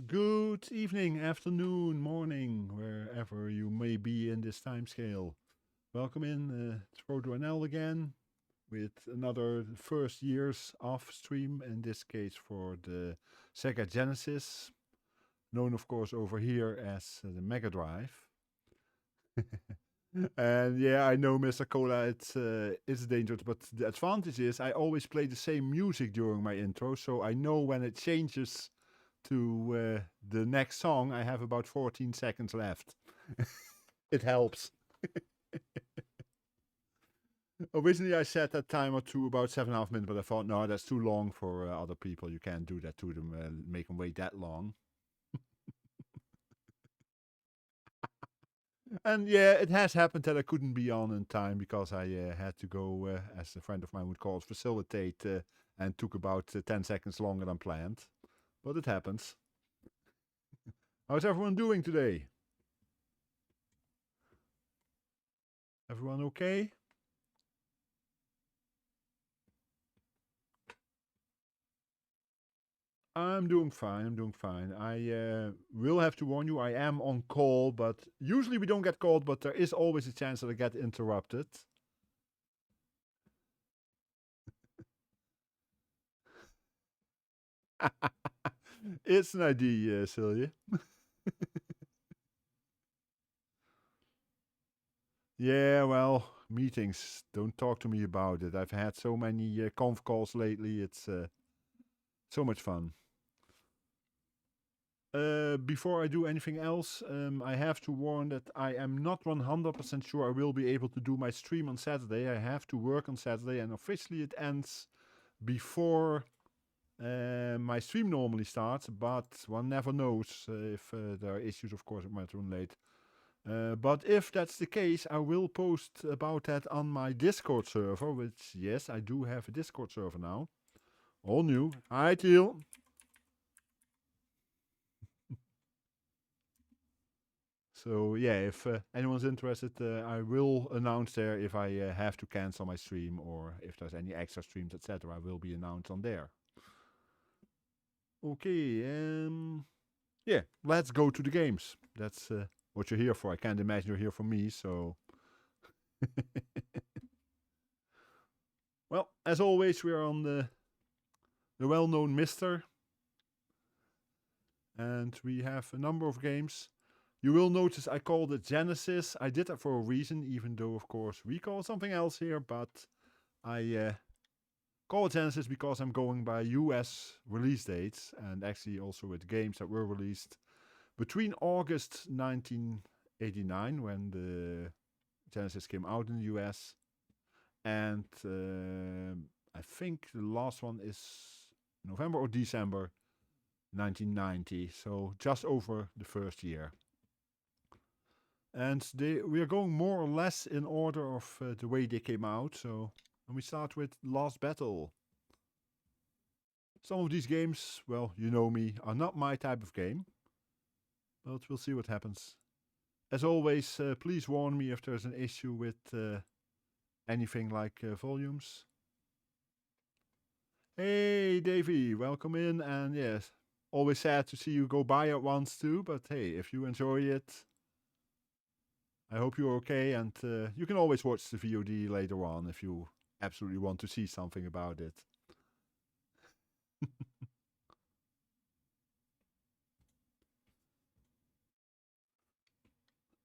Good evening, afternoon, morning, wherever you may be in this time scale. Welcome in, it's FrodoNL again with another first year's off stream, in this case for the Sega Genesis, known of course over here as the Mega Drive. And yeah, I know, Mr. Cola, it's dangerous, but the advantage is I always play the same music during my intro, so I know when it changes to the next song, I have about 14 seconds left. It helps. Originally, I set that timer to about 7.5 minutes, but I thought, no, that's too long for other people. You can't do that to them, make them wait that long. And yeah, it has happened that I couldn't be on in time because I had to go, as a friend of mine would call it, facilitate, and took about 10 seconds longer than planned. But it happens. How's everyone doing today? Everyone okay? I'm doing fine. I will have to warn you, I am on call, but usually we don't get called, but there is always a chance that I get interrupted. It's an idea, Celia. Yeah, well, meetings. Don't talk to me about it. I've had so many conf calls lately. It's so much fun. Before I do anything else, I have to warn that I am not 100% sure I will be able to do my stream on Saturday. I have to work on Saturday, and officially it ends before my stream normally starts, but one never knows if there are issues, of course, it might run late. But if that's the case, I will post about that on my Discord server, which, yes, I do have a Discord server now. All new. Hi, Teal. So yeah, if anyone's interested, I will announce there if I have to cancel my stream or if there's any extra streams, etc. I will be announced on there. Okay, yeah, let's go to the games. That's what you're here for. I can't imagine you're here for me, so... Well, as always, we are on the well-known MiSTer. And we have a number of games. You will notice I called it Genesis. I did that for a reason, even though, of course, we call it something else here. But I call it Genesis because I'm going by US release dates. And actually also with games that were released between August 1989, when the Genesis came out in the US. And I think the last one is November or December 1990. So just over the first year. And we are going more or less in order of the way they came out. So when we start with Last Battle. Some of these games, well, you know me, are not my type of game. But we'll see what happens. As always, please warn me if there's an issue with anything like volumes. Hey, Davey, welcome in. And yes, always sad to see you go by at once too. But hey, if you enjoy it, I hope you're okay, and you can always watch the VOD later on if you absolutely want to see something about it.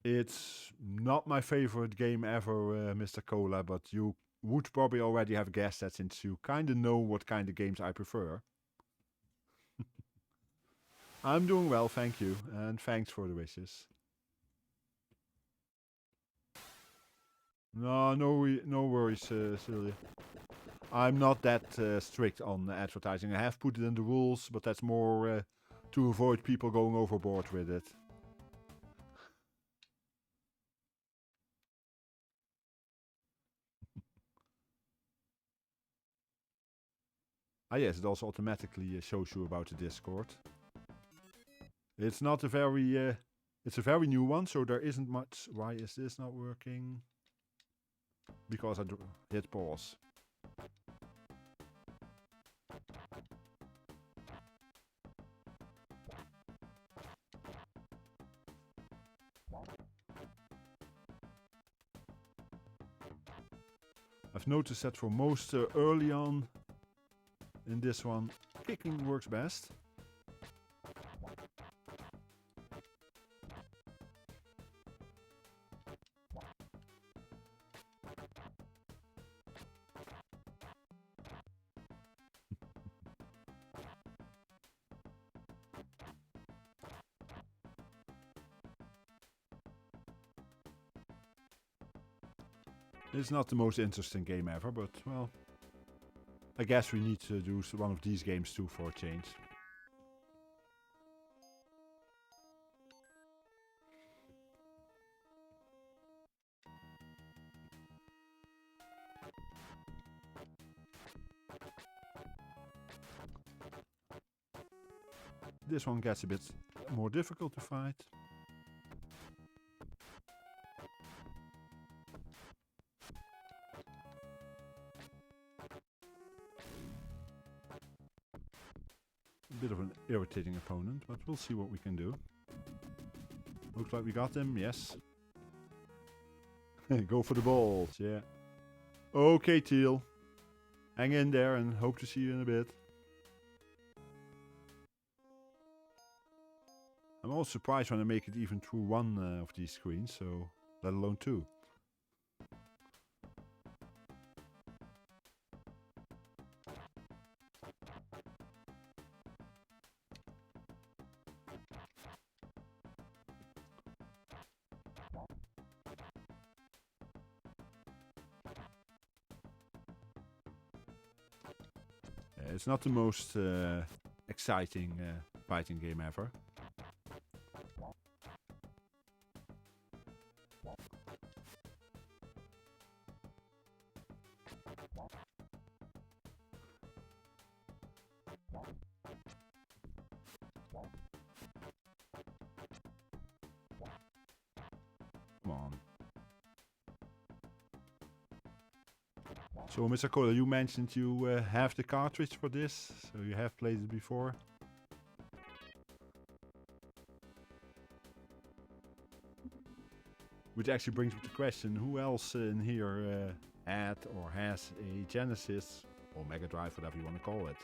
It's not my favorite game ever, Mr. Cola, but you would probably already have guessed that since you kind of know what kind of games I prefer. I'm doing well, thank you, and thanks for the wishes. No worries, Celia. I'm not that strict on advertising. I have put it in the rules, but that's more to avoid people going overboard with it. Ah yes, it also automatically shows you about the Discord. It's not a very... it's a very new one, so there isn't much... Why is this not working? Because I hit pause. I've noticed that for most early on in this one, kicking works best. It's not the most interesting game ever, but, well, I guess we need to do one of these games too for a change. This one gets a bit more difficult to fight. A bit of an irritating opponent, but we'll see what we can do. Looks like we got them, yes. Go for the balls, yeah. Okay, Teal. Hang in there and hope to see you in a bit. I'm also surprised when I make it even through one of these screens, so let alone two. It's not the most exciting fighting game ever. Come on. So, Mr. Kohler, you mentioned you have the cartridge for this, so you have played it before. Which actually brings me to the question, who else in here had or has a Genesis, or Mega Drive, whatever you want to call it?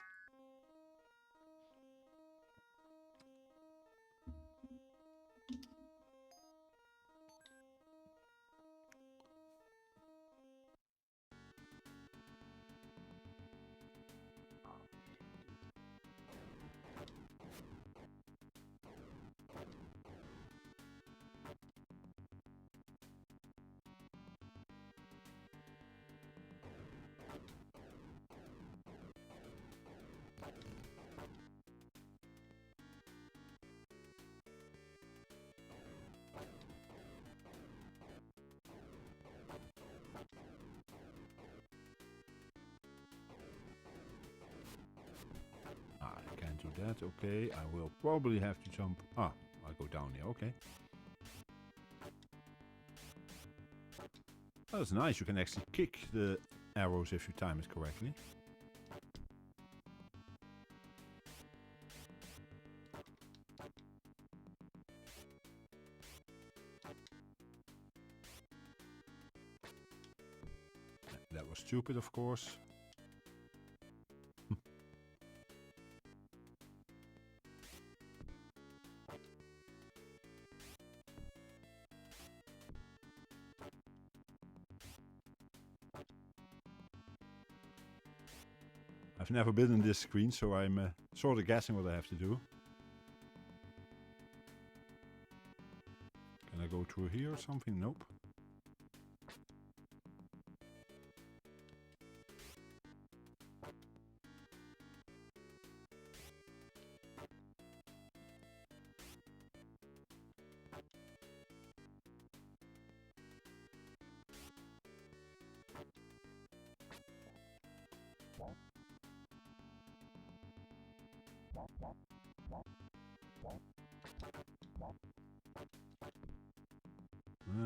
Do that, okay. I will probably have to jump. Ah, I go down here, okay. Oh, that's nice. You can actually kick the arrows if you time it correctly. That was stupid, of course. I've never been in this screen, so I'm sort of guessing what I have to do. Can I go through here or something? Nope.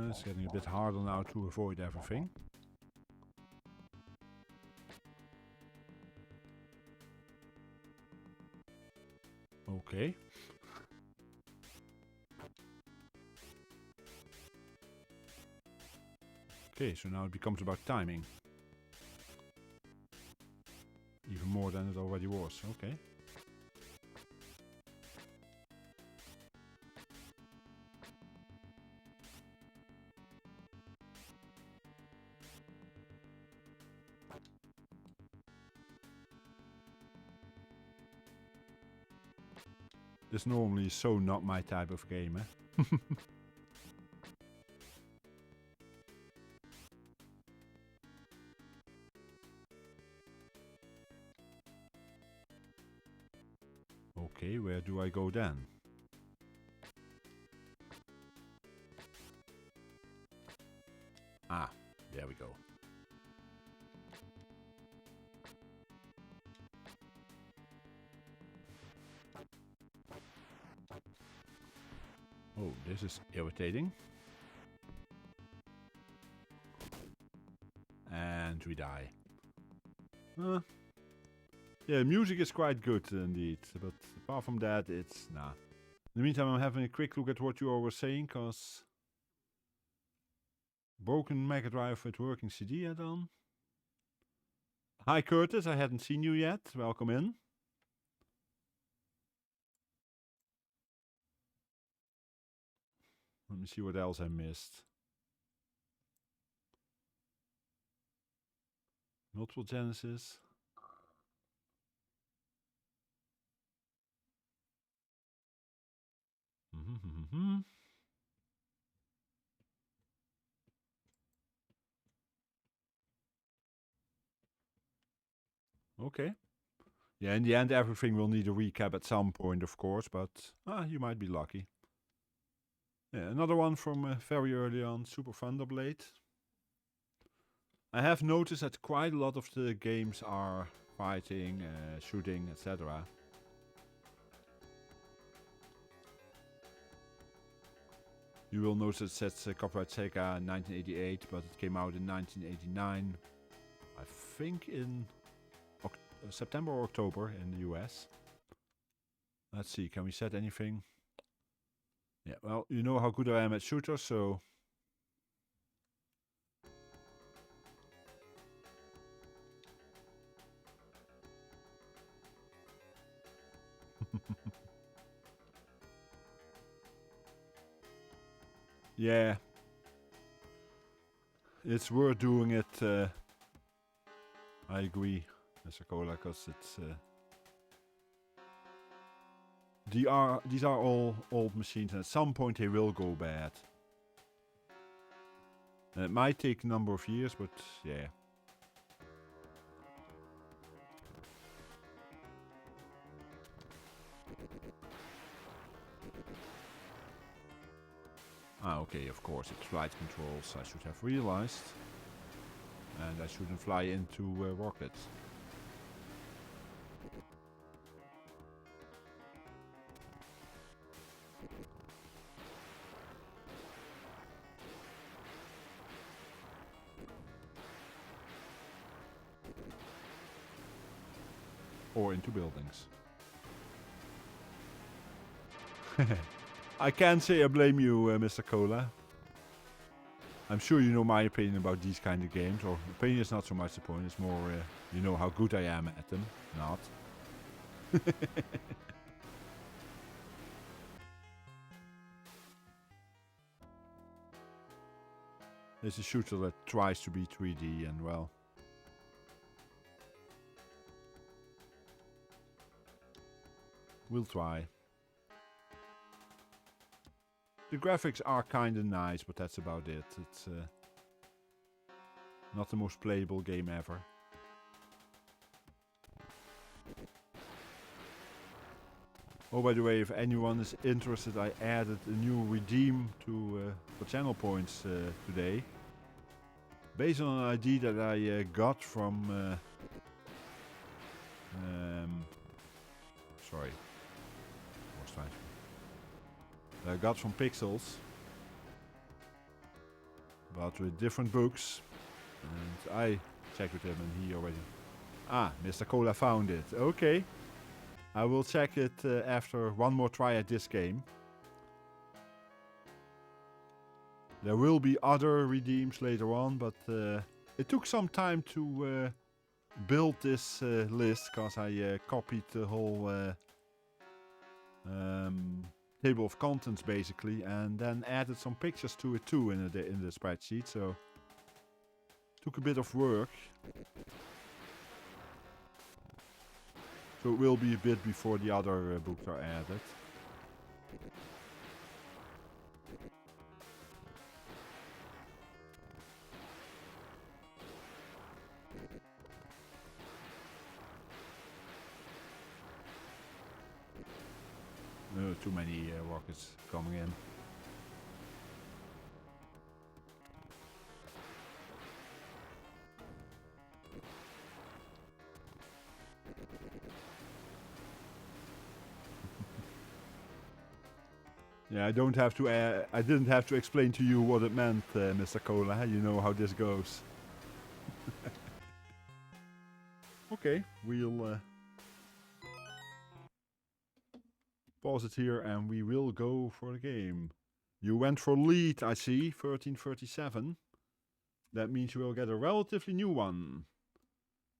It's getting a bit harder now to avoid everything. Okay. Okay, so now it becomes about timing. It already was, okay. This normally is so not my type of game, eh? Okay, where do I go then? Ah, there we go. Oh, this is irritating. And we die. Yeah, music is quite good indeed, but apart from that, it's nah. In the meantime, I'm having a quick look at what you all were saying, cause broken Mega Drive with working CD add-on. Hi Curtis, I hadn't seen you yet. Welcome in. Let me see what else I missed. Multiple Genesis. Okay. Yeah, in the end, everything will need a recap at some point, of course, but you might be lucky. Yeah, another one from very early on, Super Thunderblade. I have noticed that quite a lot of the games are fighting, shooting, etc. You will notice it says copyright Sega 1988, but it came out in 1989. I think in September or October in the US. Let's see, can we set anything? Yeah, well, you know how good I am at shooters, so... Yeah. It's worth doing it, I agree, Mr. Cola, because it's... These are all old machines, and at some point they will go bad. And it might take a number of years, but yeah. Ah, okay, of course, it's flight controls, I should have realized. And I shouldn't fly into rockets. Or into buildings. I can't say I blame you, Mr. Cola. I'm sure you know my opinion about these kind of games, or opinion is not so much the point, it's more, you know how good I am at them. Not. It's a shooter that tries to be 3D, and well... We'll try. The graphics are kinda nice, but that's about it. It's not the most playable game ever. Oh, by the way, if anyone is interested, I added a new redeem to for channel points today. Based on an ID that I got from... sorry. I got from Pixels, but with different books, and I checked with him and he already... Ah, Mr. Cola found it. Okay. I will check it after one more try at this game. There will be other redeems later on, but it took some time to build this list because I copied the whole table of contents basically, and then added some pictures to it too in the spreadsheet. So took a bit of work. So it will be a bit before the other books are added. Too many rockets coming in. Yeah, I didn't have to explain to you what it meant, Mr. Cola. You know how this goes. Okay, we'll pause it here and we will go for the game. You went for lead, I see, 1337. That means you will get a relatively new one.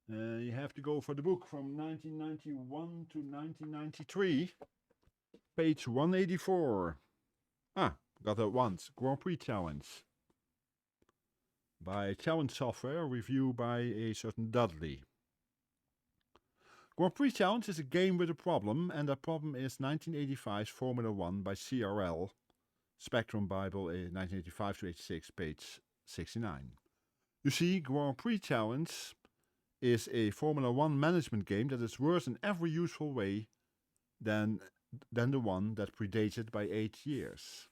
You have to go for the book from 1991 to 1993. Page 184. Ah, got that once. Grand Prix Challenge. By Challenge Software, review by a certain Dudley. Grand Prix Challenge is a game with a problem, and that problem is 1985's Formula 1 by CRL. Spectrum Bible, 1985 to 86, page 69. You see, Grand Prix Challenge is a Formula 1 management game that is worse in every useful way than the one that predates it by 8 years.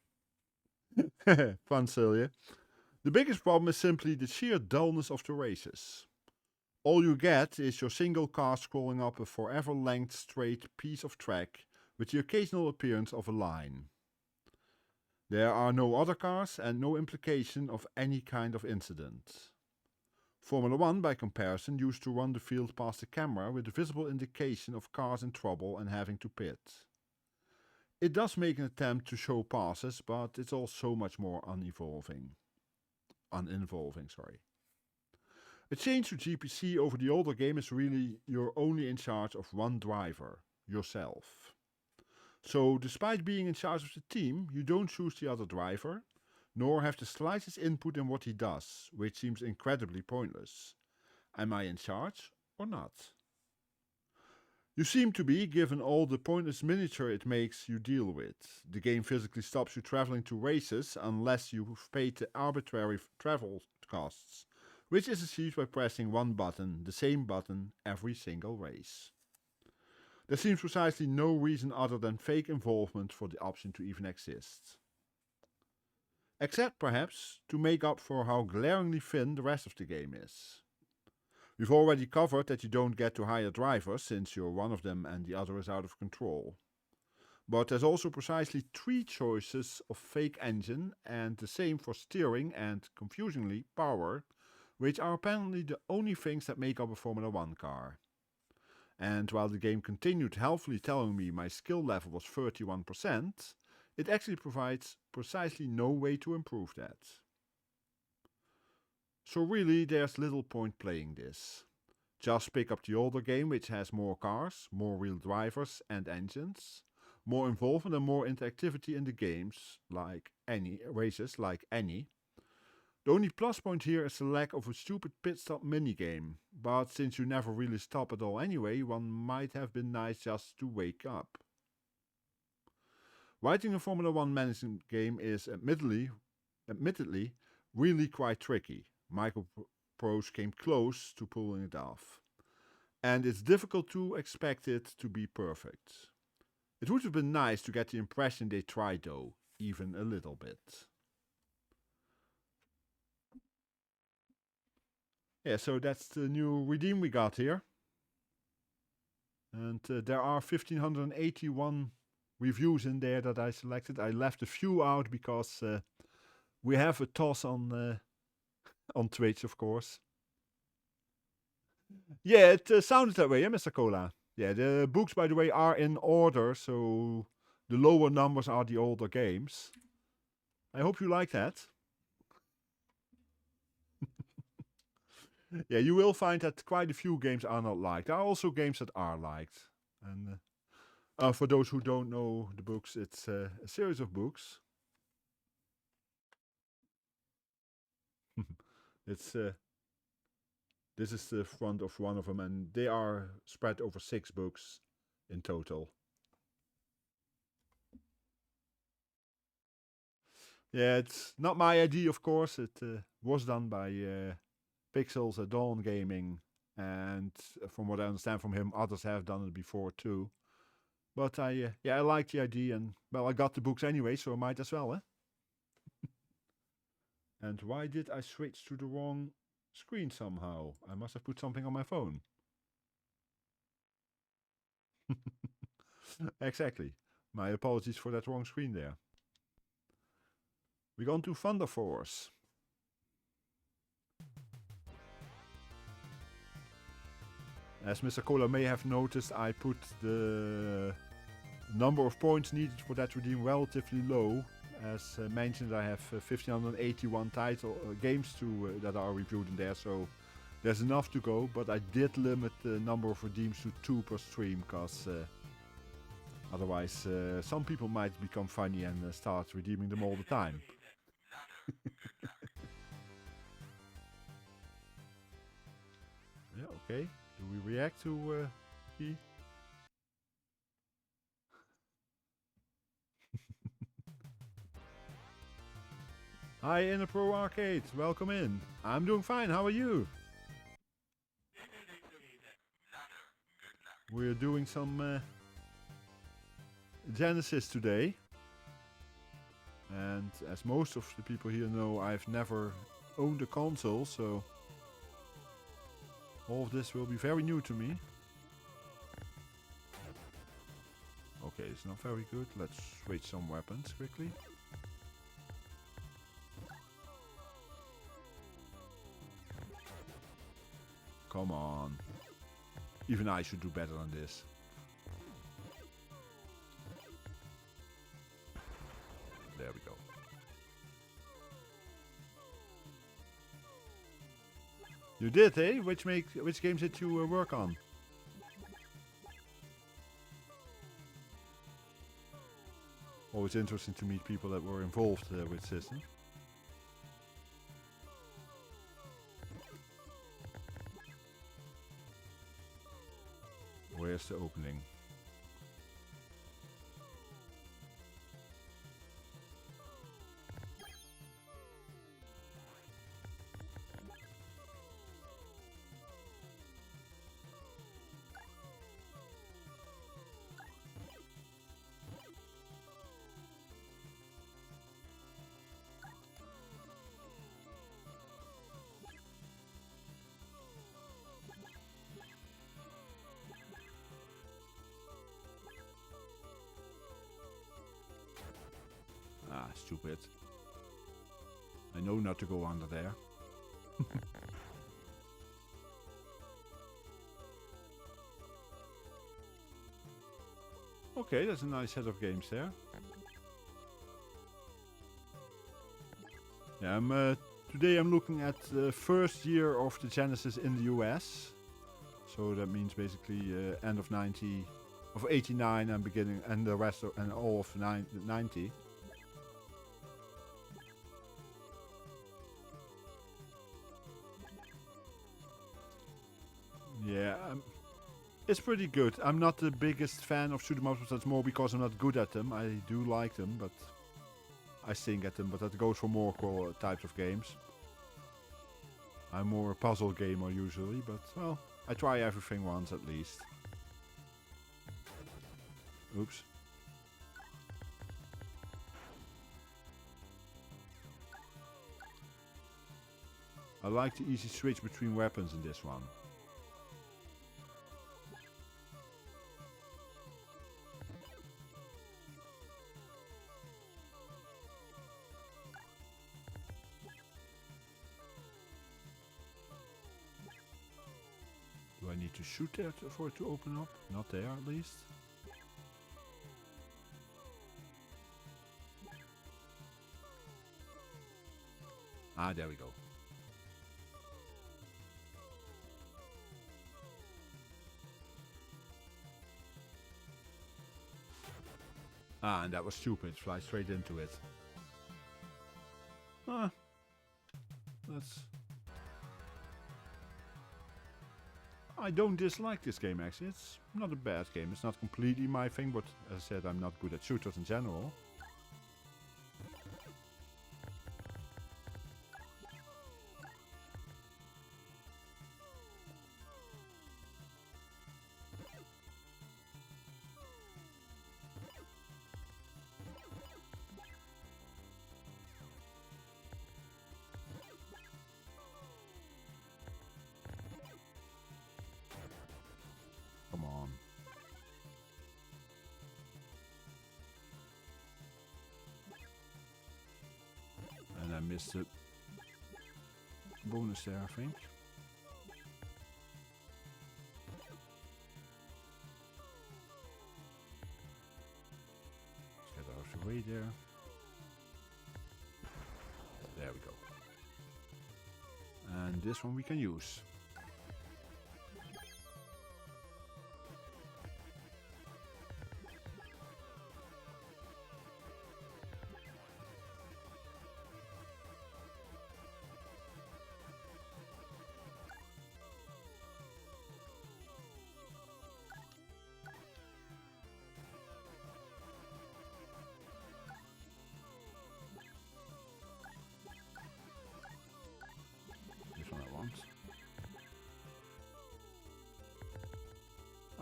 Fun, Celia. The biggest problem is simply the sheer dullness of the races. All you get is your single car scrolling up a forever length straight piece of track with the occasional appearance of a line. There are no other cars and no implication of any kind of incident. Formula 1, by comparison, used to run the field past the camera with a visible indication of cars in trouble and having to pit. It does make an attempt to show passes, but it's all so much more uninvolving. A change to GPC over the older game is really you're only in charge of one driver, yourself. So, despite being in charge of the team, you don't choose the other driver, nor have the slightest input in what he does, which seems incredibly pointless. Am I in charge or not? You seem to be, given all the pointless miniature it makes you deal with. The game physically stops you traveling to races unless you've paid the arbitrary travel costs, which is achieved by pressing one button, the same button, every single race. There seems precisely no reason other than fake involvement for the option to even exist. Except, perhaps, to make up for how glaringly thin the rest of the game is. We've already covered that you don't get to hire drivers since you're one of them and the other is out of control. But there's also precisely 3 choices of fake engine and the same for steering and, confusingly, power, which are apparently the only things that make up a Formula 1 car. And while the game continued helpfully telling me my skill level was 31%, it actually provides precisely no way to improve that. So really, there's little point playing this. Just pick up the older game, which has more cars, more real drivers and engines, more involvement and more interactivity in the games, races like any. The only plus point here is the lack of a stupid pit stop minigame, but since you never really stop at all anyway, one might have been nice just to wake up. Writing a Formula 1 management game is admittedly really quite tricky. Microprose came close to pulling it off. And it's difficult to expect it to be perfect. It would have been nice to get the impression they tried though, even a little bit. Yeah, so that's the new redeem we got here. And there are 1581 reviews in there that I selected. I left a few out because we have a toss on Twitch, of course. Yeah, it sounded that way, Mr. Cola. Yeah, the books, by the way, are in order, so the lower numbers are the older games. I hope you like that. Yeah, you will find that quite a few games are not liked. There are also games that are liked. And for those who don't know the books, it's a series of books. It's this is the front of one of them, and they are spread over 6 books in total. Yeah, it's not my idea, of course. It was done by Pixels at Dawn Gaming, and from what I understand from him, others have done it before too. But I like the idea, and well, I got the books anyway, so I might as well, eh? And why did I switch to the wrong screen somehow? I must have put something on my phone. Exactly. My apologies for that wrong screen there. We're going to Thunder Force. As Mr. Cola may have noticed, I put the number of points needed for that redeem relatively low. As mentioned, I have 1581 games that are reviewed in there, so there's enough to go. But I did limit the number of redeems to 2 per stream, because otherwise some people might become funny and start redeeming them all the time. Yeah, okay. Do we react to he? Hi, Inner Pro Arcade. Welcome in. I'm doing fine. How are you? We're doing some Genesis today. And as most of the people here know, I've never owned a console, so all of this will be very new to me. Okay, it's not very good. Let's switch some weapons quickly. Come on. Even I should do better than this. There we go. You did, eh? Which games did you work on? Always interesting to meet people that were involved with systems. Where's the opening? Ah, stupid. I know not to go under there. Okay, that's a nice set of games there. Yeah, today I'm looking at the first year of the Genesis in the US. So that means basically end of 89 and beginning, and the rest of, and all of 90. Yeah, it's pretty good. I'm not the biggest fan of shoot 'em ups, but that's more because I'm not good at them. I do like them, but I stink at them. But that goes for more types of games. I'm more a puzzle gamer usually, but well, I try everything once at least. Oops. I like the easy switch between weapons in this one. Do I need to shoot there for it to open up? Not there at least. Ah, there we go. Ah, and that was stupid. Fly straight into it. That's... I don't dislike this game actually. It's not a bad game. It's not completely my thing, but as I said, I'm not good at shooters in general. Come on. And I missed the bonus there, I think. Let's get out of the way there. There we go. And this one we can use.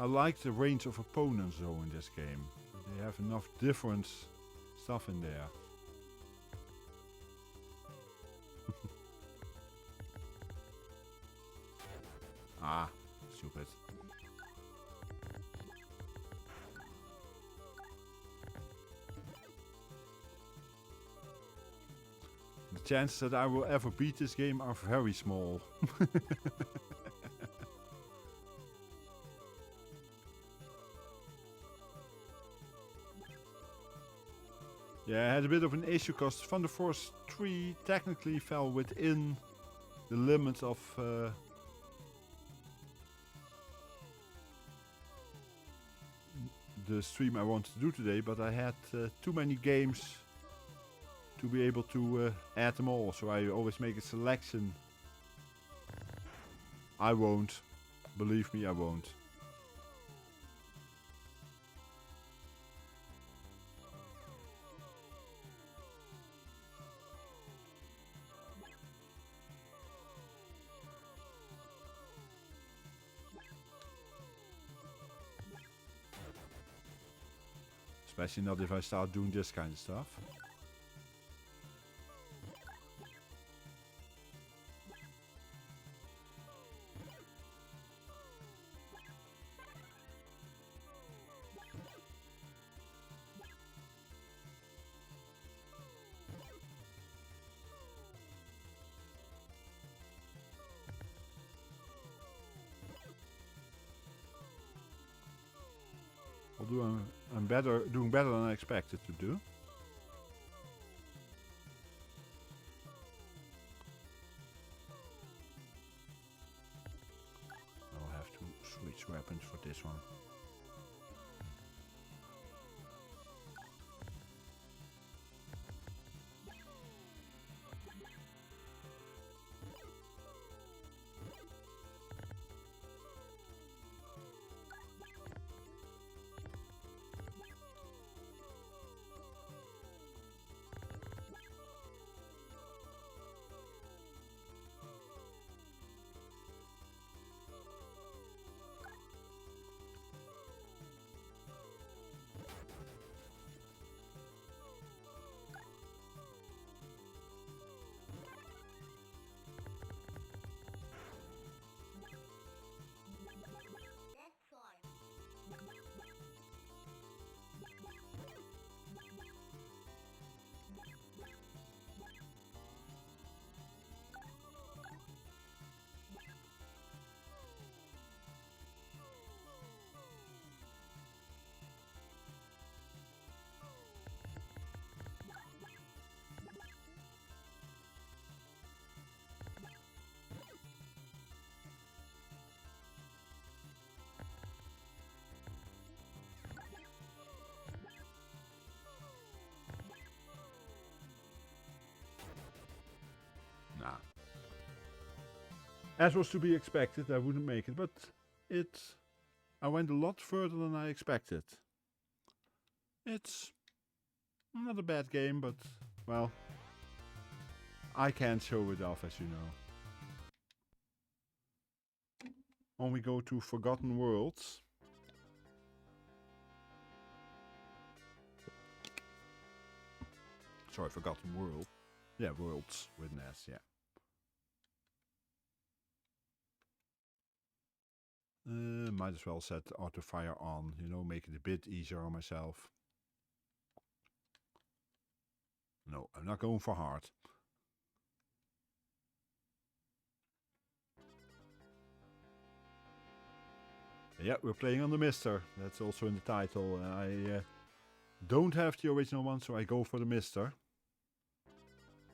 I like the range of opponents though in this game. They have enough different stuff in there. Ah, stupid. The chances that I will ever beat this game are very small. Yeah, I had a bit of an issue because Thunder Force 3 technically fell within the limits of the stream I wanted to do today, but I had too many games to be able to add them all, so I always make a selection. I won't. Believe me, I won't. Especially not if I start doing this kind of stuff. Although I'm doing better than I expected to do. I'll have to switch weapons for this one. As was to be expected, I wouldn't make it, but I went a lot further than I expected. It's not a bad game, but, well, I can't show it off, as you know. On we go to Forgotten Worlds. Sorry, Forgotten World. Yeah, Worlds with an S, yeah. Might as well set auto fire on, you know, make it a bit easier on myself. No, I'm not going for hard. Yeah, we're playing on the MiSTer. That's also in the title. I don't have the original one, so I go for the MiSTer.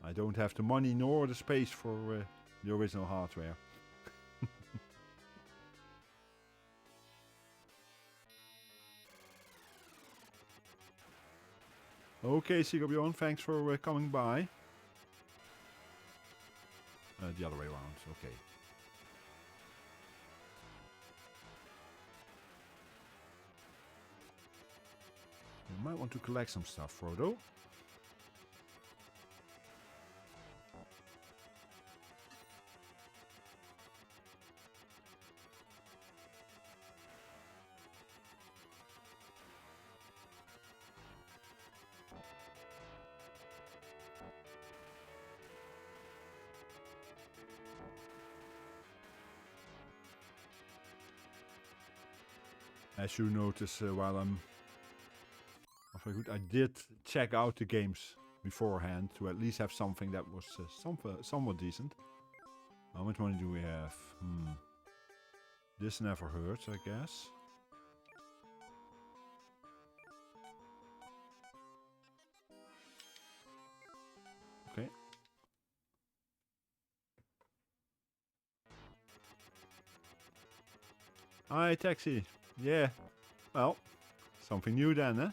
I don't have the money nor the space for the original hardware. Okay, Sigurd, thanks for coming by. The other way around, okay. You might want to collect some stuff, Frodo. As you notice while I'm I did check out the games beforehand to at least have something that was somewhat decent. How much money do we have? This never hurts, I guess. Okay. Hi, taxi. Yeah. Well, something new then, eh?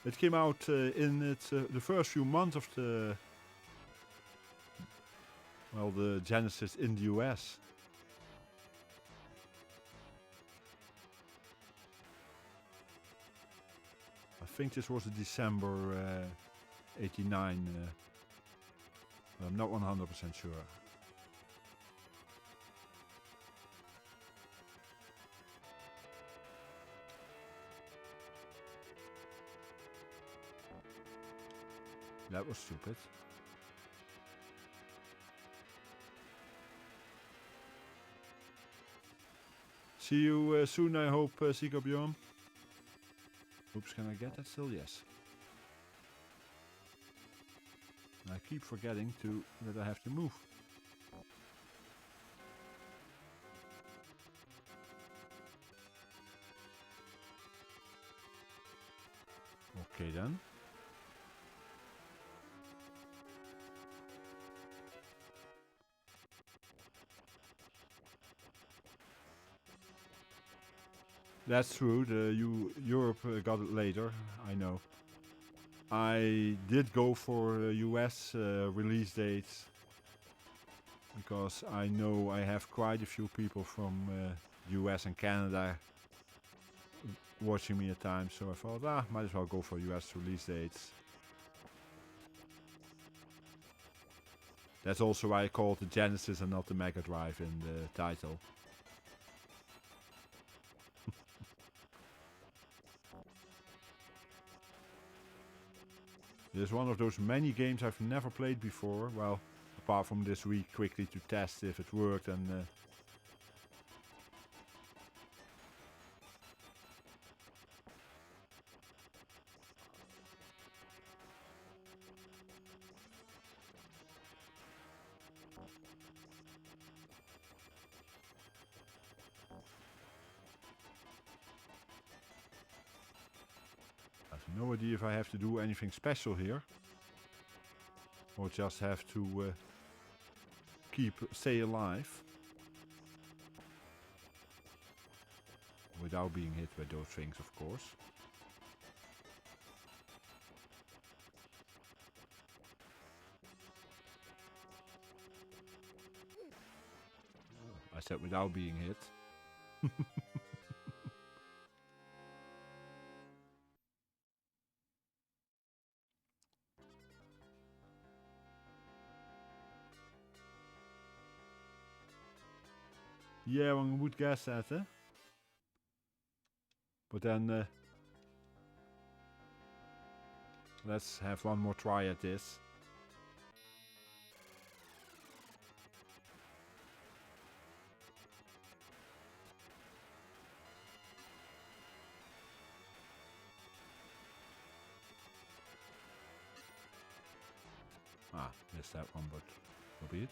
It came out in the first few months of the Genesis in the US. I think this was December 89. I'm not 100% sure. That was stupid. See you soon, I hope, Sigurd. Oops, can I get that still? Yes. I keep forgetting that I have to move. Okay then. That's true. Europe got it later. I know. I did go for US release dates because I know I have quite a few people from US and Canada watching me at times. So I thought, might as well go for US release dates. That's also why I called the Genesis and not the Mega Drive in the title. This is one of those many games I've never played before. Well, apart from this week, quickly to test if it worked and... no idea if I have to do anything special here, or just have to stay alive without being hit by those things, of course. said without being hit. Yeah, one would guess that, eh? But then let's have one more try at this. Ah, missed that one, but so be it.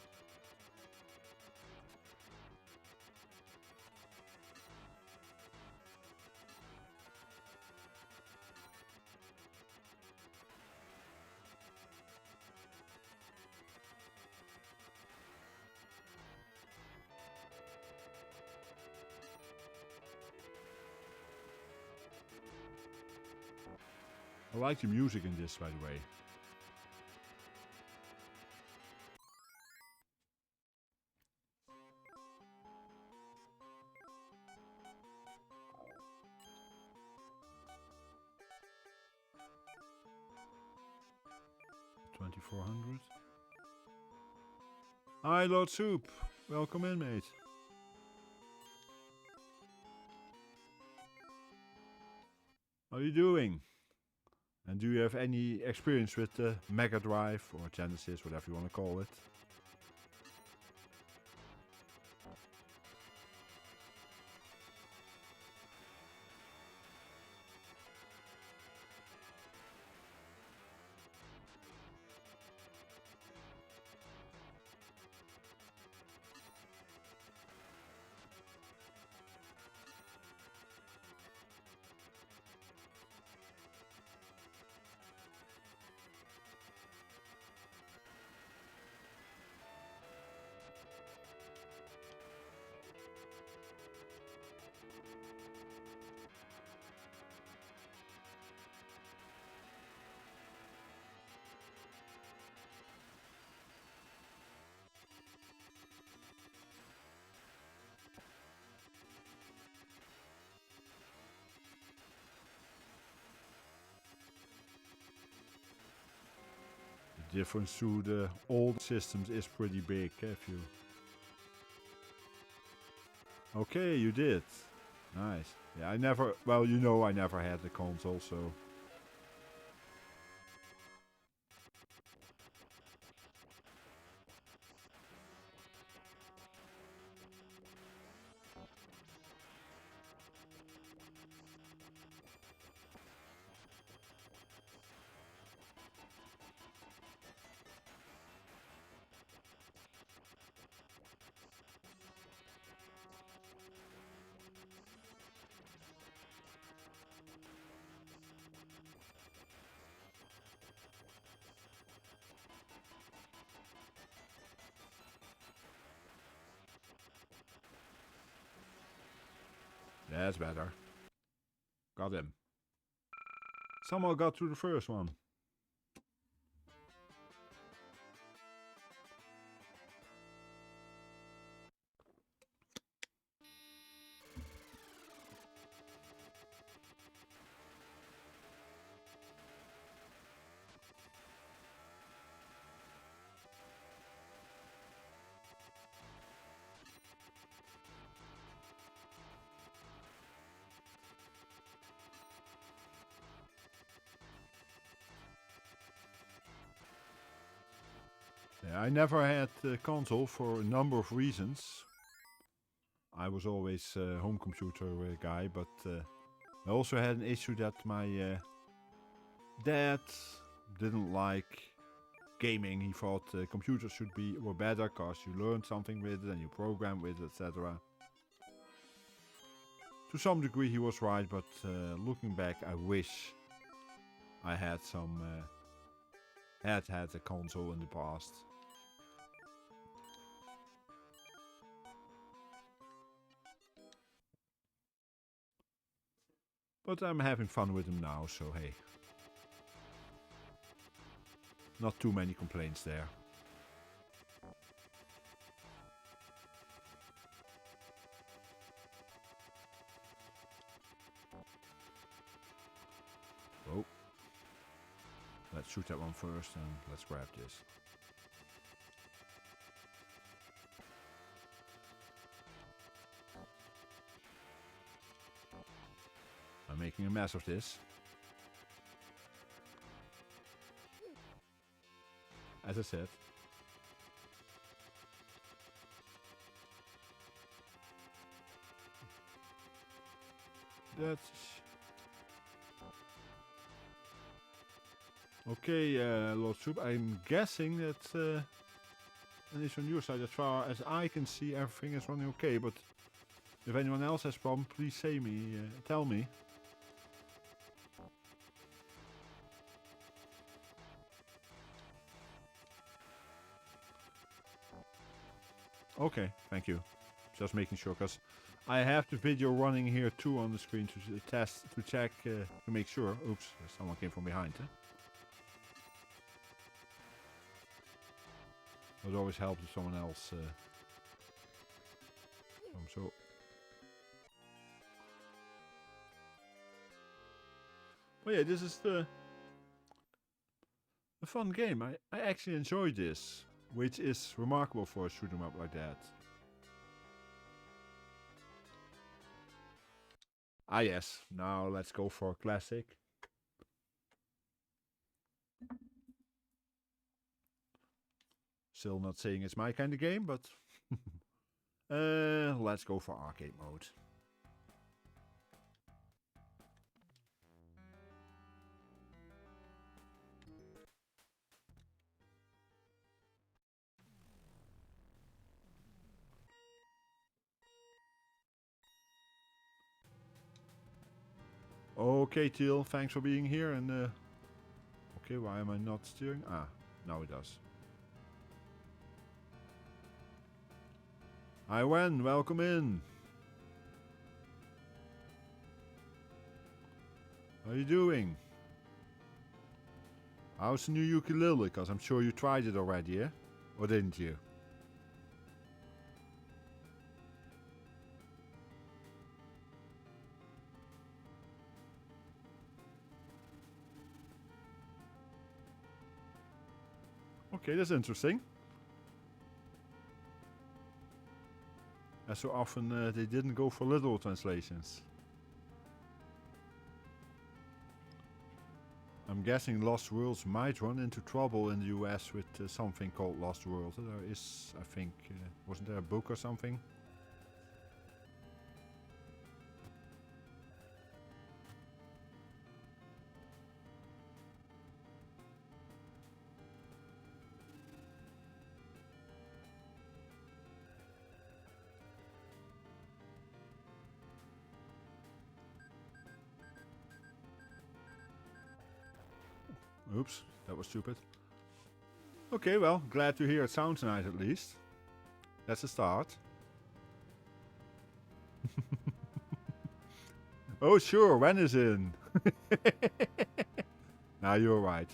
I like the music in this, by the way. $2,400. Hi, Lord Soup. Welcome in, mate. How are you doing? And do you have any experience with the Mega Drive or Genesis, whatever you want to call it? The difference to the old systems is pretty big, if you... Okay, you did. Nice. Yeah, I never... Well, you know I never had the console, so... That's better. Got him. Somehow got through the first one. Yeah, I never had a console for a number of reasons. I was always a home computer guy, but I also had an issue that my dad didn't like gaming. He thought computers were better because you learned something with it and you program with it, etc. To some degree he was right, but looking back I wish I had had a console in the past. But I'm having fun with them now, so hey. Not too many complaints there. Let's shoot that one first and let's grab this. I'm making a mess of this. As I said. That's... Okay, Lord Soup, I'm guessing that at least on your side, as far as I can see, everything is running okay, but if anyone else has problem, please tell me. Okay, thank you. Just making sure, because I have the video running here too on the screen to test, to check, to make sure. Oops, someone came from behind. It always helps if someone else. So. But yeah, this is a fun game. I actually enjoyed this, which is remarkable for a shoot 'em up like that. Ah yes, now let's go for a classic. Still not saying it's my kind of game, but let's go for arcade mode. Okay, Teal, thanks for being here. And okay, why am I not steering? Ah, now it does. Hi, Wen, welcome in. How are you doing? How's the new ukulele? Because I'm sure you tried it already, yeah? Or didn't you? Okay, that's interesting. As so often they didn't go for literal translations. I'm guessing Lost Worlds might run into trouble in the US with something called Lost Worlds. There is, I think, wasn't there a book or something? Oops, that was stupid. Okay, well, glad to hear it sound tonight at least. That's a start. Oh sure, Ren is in. Now you're right.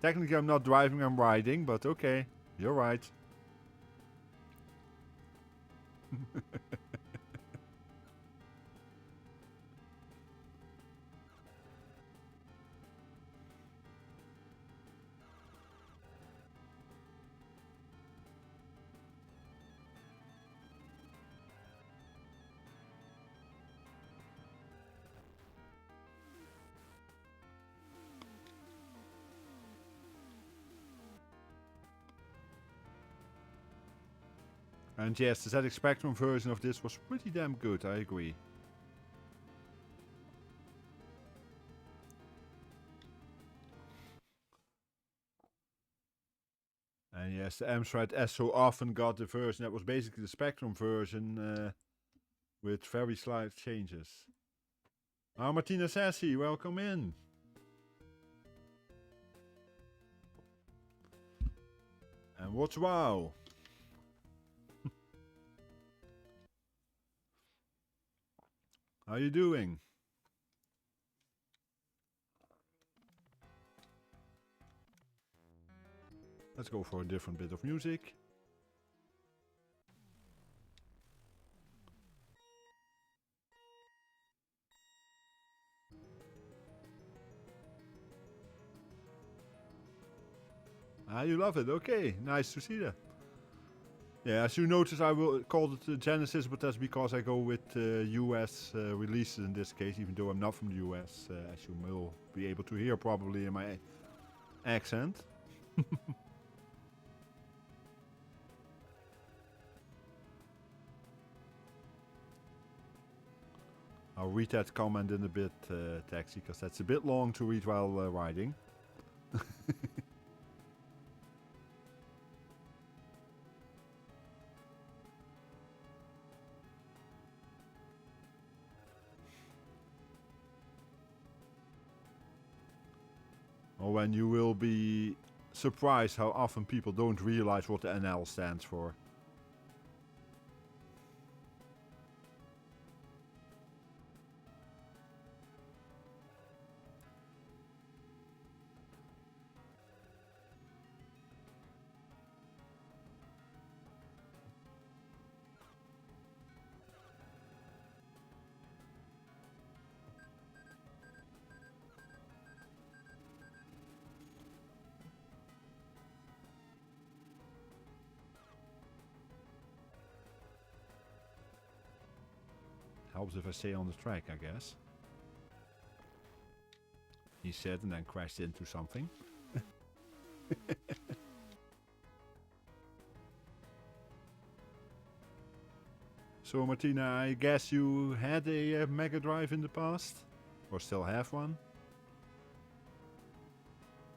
Technically I'm not driving, I'm riding, but okay, you're right. And yes, the ZX Spectrum version of this was pretty damn good, I agree. And yes, the Amstrad as so often got the version that was basically the Spectrum version with very slight changes. Ah, Martina Sassy, welcome in. And what's wow? How you doing? Let's go for a different bit of music. Ah, you love it. Okay, nice to see that. Yeah, as you notice, I will call it the Genesis, but that's because I go with US releases in this case, even though I'm not from the US, as you will be able to hear probably in my accent. I'll read that comment in a bit, Taxi, because that's a bit long to read while riding. Or when you will be surprised how often people don't realize what the NL stands for. Helps if I stay on the track, I guess. He said and then crashed into something. So Martina, I guess you had a Mega Drive in the past? Or still have one?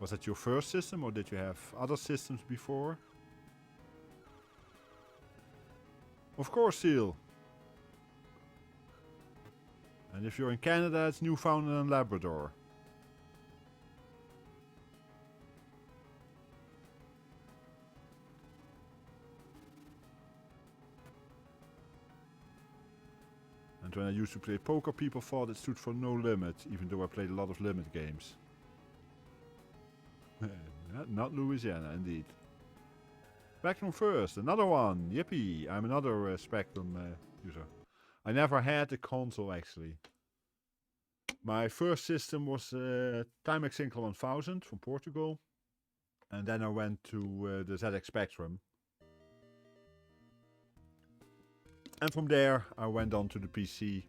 Was that your first system or did you have other systems before? Of course, Seal. And if you're in Canada, it's Newfoundland and Labrador. And when I used to play poker, people thought it stood for no limit, even though I played a lot of limit games. Not Louisiana, indeed. Spectrum first, another one. Yippee! I'm another Spectrum user. I never had a console, actually. My first system was Timex Syncla 1000 from Portugal. And then I went to the ZX Spectrum. And from there, I went on to the PC.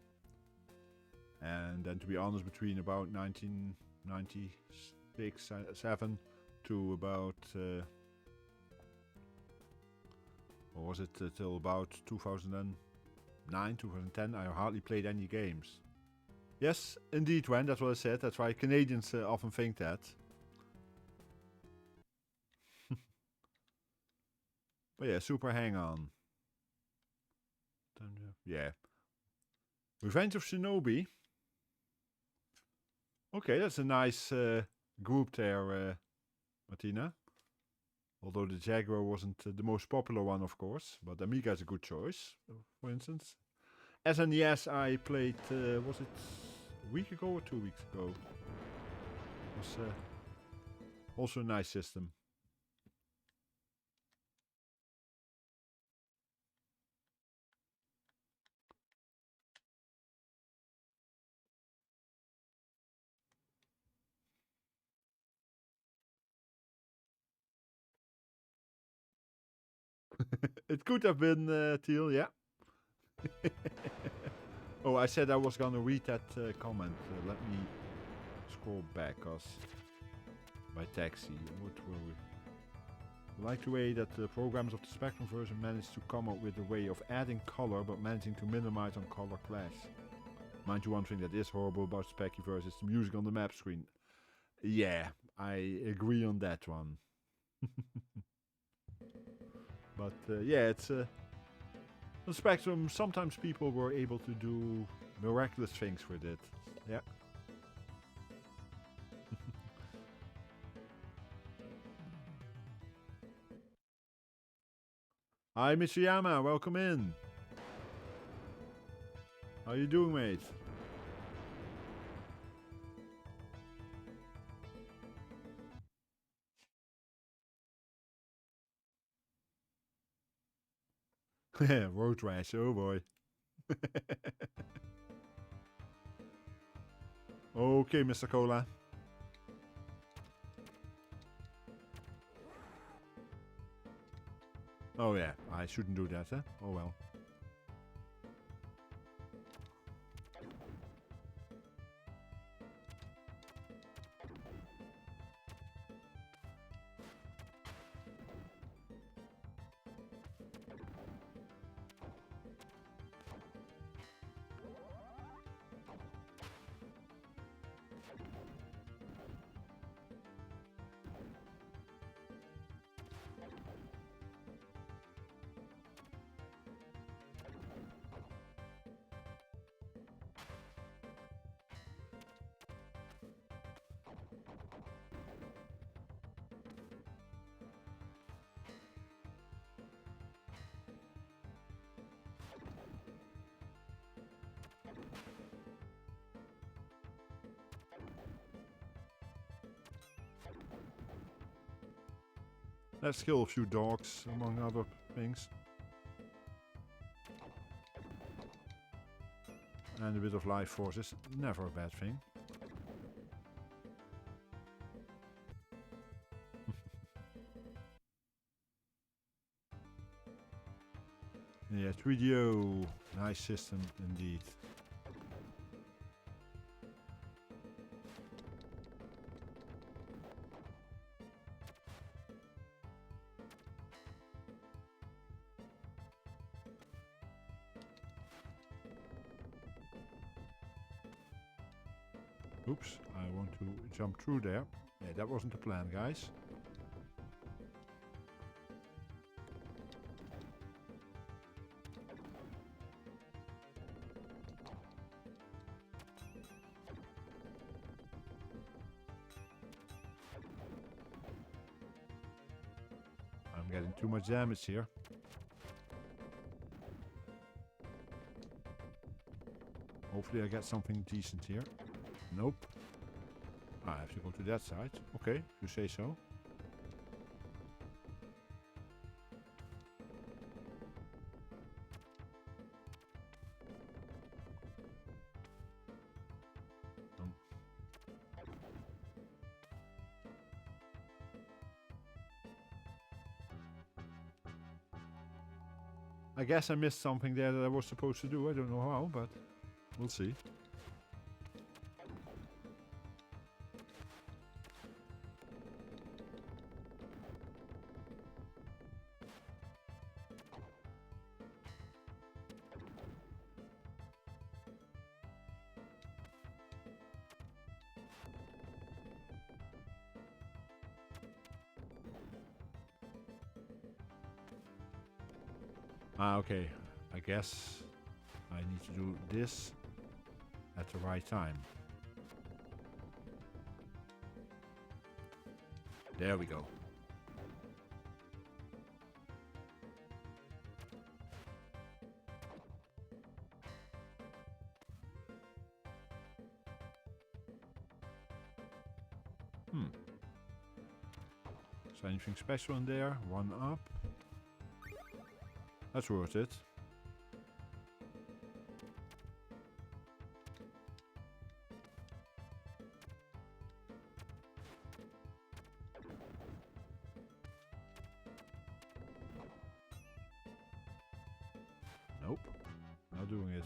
And then, to be honest, between about 1996, 7 to about... or was it till about 2009, 2010, I hardly played any games. Yes, indeed, Wen, that's what I said. That's why Canadians often think that. But yeah, Super Hang-On. Yeah. Revenge of Shinobi. Okay, that's a nice group there, Martina. Although the Jaguar wasn't the most popular one, of course. But the Amiga is a good choice, for instance. SNES I played, was it a week ago or 2 weeks ago? It was also a nice system. It could have been Teal, yeah. Oh, I said I was gonna read that comment. Let me scroll back, cause by Taxi, what were we? I like the way that the programs of the Spectrum version managed to come up with a way of adding color, but managing to minimize on color clash. Mind you, one thing that is horrible about Specky version is the music on the map screen. Yeah, I agree on that one. But yeah, it's the Spectrum. Sometimes people were able to do miraculous things with it. Yeah. Hi, Mr. Yama. Welcome in. How you doing, mate? Road rash, oh boy. Okay, Mr. Cola. Oh yeah, I shouldn't do that, huh? Oh well. Let's kill a few dogs, among other things. And a bit of life force is never a bad thing. Yeah, 3DO. Nice system indeed. Oops, I want to jump through there. Yeah, that wasn't the plan, guys. I'm getting too much damage here. Hopefully I get something decent here. Nope. I have to go to that side. Okay, you say so. I guess I missed something there that I was supposed to do. I don't know how, but we'll see. Ah, okay. I guess I need to do this at the right time. There we go. Is there anything special in there? One up. That's worth it. Nope. Not doing it.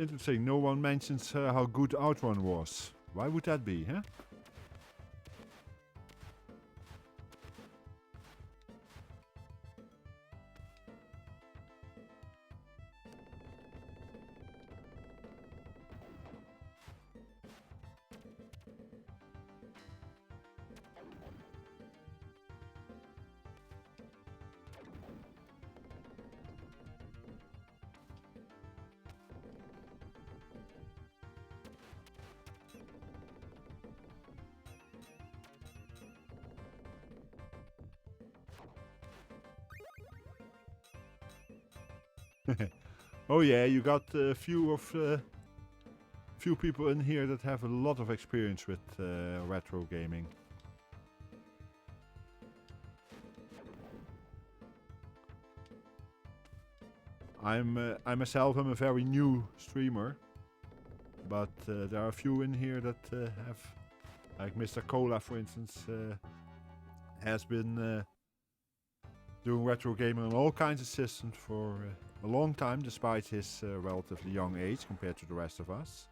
Interesting, no one mentions how good Outrun was. Why would that be, huh? Oh yeah, you got a few people in here that have a lot of experience with retro gaming. I myself am a very new streamer, but there are a few in here that have, like Mr. Cola, for instance, has been doing retro gaming on all kinds of systems for a long time, despite his relatively young age compared to the rest of us.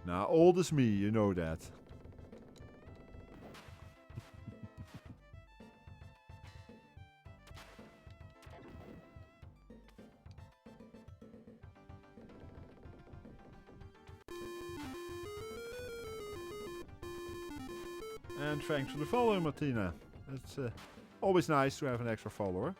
Now, old as me, you know that. And thanks for the follow, Martina. It's always nice to have an extra follower.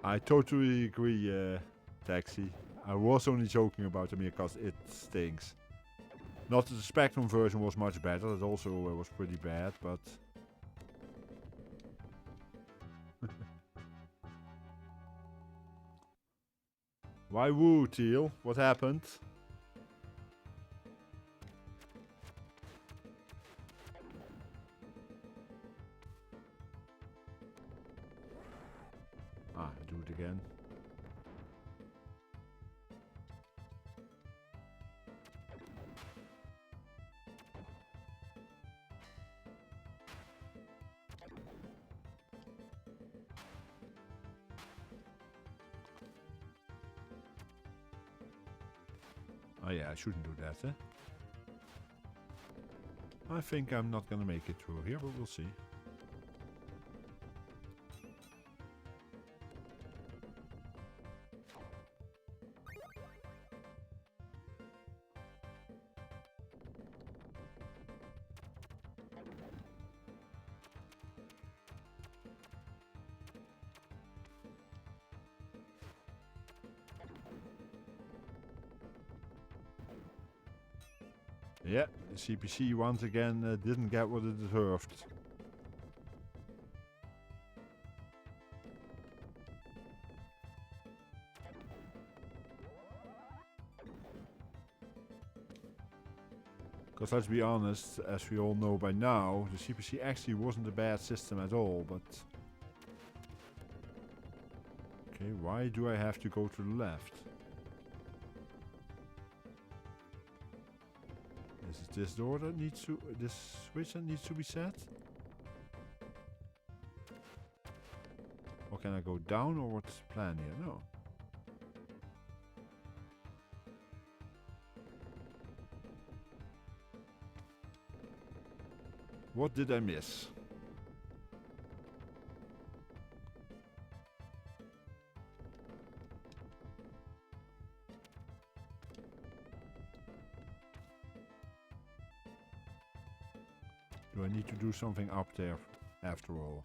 I totally agree, Taxi. I was only joking about the because it stinks. Not that the Spectrum version was much better, that also was pretty bad, but... Why woo, Teal? What happened? Ah, do it again. Oh yeah, I shouldn't do that, eh? I think I'm not gonna make it through here, but we'll see. Yeah, the CPC once again didn't get what it deserved. Because let's be honest, as we all know by now, the CPC actually wasn't a bad system at all, but... Okay, why do I have to go to the left? Is it this door that needs to... this switch that needs to be set? Or can I go down, or what's the plan here? No. What did I miss? Do I need to do something up there after all?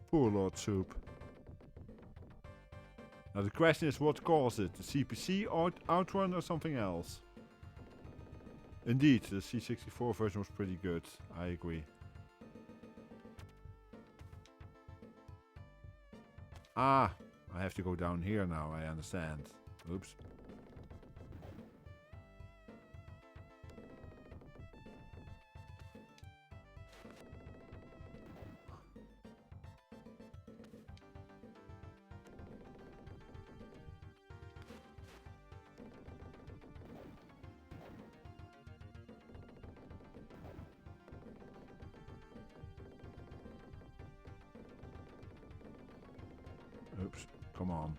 Poor Lord Soup. Now the question is, what caused it? The CPC outrun or something else? Indeed, the C64 version was pretty good. I agree. Ah, I have to go down here now, I understand. Oops. Oops, come on.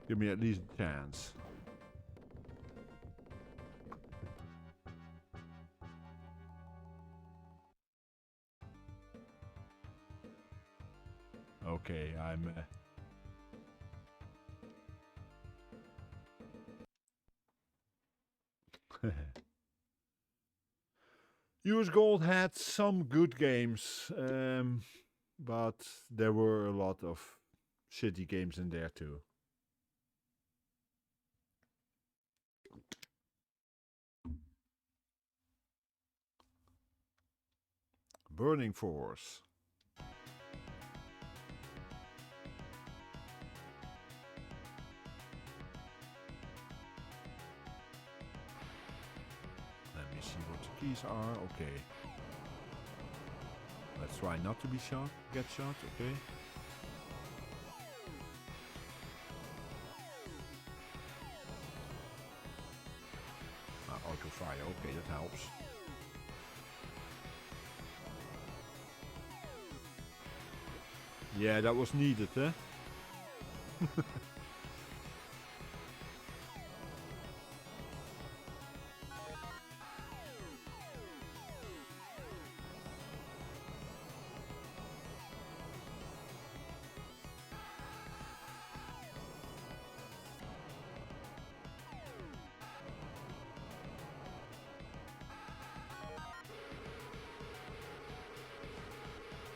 Give me at least a chance. Okay, I'm... US Gold had some good games, but there were a lot of shitty games in there too. Burning Force. Let me see what the keys are. Okay. Let's try not to be shot. Get shot. Okay. Auto fire. Okay, that helps. Yeah, that was needed, eh?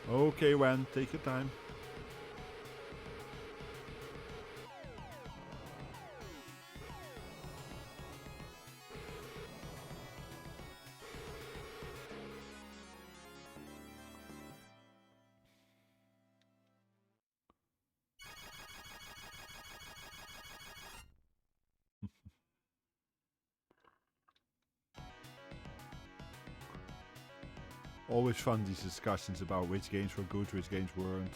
Okay, Wen, take your time. Always fun, these discussions about which games were good, which games weren't.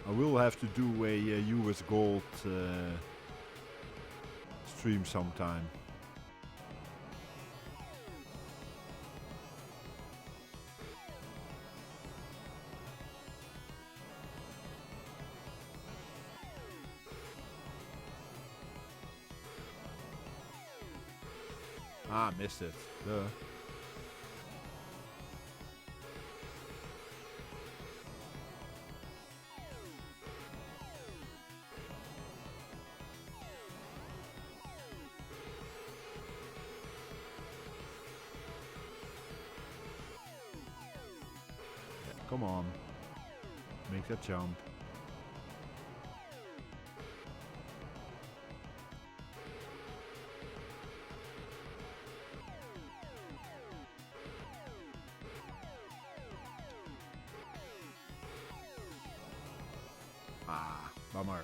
I will have to do a US Gold stream sometime. Ah, missed it. Duh. Come on. Make that jump. Ah, bummer.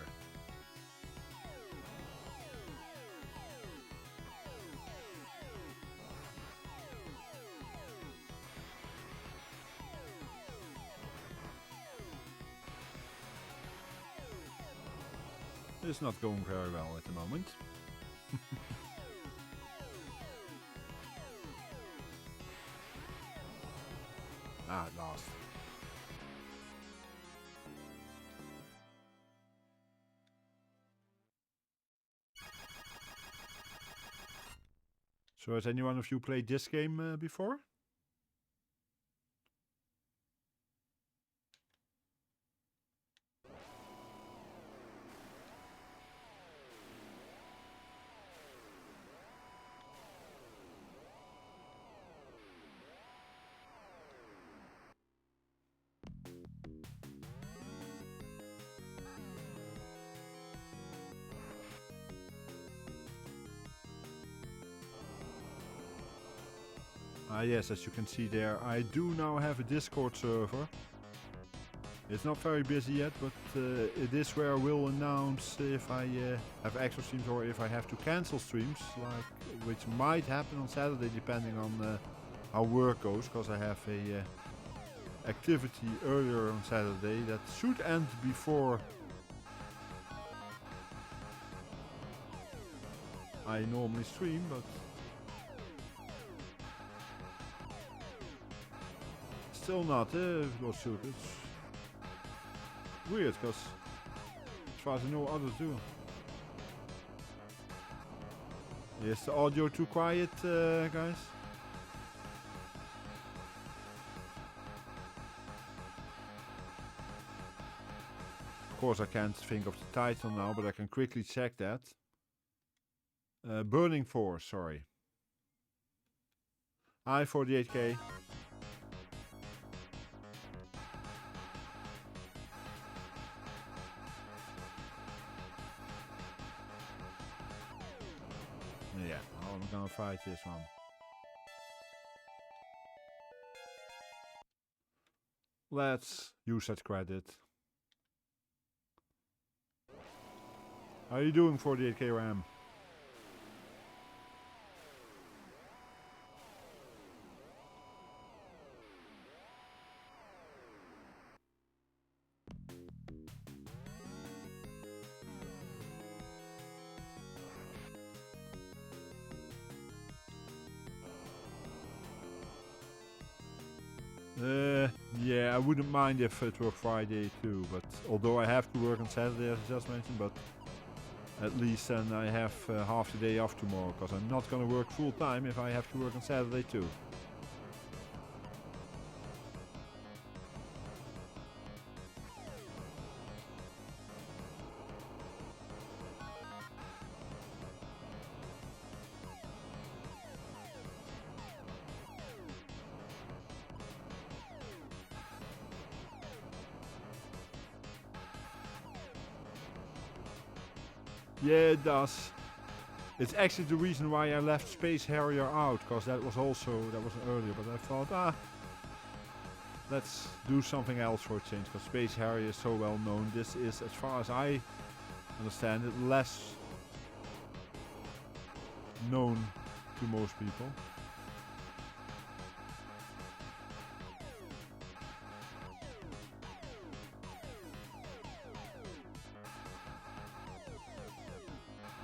It's not going very well at the moment. Ah, lost. So has anyone of you played this game before? Ah yes, as you can see there, I do now have a Discord server. It's not very busy yet, but it is where I will announce if I have extra streams or if I have to cancel streams, like which might happen on Saturday depending on how work goes, because I have a activity earlier on Saturday that should end before I normally stream, but still not, well, shoot, it's weird, because as far as I know, others do. Is the audio too quiet, guys? course, I can't think of the title now, but I can quickly check that. Burning Force, sorry. I-48K. Yeah, I'm gonna fight this one. Let's use that credit. How are you doing, 48K RAM? Yeah, I wouldn't mind if it were Friday too, but although I have to work on Saturday as I just mentioned, but at least then I have half the day off tomorrow, because I'm not gonna work full time if I have to work on Saturday too. Yeah, it does. It's actually the reason why I left Space Harrier out, because that was earlier, but I thought, let's do something else for a change, because Space Harrier is so well known. This is, as far as I understand it, less known to most people.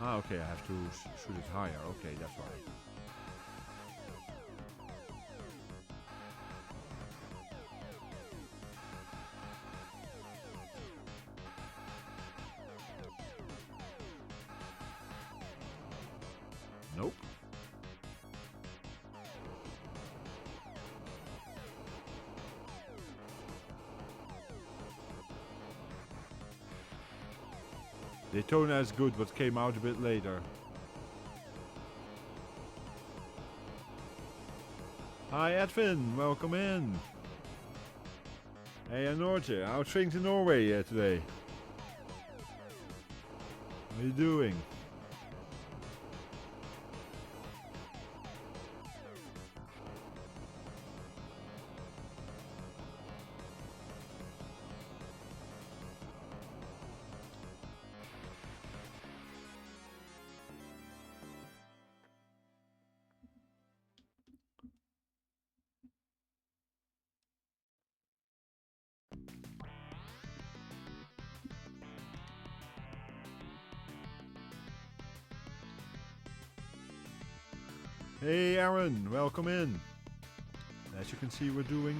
Ah, okay, I have to shoot it higher. Okay, that's why. Nope. Daytona is good, but came out a bit later. Hi Edwin, welcome in. Hey Nortje, how's things in Norway today? How are you doing? Hey Aaron, welcome in. As you can see, we're doing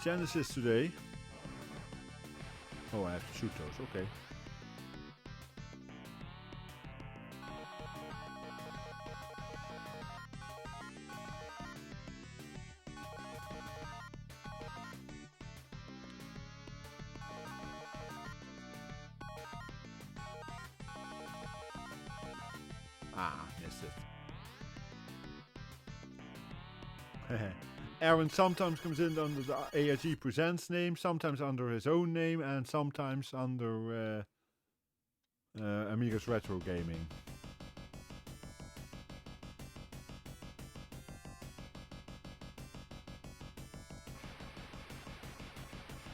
Genesis today. Oh, I have to shoot those, okay. Aaron sometimes comes in under the AIG Presents name, sometimes under his own name, and sometimes under Amiga's Retro Gaming.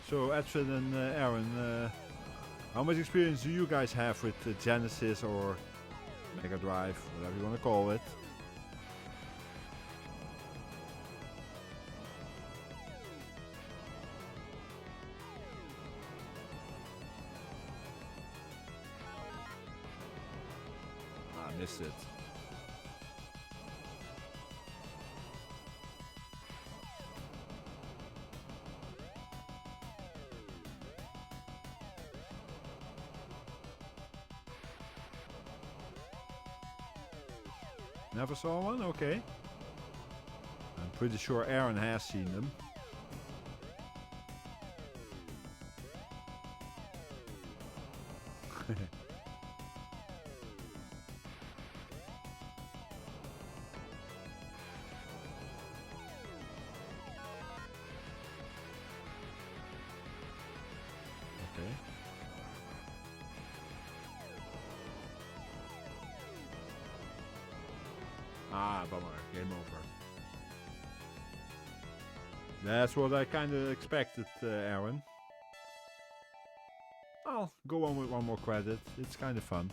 So Edwin and Aaron, how much experience do you guys have with Genesis or Mega Drive, whatever you want to call it? Missed it. Never saw one? Okay. I'm pretty sure Aaron has seen them. Ah, bummer. Game over. That's what I kind of expected, Aaron. I'll go on with one more credit. It's kind of fun.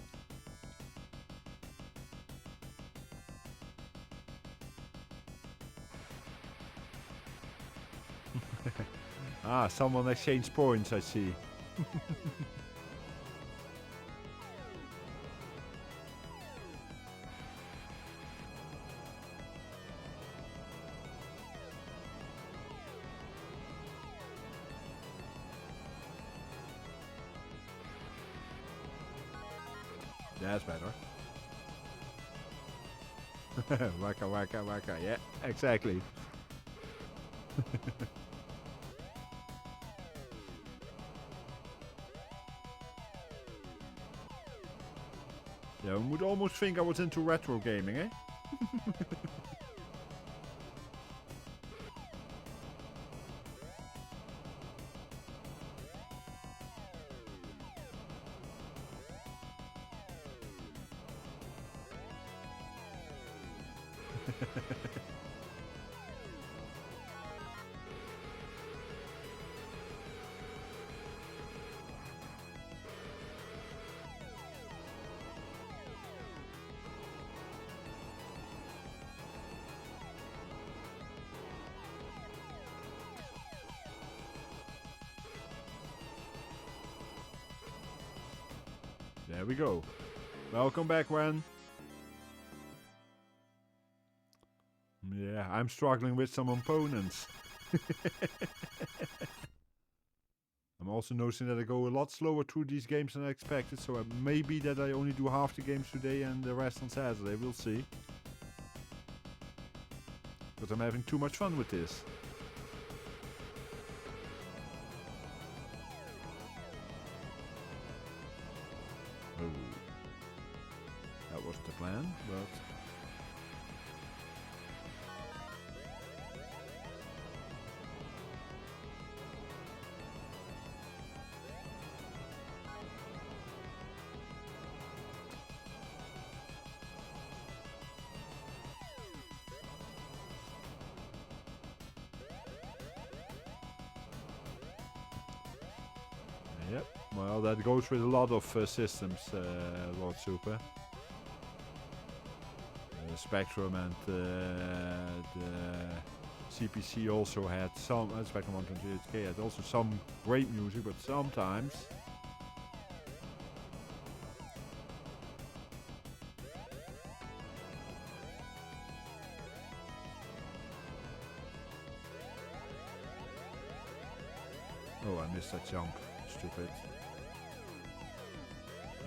Ah, someone exchanged points, I see. That's better. Waka waka waka. Yeah, exactly. Yeah, one would almost think I was into retro gaming, eh? There we go. Welcome back, Wen. Yeah, I'm struggling with some opponents. I'm also noticing that I go a lot slower through these games than I expected, so it may be that I only do half the games today and the rest on Saturday. We'll see. But I'm having too much fun with this. Oh. That wasn't the plan, but... Yep, well that goes with a lot of systems, Lord Super. Spectrum and the CPC also had some, Spectrum 128K had also some great music, but sometimes... Oh, I missed that jump. Stupid.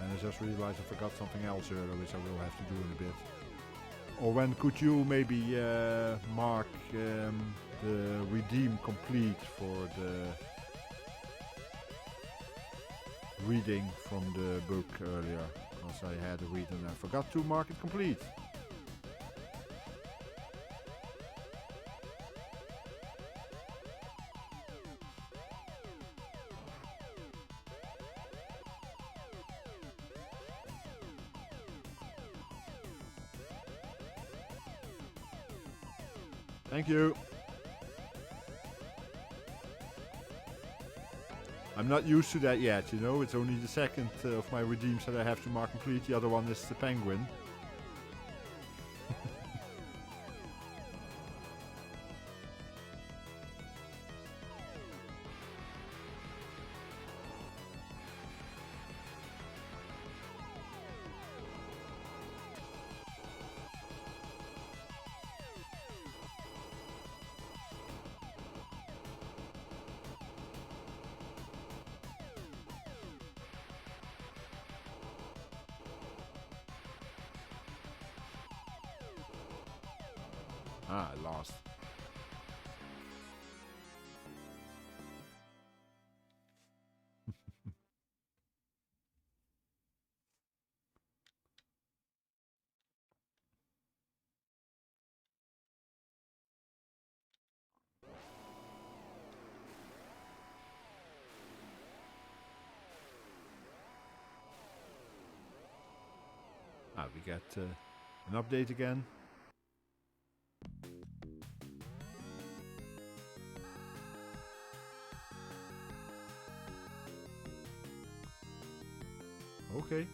And I just realized I forgot something else earlier, which I will have to do in a bit. Or when could you maybe mark the redeem complete for the reading from the book earlier? Because I had a read and I forgot to mark it complete. Thank you. I'm not used to that yet, you know. It's only the second of my redeems that I have to mark complete. The other one is the penguin. Ah, I lost. Ah, we get an update again. Okay.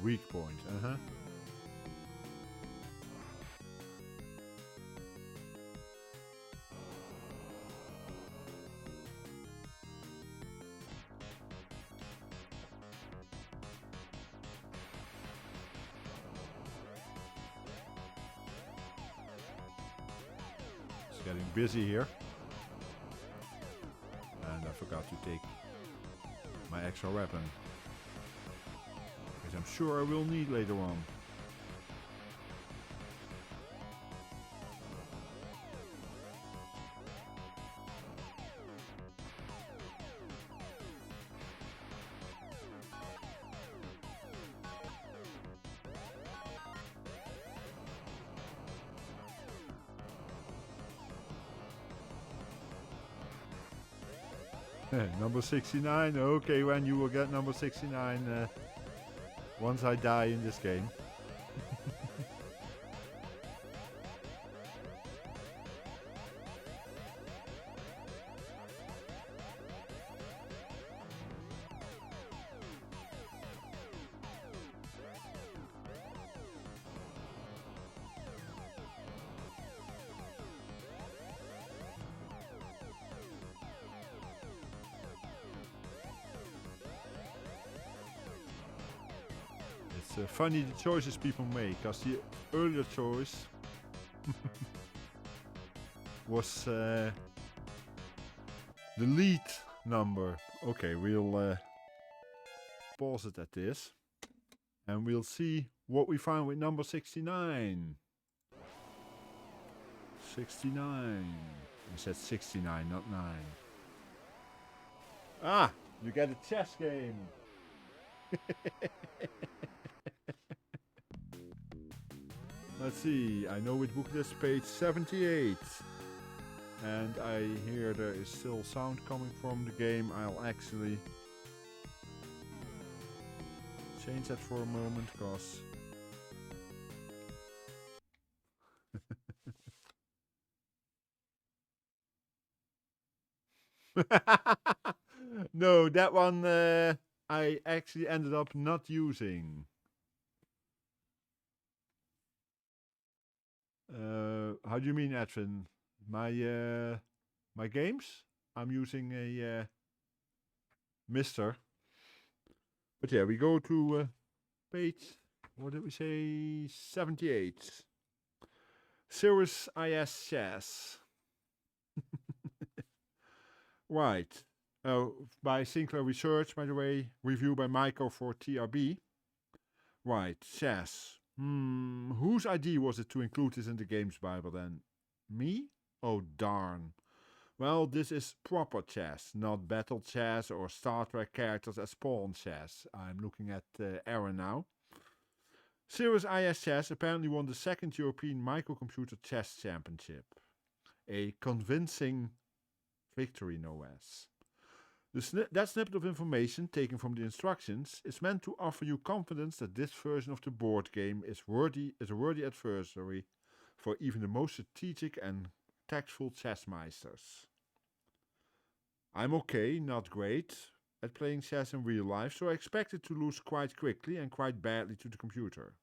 Weak point. It's getting busy here. And I forgot to take my extra weapon. Which I'm sure I will need later on. Number 69. Okay, when you will get number 69 once I die in this game. It's funny the choices people make, because the earlier choice was the lead number. Okay, we'll pause it at this and we'll see what we find with number 69. 69. I said 69, not 9. Ah, you get a chess game. Let's see, I know which book this is, page 78. And I hear there is still sound coming from the game. I'll actually change that for a moment, because no, that one I actually ended up not using. How do you mean, Edwin? My games? I'm using a MiSTer. But yeah, we go to page, what did we say? 78. Cirrus IS Chess. Right. By Sinclair Research, by the way. Review by Michael for TRB. Right, chess. Whose idea was it to include this in the games Bible then? Me? Oh darn. Well, this is proper chess, not battle chess or Star Trek characters as pawn chess. I'm looking at Aaron now. Cirrus IS Chess apparently won the second European Microcomputer Chess Championship. A convincing victory, no less. That snippet of information, taken from the instructions, is meant to offer you confidence that this version of the board game is a worthy adversary for even the most strategic and tactful chess meisters. I'm okay, not great, at playing chess in real life, so I expected to lose quite quickly and quite badly to the computer.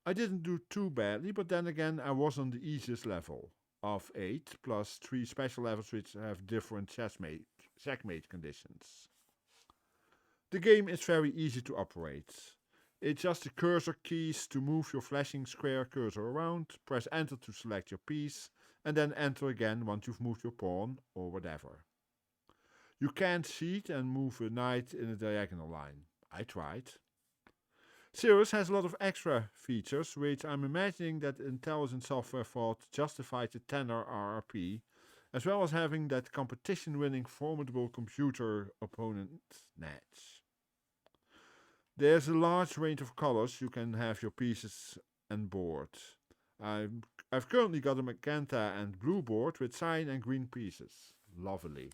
I didn't do too badly, but then again I was on the easiest level of 8, plus 3 special levels which have different checkmate conditions. The game is very easy to operate. It's just the cursor keys to move your flashing square cursor around, press enter to select your piece, and then enter again once you've moved your pawn or whatever. You can't cheat and move a knight in a diagonal line. I tried. Cirrus has a lot of extra features, which I'm imagining that intelligent software thought justified the tenor RRP, as well as having that competition-winning formidable computer opponent match. There's a large range of colors you can have your pieces and board. I've currently got a magenta and blue board with cyan and green pieces. Lovely.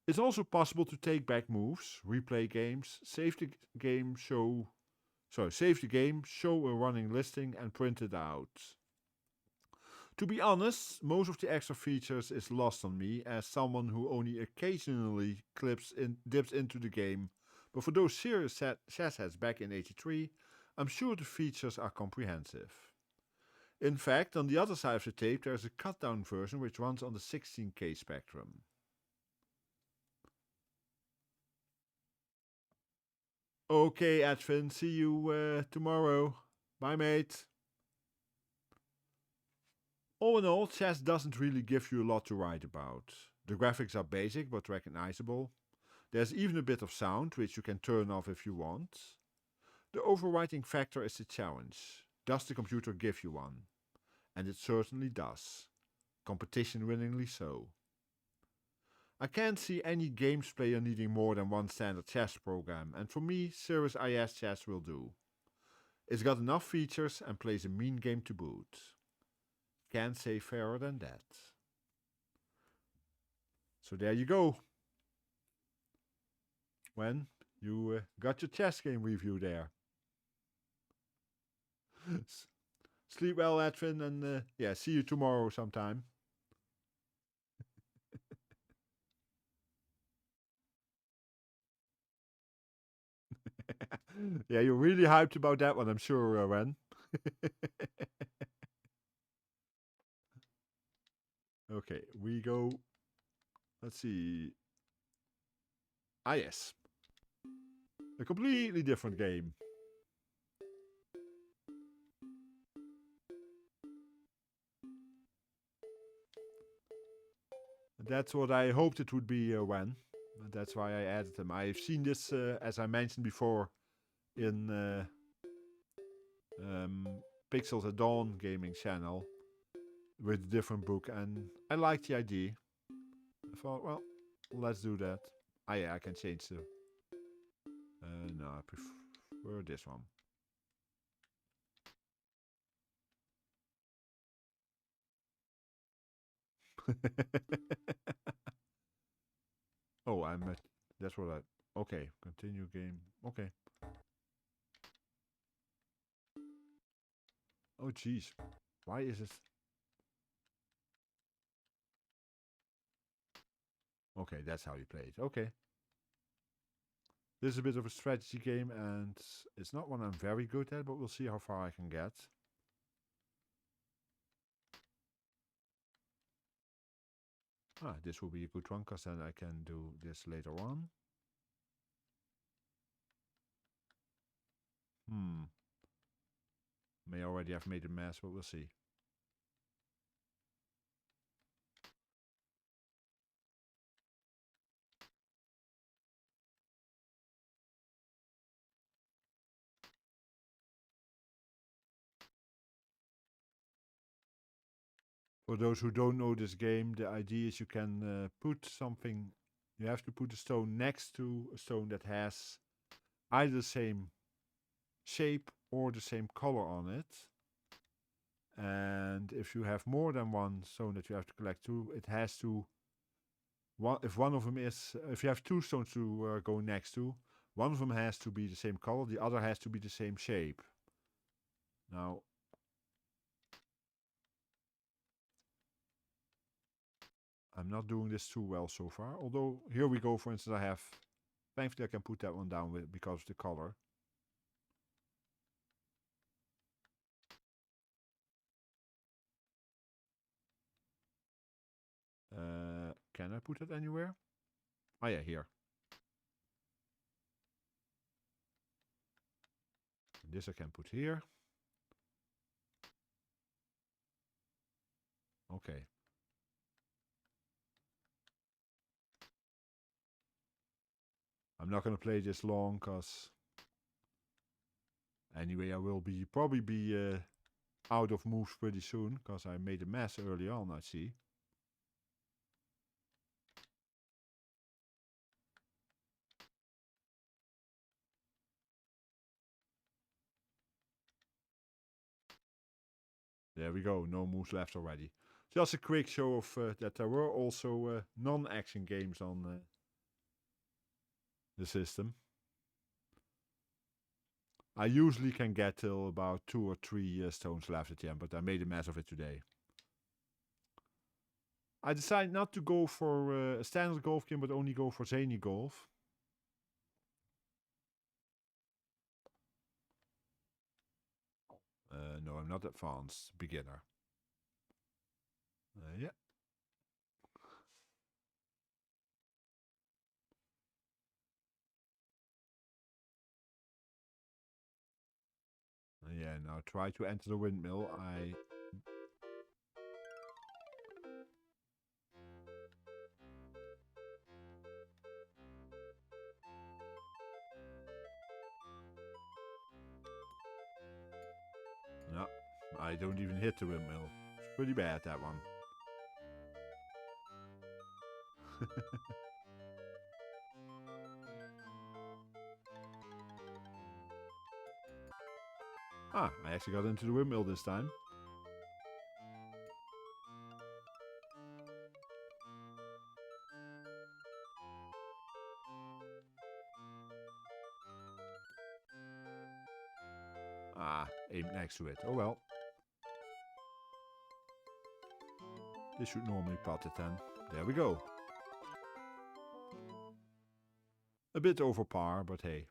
It's also possible to take back moves, replay games, save the game, show a running listing, and print it out. To be honest, most of the extra features is lost on me as someone who only occasionally dips into the game But for those serious chess heads back in '83, I'm sure the features are comprehensive. In fact, on the other side of the tape there's a cut-down version which runs on the 16K spectrum. Okay, Edwin, see you tomorrow. Bye, mate. All in all, chess doesn't really give you a lot to write about. The graphics are basic but recognizable. There's even a bit of sound, which you can turn off if you want. The overwriting factor is the challenge. Does the computer give you one? And it certainly does. Competition-winningly so. I can't see any games player needing more than one standard chess program, and for me, Cirrus IS Chess will do. It's got enough features and plays a mean game to boot. Can't say fairer than that. So there you go. When you got your chess game review there. Sleep well, Edwin, and yeah, see you tomorrow sometime. Yeah, you're really hyped about that one, I'm sure, Ren. Okay, we go. Let's see. Ah, yes. A completely different game. That's what I hoped it would be when. That's why I added them. I've seen this, as I mentioned before, in Pixels at Dawn gaming channel with a different book, and I liked the idea. I thought, well, let's do that. Ah, yeah, I can change the. No, I prefer this one. Oh, I'm at. That's what I. Okay, continue game. Okay. Oh, jeez. Why is it? Okay, that's how you play it. Okay. This is a bit of a strategy game, and it's not one I'm very good at, but we'll see how far I can get. Ah, this will be a good one, because then I can do this later on. May already have made a mess, but we'll see. For those who don't know this game, the idea is you can put something, you have to put a stone next to a stone that has either the same shape or the same color on it. And if you have more than one stone that you have to collect too, it has to, if one of them is, if you have two stones to go next to, one of them has to be the same color, the other has to be the same shape. Now, I'm not doing this too well so far. Although, here we go, for instance, I have, thankfully I can put that one down because of the color. Can I put it anywhere? Oh yeah, here. This I can put here. Okay. I'm not going to play this long, because anyway, I will probably be out of moves pretty soon, because I made a mess early on, I see. There we go, no moves left already. Just a quick show of that there were also non-action games on the system. I usually can get till about 2 or 3 stones left at the end, but I made a mess of it today. I decided not to go for a standard golf game, but only go for Zany Golf. No, I'm not advanced. Beginner. Yeah. Yeah, now try to enter the windmill. No, I don't even hit the windmill. It's pretty bad, that one. Ah, I actually got into the windmill this time. Ah, aimed next to it. Oh well. This should normally pot it then. There we go. A bit over par, but hey.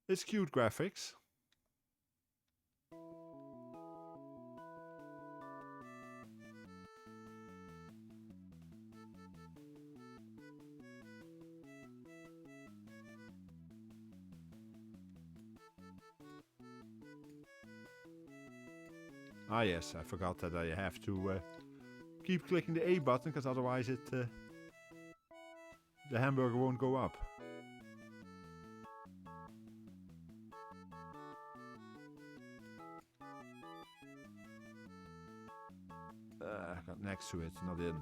It's cute graphics. Ah yes, I forgot that I have to keep clicking the A button, because otherwise the hamburger won't go up. I got next to it, not in.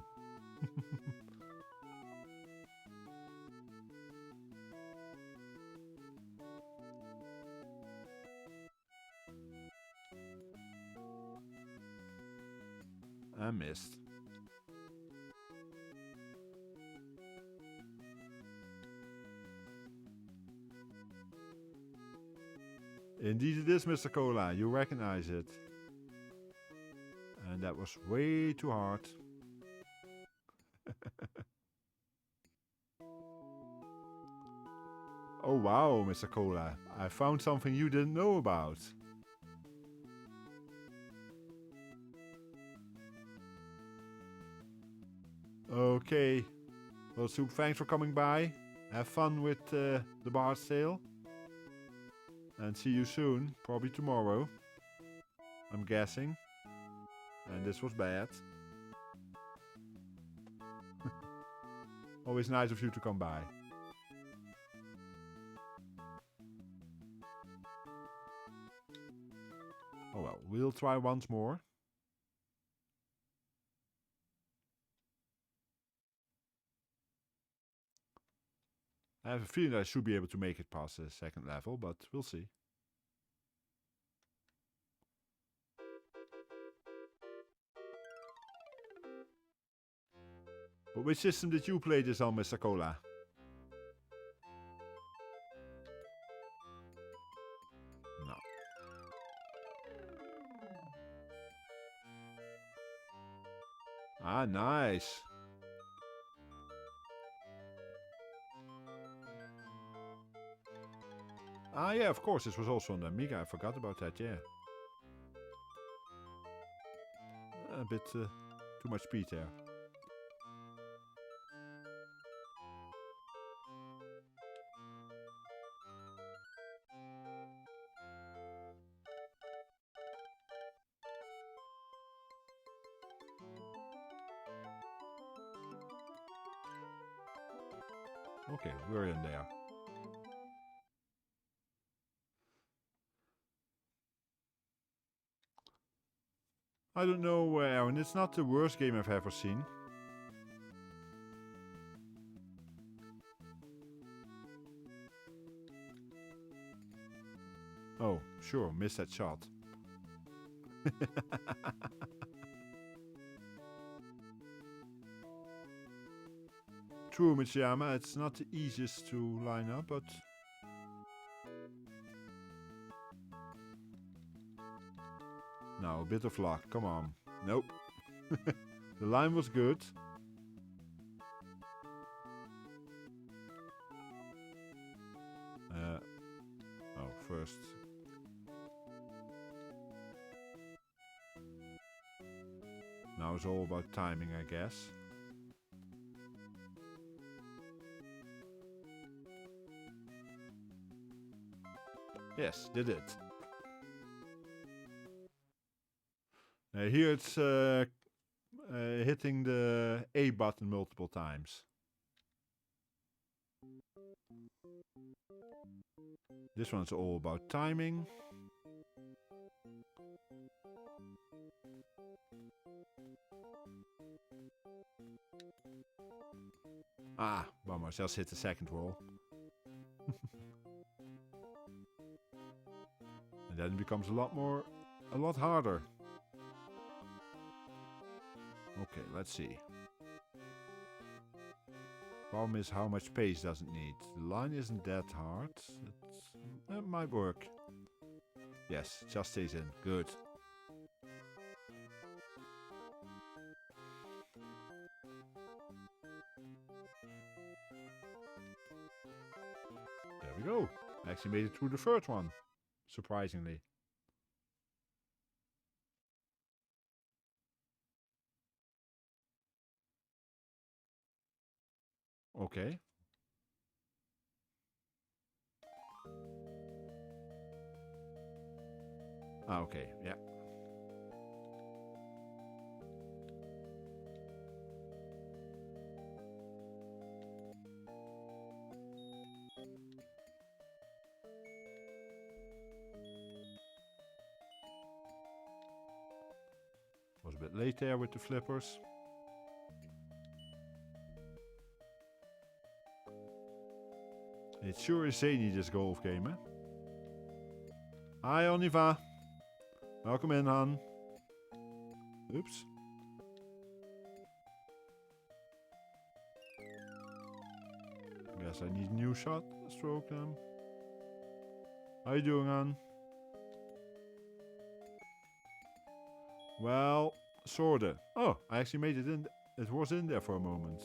I missed. Indeed it is, Mr. Cola. You recognize it. And that was way too hard. Oh wow, Mr. Cola. I found something you didn't know about. Okay. Well, Soup, thanks for coming by. Have fun with the Bard's Tale. And see you soon. Probably tomorrow. I'm guessing. And this was bad. Always nice of you to come by. Oh well, we'll try once more. I have a feeling that I should be able to make it past the second level, but we'll see. But which system did you play this on, Mr. Cola? No. Ah, nice. Ah, yeah, of course, this was also on the Amiga. I forgot about that, yeah. A bit too much speed there. Okay, we're in there. I don't know, Aaron, it's not the worst game I've ever seen. Oh, sure, missed that shot. True, Michiyama, it's not the easiest to line up, but... Now, a bit of luck, come on. Nope. The line was good. Oh, first. it's all about timing, I guess. Yes, did it. Here it's hitting the A button multiple times. This one's all about timing. Ah, bummer, just hit the second wall. And then it becomes a lot harder. Okay, let's see. Problem is how much space does it need. The line isn't that hard. It might work. Yes, just stays in. Good. There we go. I actually made it through the third one. Surprisingly. Okay. Ah, okay, yeah. Was a bit late there with the flippers. It sure is zany, this golf game, eh? Hi, Oniva. Welcome in, Han. Oops. Guess I need a new shot stroke then. How you doing, Han? Well, sorta. Oh, I actually made it in. It was in there for a moment.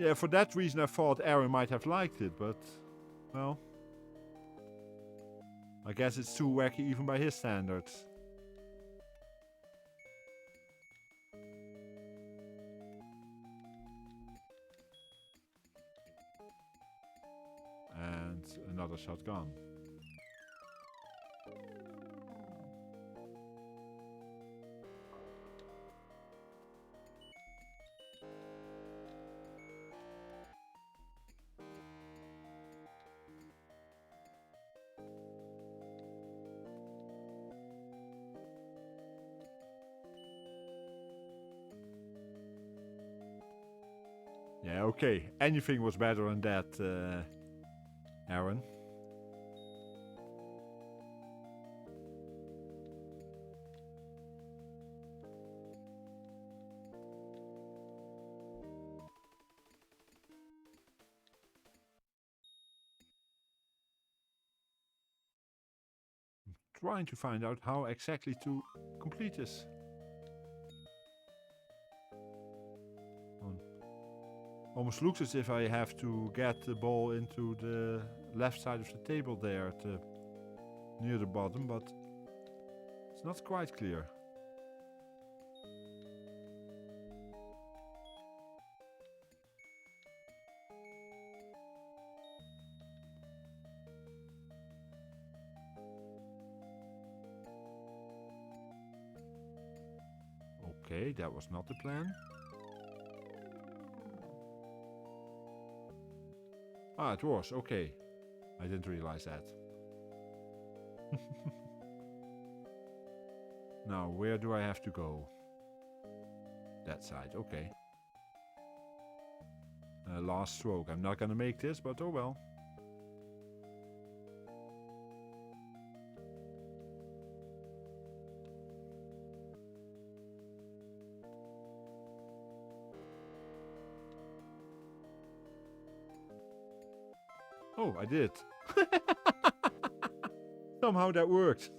Yeah, for that reason I thought Aaron might have liked it, but, well, I guess it's too wacky even by his standards. And another shot gone. Yeah, okay. Anything was better than that, Aaron. I'm trying to find out how exactly to complete this. Almost looks as if I have to get the ball into the left side of the table there near the bottom, but it's not quite clear. Okay, that was not the plan. Ah, it was. Okay. I didn't realize that. Now, where do I have to go? That side. Okay. Last stroke. I'm not gonna make this, but oh well. Oh, I did. Somehow that worked.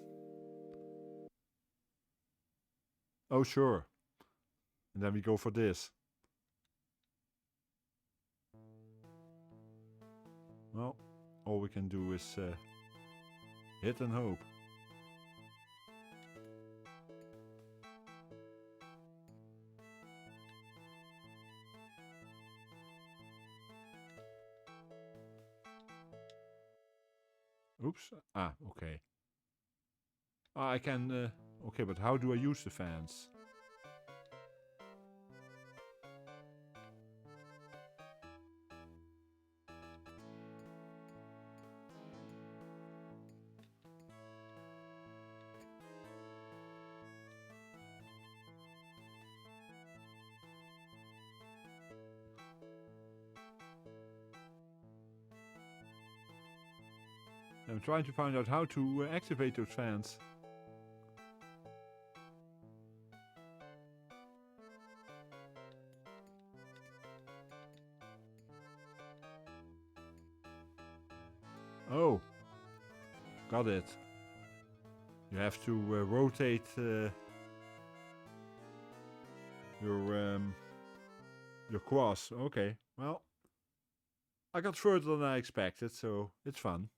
Oh, sure. And then we go for this. Well, all we can do is hit and hope. Oops. Ah, okay. I can... okay, but how do I use the fans? I'm trying to find out how to activate those fans. Oh, got it. You have to rotate your cross. Okay, well, I got further than I expected, so it's fun.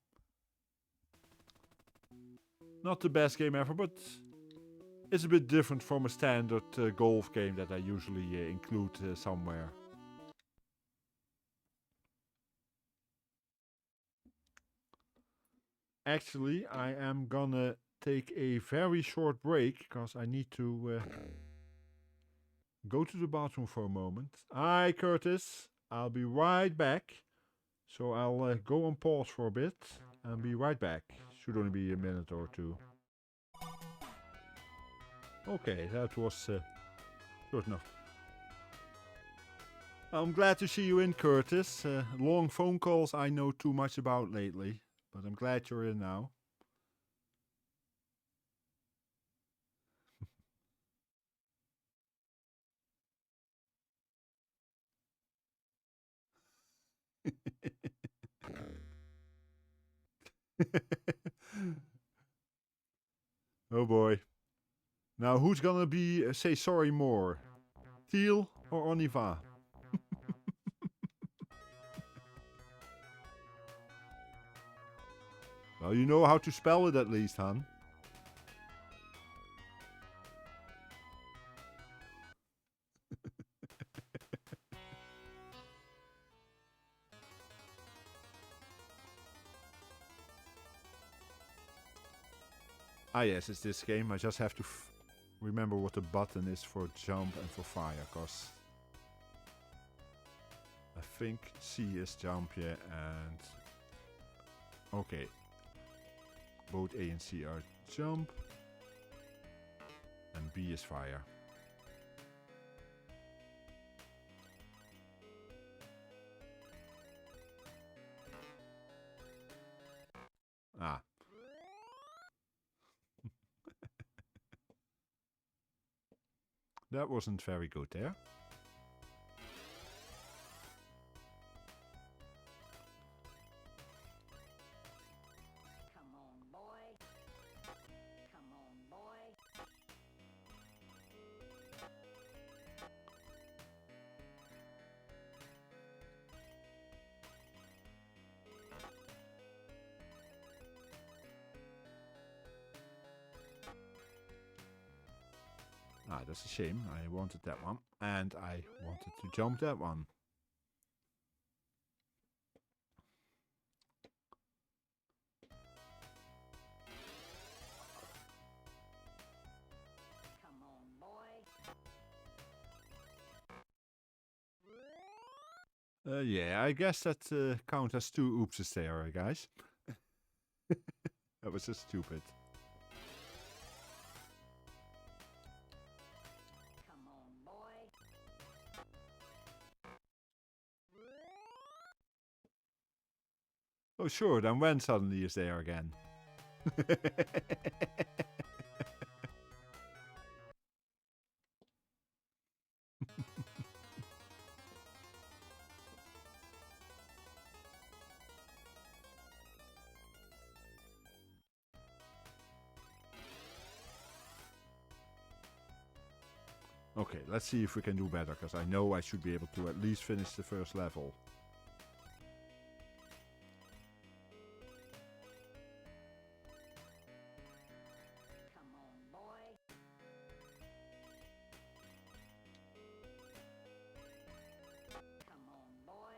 Not the best game ever, but it's a bit different from a standard golf game that I usually include somewhere. Actually, I am gonna take a very short break because I need to go to the bathroom for a moment. Hi, Curtis. I'll be right back. So I'll go on pause for a bit and be right back. Should only be a minute or two. Okay, that was short enough. I'm glad to see you in, Curtis. Long phone calls I know too much about lately, but I'm glad you're in now. Oh boy. Now who's gonna be say sorry more? Teal or Oniva? Well, you know how to spell it at least, hon. Ah yes, it's this game. I just have to remember what the button is for jump and for fire, cause I think C is jump, yeah, and okay. Both A and C are jump, and B is fire. Ah. That wasn't very good there. Come on, boy. Come on, boy. Ah, that's a shame. I wanted that one. And I wanted to jump that one. Come on, boy. Yeah, I guess that counts as 2 oopses there, guys. That was just stupid. Come on, boy. Oh sure, then when suddenly is there again. Okay, let's see if we can do better, because I know I should be able to at least finish the first level. Come on, boy. Come on, boy.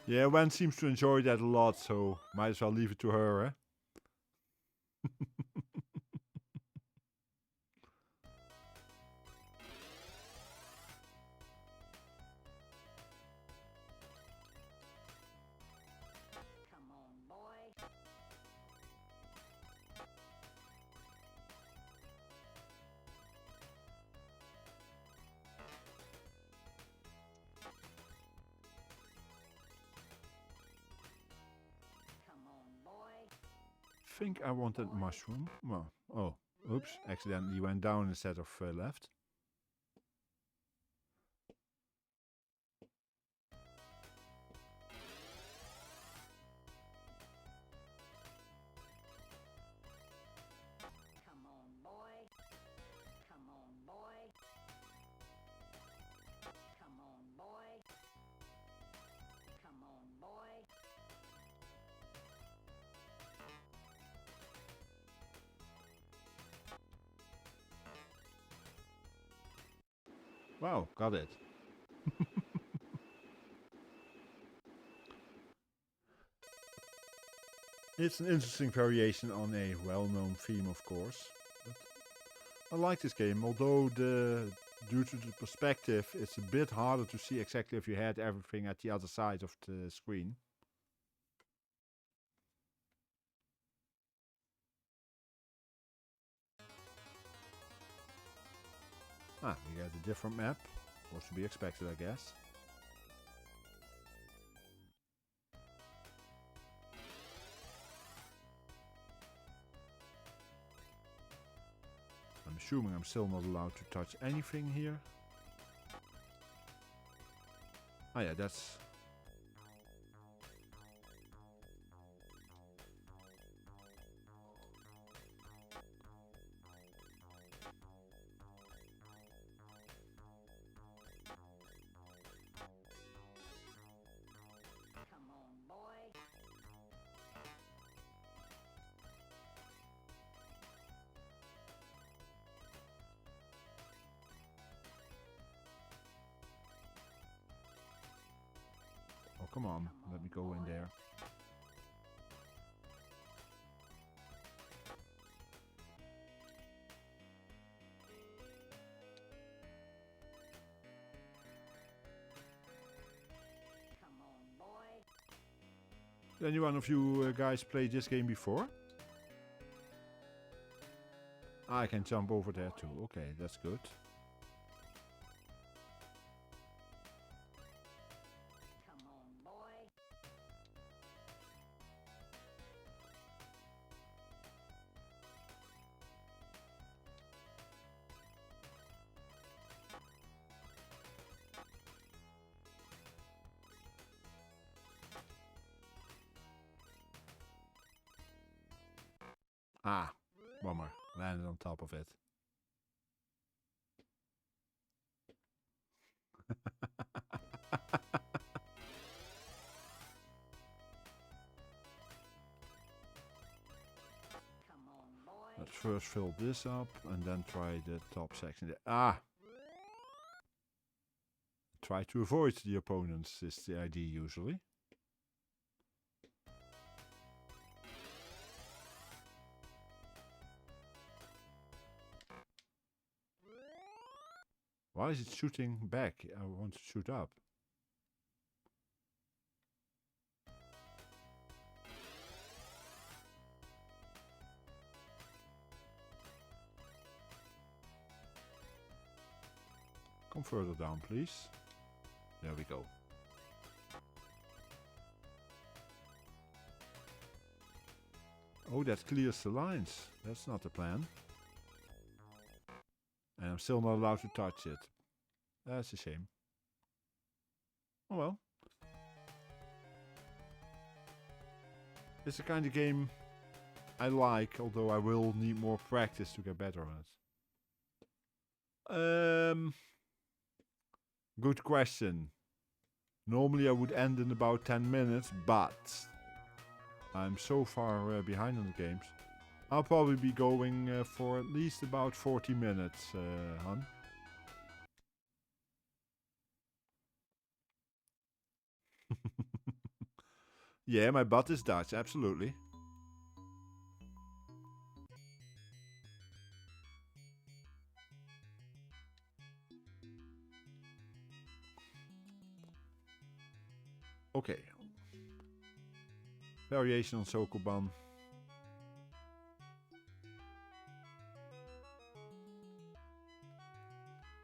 Yeah, Wen seems to enjoy that a lot, so might as well leave it to her, eh? Come on, boy. Come on, boy. Think I wanted mushroom. Well, oh, oops, accidentally went down instead of left. Come on, boy. Come on, boy. Come on, boy. Come on, boy. Wow, got it. It's an interesting variation on a well-known theme, of course. But I like this game, although due to the perspective, it's a bit harder to see exactly if you had everything at the other side of the screen. Ah, we got a different map. Was to be expected, I guess. I'm assuming I'm still not allowed to touch anything here. Ah yeah, that's... Come on, boy. Oh, come on, let me go in there. Come on, boy. Did any one of you guys play this game before? Ah, I can jump over there too. Okay, that's good. Come on, boy. Ah, bummer. Landed on top of it. Come on, boy. Let's first fill this up and then try the top section there. Ah! Try to avoid the opponents is the idea usually. Why is it shooting back? I want to shoot up. Come further down, please. There we go. Oh, that clears the lines. That's not the plan. And I'm still not allowed to touch it. That's a shame. Oh well. It's the kind of game I like, although I will need more practice to get better on it. Good question. Normally I would end in about 10 minutes, but I'm so far behind on the games. I'll probably be going for at least about 40 minutes, hun. Yeah, my butt is Dutch, absolutely. Okay. Variation on Sokoban.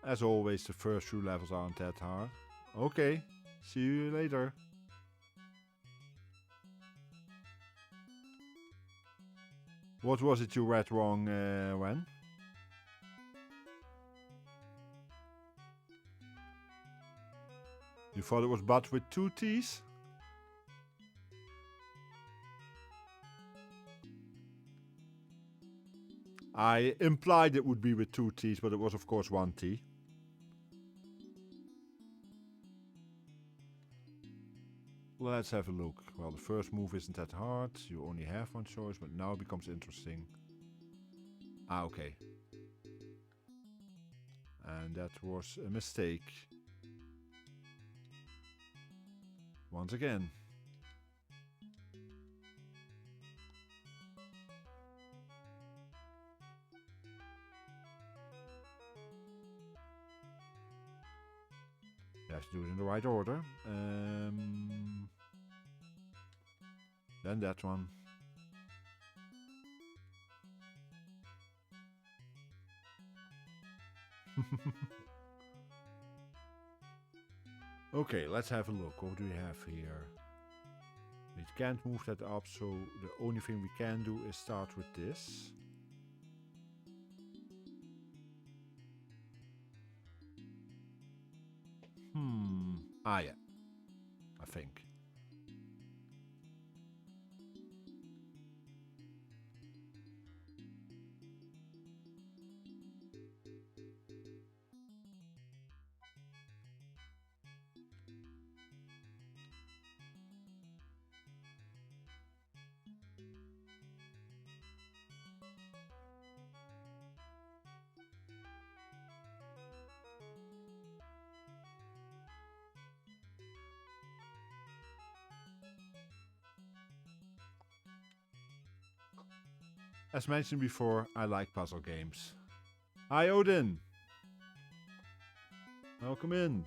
As always, the first few levels aren't that hard. Okay, see you later. What was it you read wrong, when? You thought it was butt with 2 T's? I implied it would be with 2 T's, but it was of course 1 T. Let's have a look. Well, the first move isn't that hard. You only have one choice, but now it becomes interesting. Ah, okay. And that was a mistake. Once again. You have to do it in the right order. Then that one. Okay, let's have a look. What do we have here? We can't move that up, so the only thing we can do is start with this. Ah, yeah. I think. As mentioned before, I like puzzle games. Hi, Odin! Welcome in.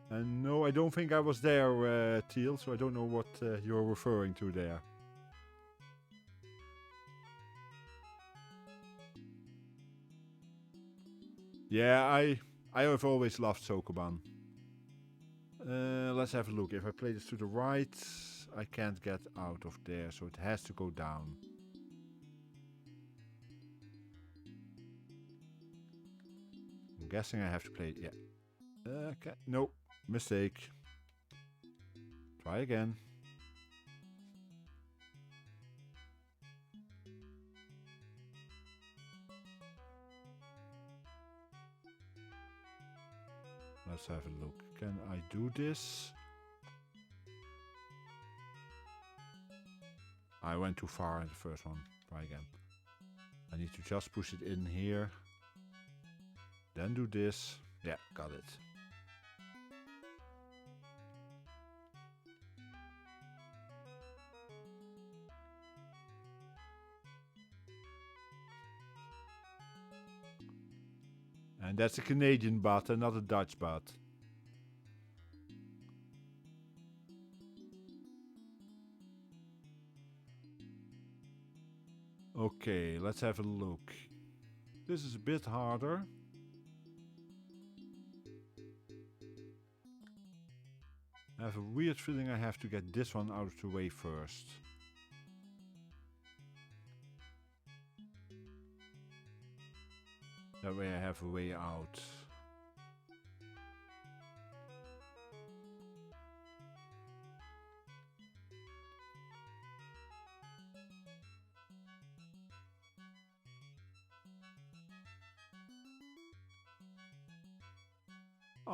And no, I don't think I was there, Teal, so I don't know what you're referring to there. Yeah, I have always loved Sokoban. Let's have a look. If I play this to the right, I can't get out of there, so it has to go down. I'm guessing I have to play it, yeah. Okay, nope, mistake. Try again. Let's have a look. Can I do this? I went too far in the first one. Try again. I need to just push it in here. Then do this. Yeah, got it. And that's a Canadian bat and not a Dutch bat. Okay, let's have a look. This is a bit harder. I have a weird feeling I have to get this one out of the way first. That way I have a way out.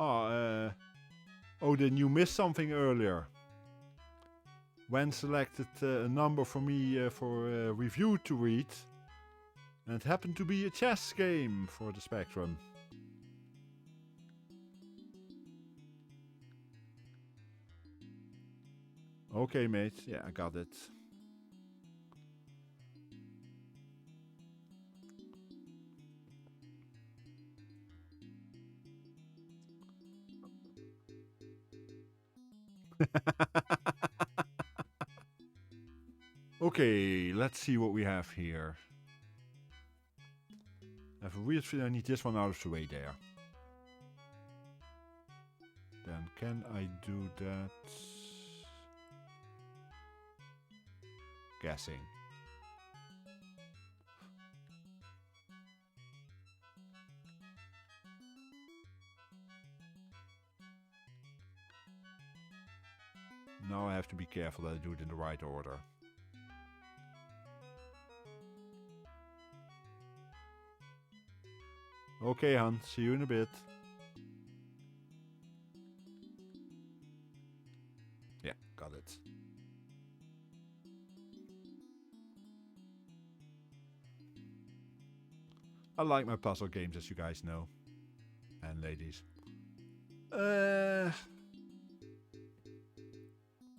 Oh, then you missed something earlier. When selected a number for me for a review to read. And it happened to be a chess game for the Spectrum. Okay, mate. Yeah, I got it. Okay, let's see what we have here. I have a weird feeling I need this one out of the way there. Then can I do that? Guessing. Now I have to be careful that I do it in the right order. Okay, Han, see you in a bit. Yeah, got it. I like my puzzle games, as you guys know. And ladies.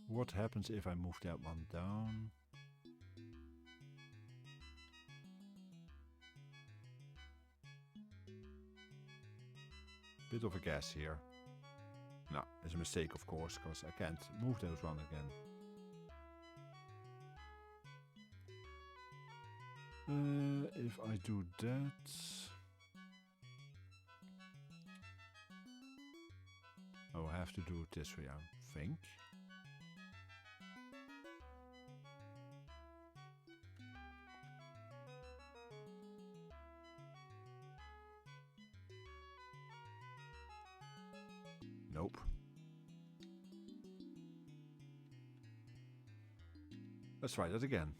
What happens if I move that one down? Bit of a guess here. No, it's a mistake, of course, because I can't move those one again. If I do that... Oh, I have to do it this way, I think. Nope. Let's try that again.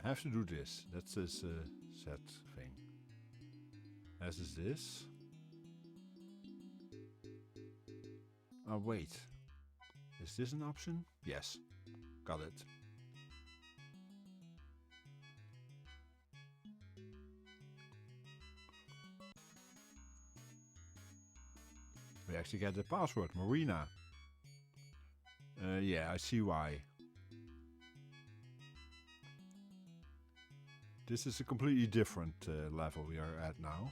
I have to do this. That's this set thing. As is this. Oh, wait. Is this an option? Yes. Got it. We actually get the password, Marina. Yeah, I see why. This is a completely different level we are at now.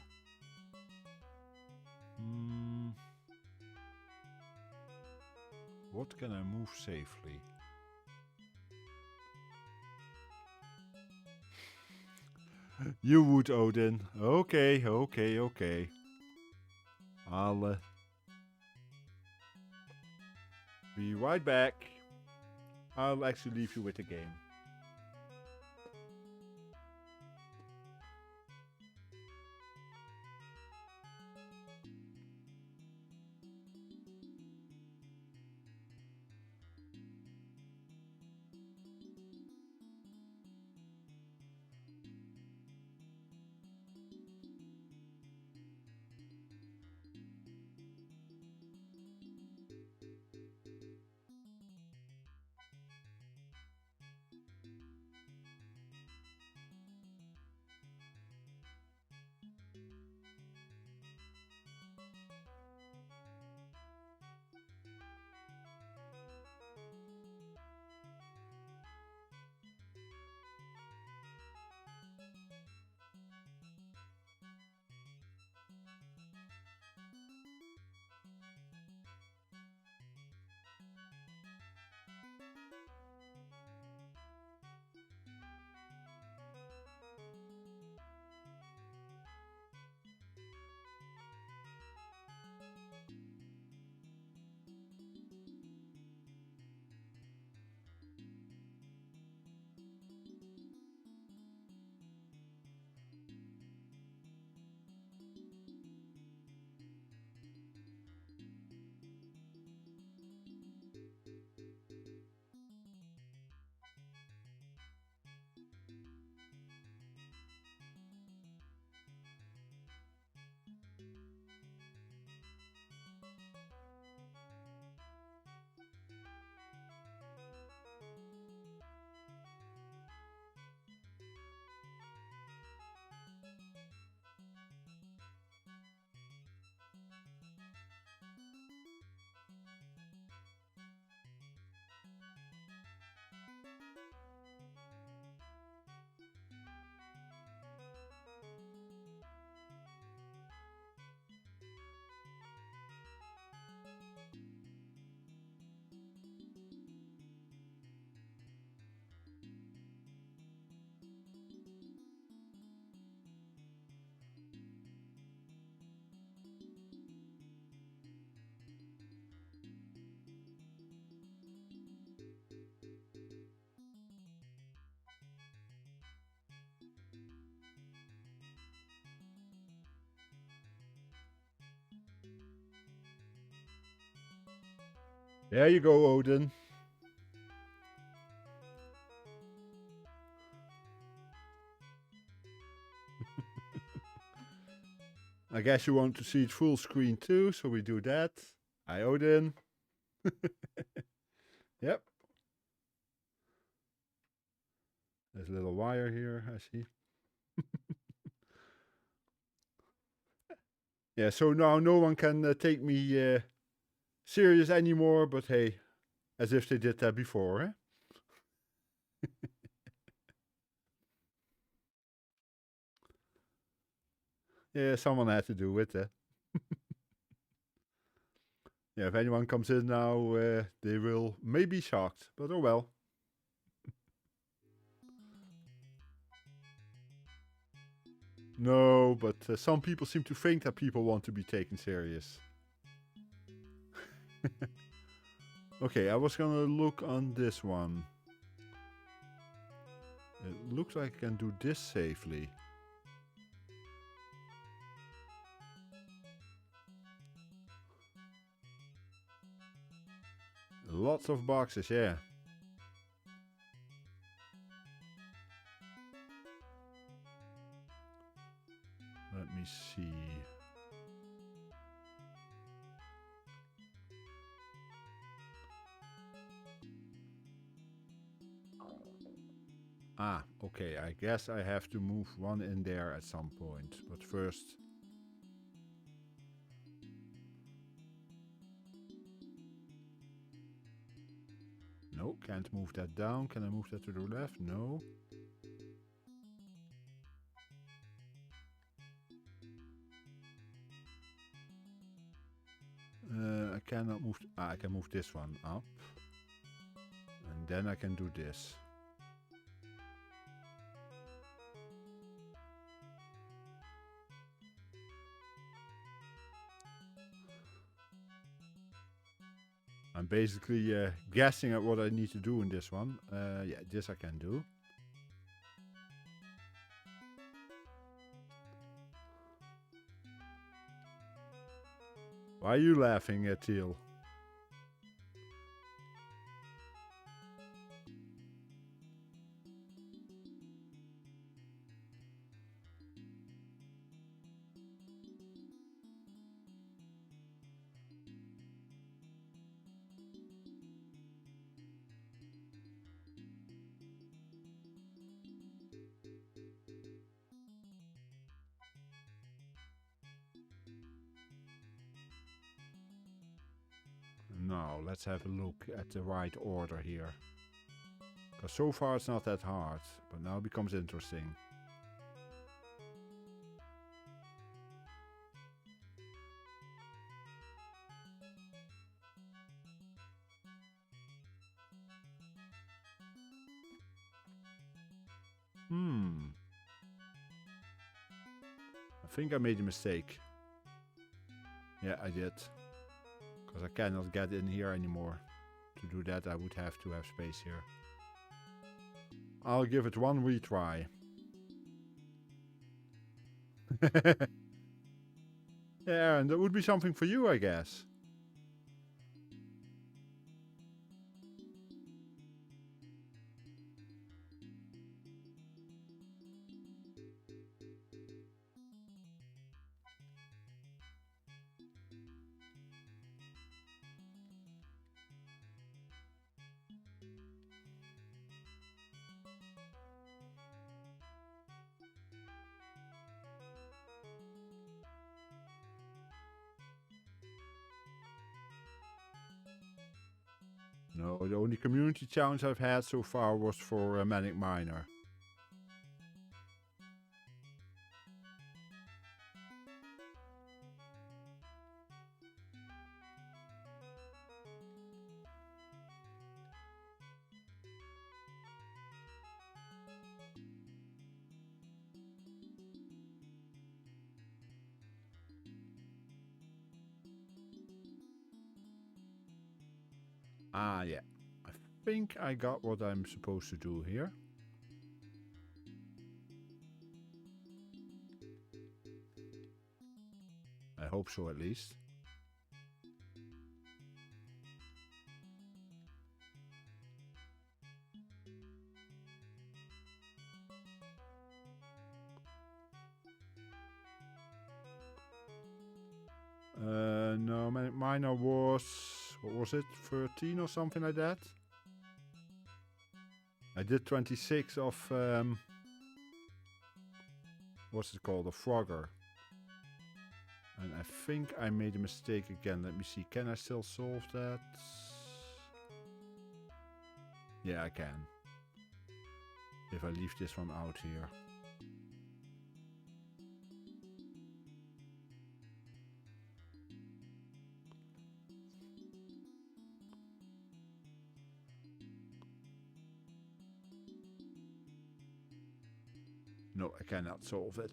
What can I move safely? You would, Odin. Okay, okay, okay. I'll be right back. I'll actually leave you with the game. There you go, Odin. I guess you want to see it full screen too, so we do that. Hi, Odin. Yep. There's a little wire here, I see. Yeah, so now no one can take me serious anymore, but hey, as if they did that before, eh? Yeah, someone had to do it, eh? Yeah, if anyone comes in now, they will may be shocked, but oh well. No, but some people seem to think that people want to be taken serious. Okay, I was gonna look on this one. It looks like I can do this safely. Lots of boxes, yeah. Let me see. Ah, okay, I guess I have to move one in there at some point, but first... No, can't move that down. Can I move that to the left? No. I cannot move... I can move this one up. And then I can do this. I'm basically guessing at what I need to do in this one. Yeah, this I can do. Why are you laughing, Teal? Now, let's have a look at the right order here. Because so far it's not that hard, but now it becomes interesting. I think I made a mistake. Yeah, I did. Because I cannot get in here anymore. To do that, I would have to have space here. I'll give it one retry. Yeah, and that would be something for you, I guess. No, the only community challenge I've had so far was for Manic Miner. Ah, yeah. I think I got what I'm supposed to do here. I hope so, at least. China was, what was it, 13 or something like that. I did 26 of, what's it called, a Frogger. And I think I made a mistake again. Let me see, can I still solve that? Yeah, I can. If I leave this one out here. No, I cannot solve it.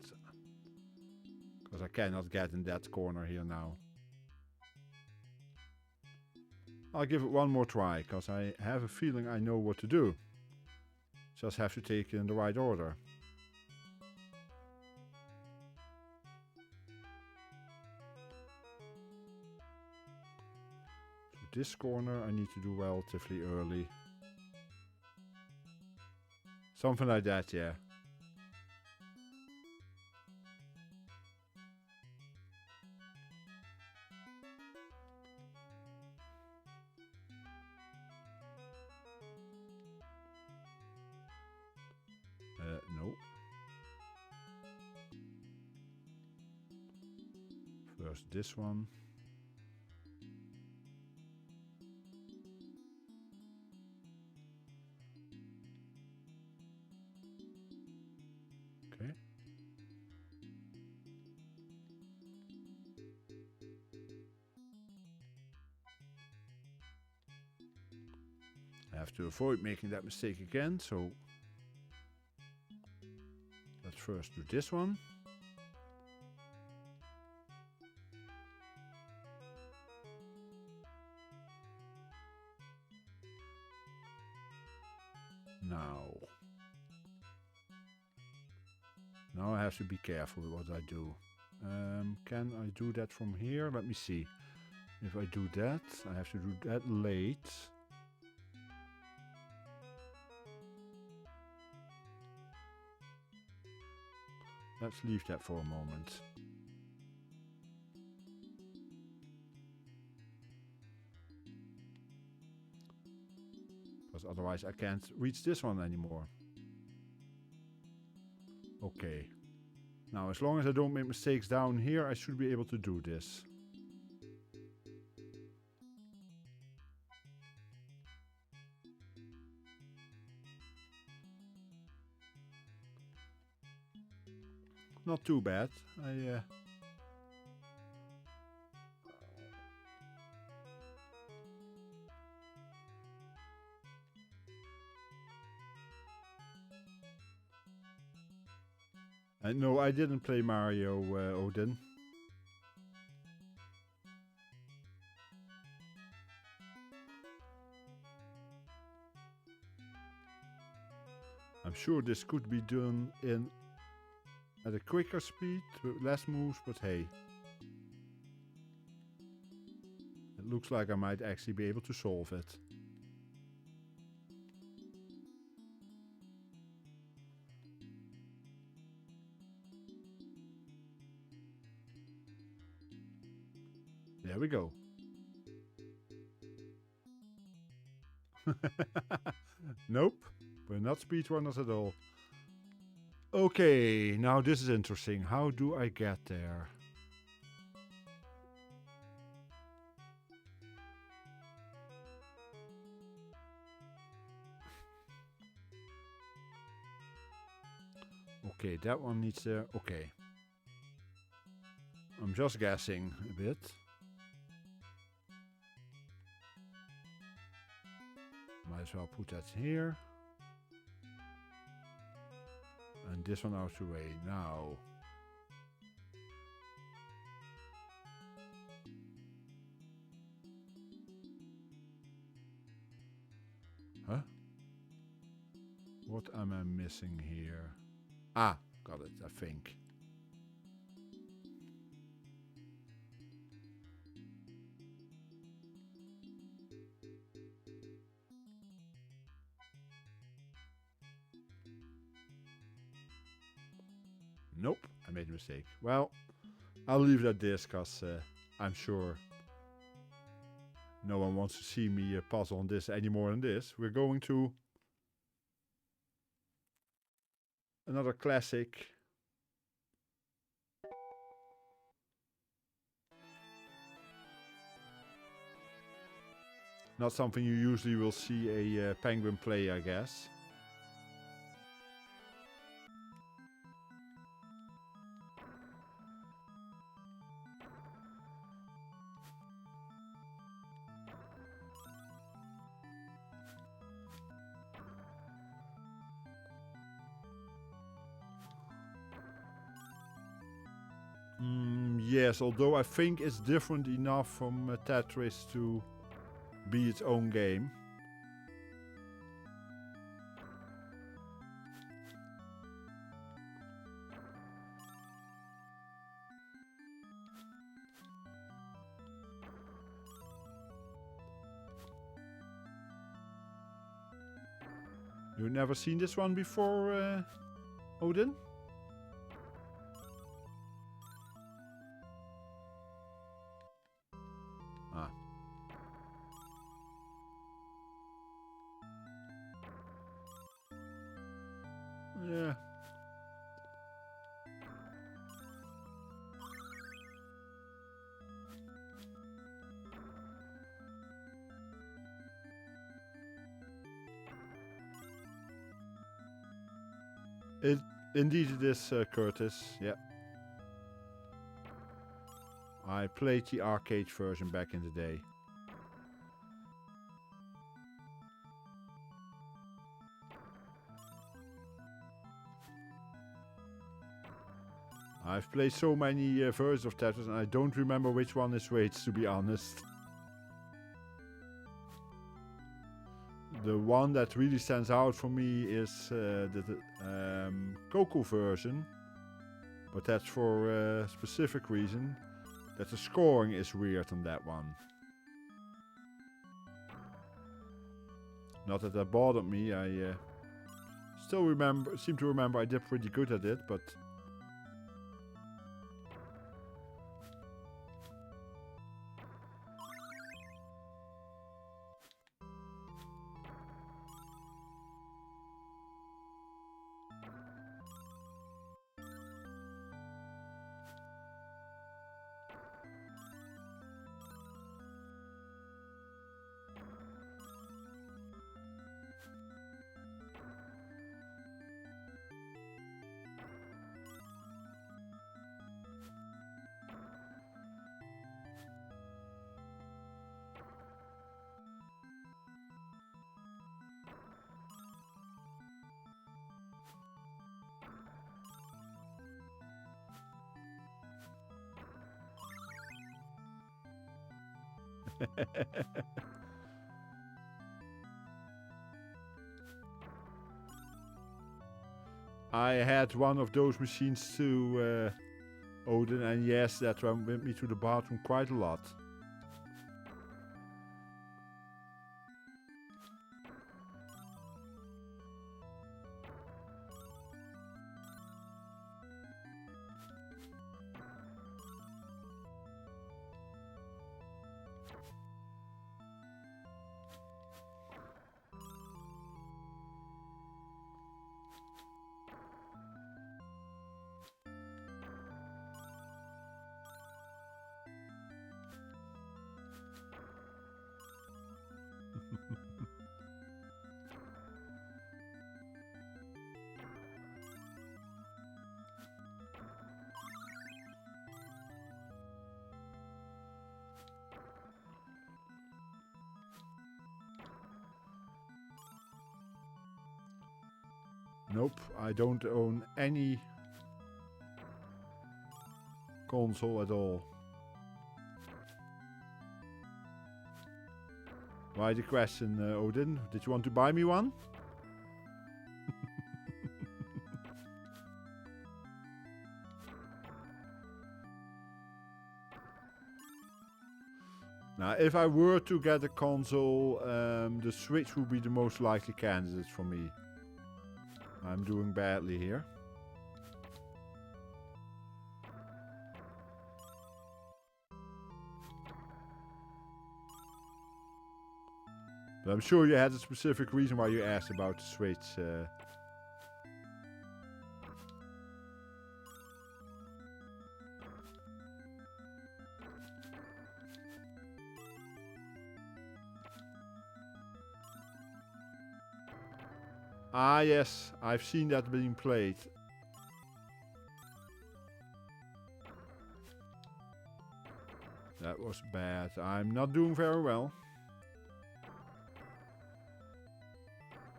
Because I cannot get in that corner here now. I'll give it one more try, because I have a feeling I know what to do. Just have to take it in the right order. So this corner I need to do relatively early. Something like that, yeah. No. First this one. Okay. I have to avoid making that mistake again, so let's first do this one. Now I have to be careful with what I do. Can I do that from here? Let me see. If I do that, I have to do that late. Let's leave that for a moment. Because otherwise I can't reach this one anymore. Okay. Now as long as I don't make mistakes down here, I should be able to do this. Not too bad. No, I didn't play Mario, Odin. I'm sure this could be done at a quicker speed, with less moves, but hey. It looks like I might actually be able to solve it. There we go. Nope, we're not speedrunners at all. Okay, now this is interesting. How do I get there? Okay, that one needs there. Okay. I'm just guessing a bit. Might as well put that here. And this one out the way now. Huh? What am I missing here? Ah, got it, I think. Nope, I made a mistake. Well, I'll leave it at this, because I'm sure No one wants to see me puzzle on this any more than this. We're going to another classic. Not something you usually will see a penguin play, I guess. Yes, although I think it's different enough from Tetris to be its own game. You've never seen this one before, Odin? Ah. Yeah. Indeed it is, Curtis. Yeah. I played the arcade version back in the day. I've played so many versions of Tetris and I don't remember which one is which, to be honest. The one that really stands out for me is the Coco version, but that's for a specific reason, that the scoring is weird on that one. Not that that bothered me, I still seem to remember I did pretty good at it, but I had one of those machines too, Odin, and yes, that went with me to the bathroom quite a lot. Nope, I don't own any console at all. Why the question, Odin? Did you want to buy me one? Now, if I were to get a console, the Switch would be the most likely candidate for me. I'm doing badly here. But I'm sure you had a specific reason why you asked about the Switch. Ah, yes, I've seen that being played. That was bad. I'm not doing very well.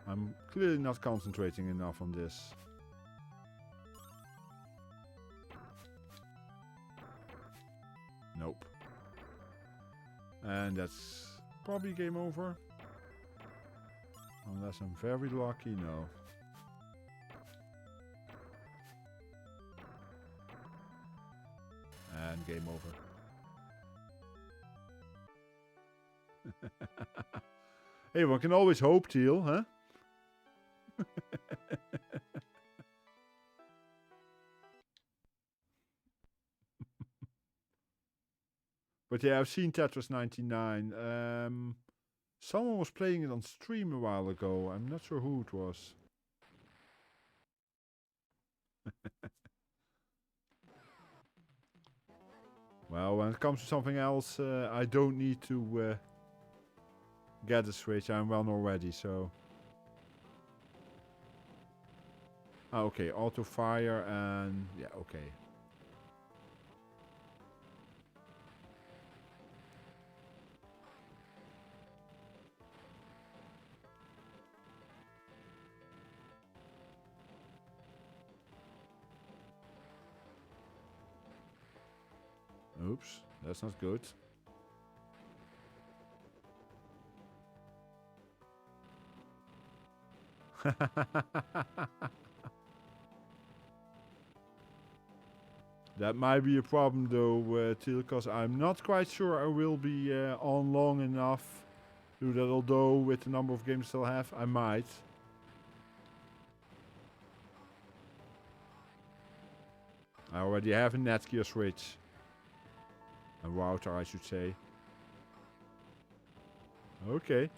I'm clearly not concentrating enough on this. Nope. And that's probably game over. Unless I'm very lucky, no. And game over. Hey, one can always hope, Teal, huh? But yeah, I've seen Tetris 99. Someone was playing it on stream a while ago. I'm not sure who it was. Well, when it comes to something else, I don't need to get a Switch. I'm well already, so... Ah, okay, auto fire and... yeah, okay. Oops, that's not good. That might be a problem though, Teal, because I'm not quite sure I will be on long enough to do that, although with the number of games I still have, I might. I already have a Netgear Switch. A router, I should say. Okay.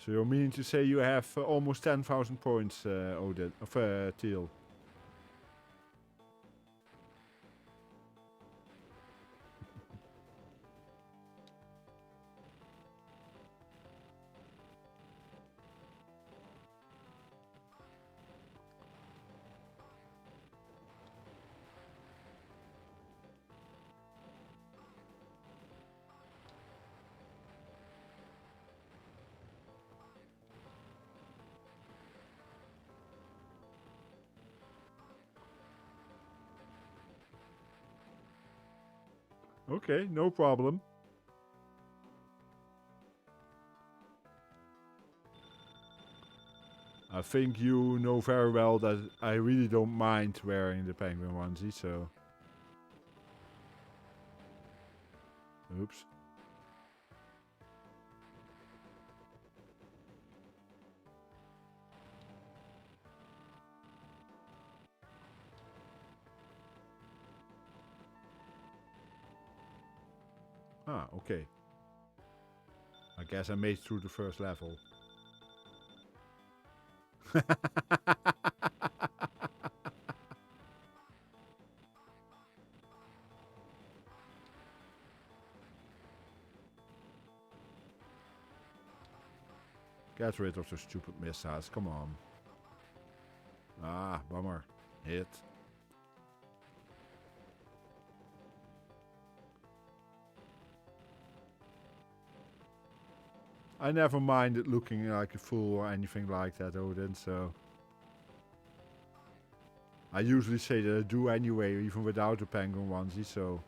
So you're meaning to say you have almost 10,000 points, Odin, of Teal? Okay, no problem. I think you know very well that I really don't mind wearing the penguin onesie, so... Oops. Ah, okay. I guess I made it through the first level. Get rid of the stupid missiles, come on. Ah, bummer. Hit. I never minded looking like a fool or anything like that, Odin, so... I usually say that I do anyway, even without the penguin onesie, so...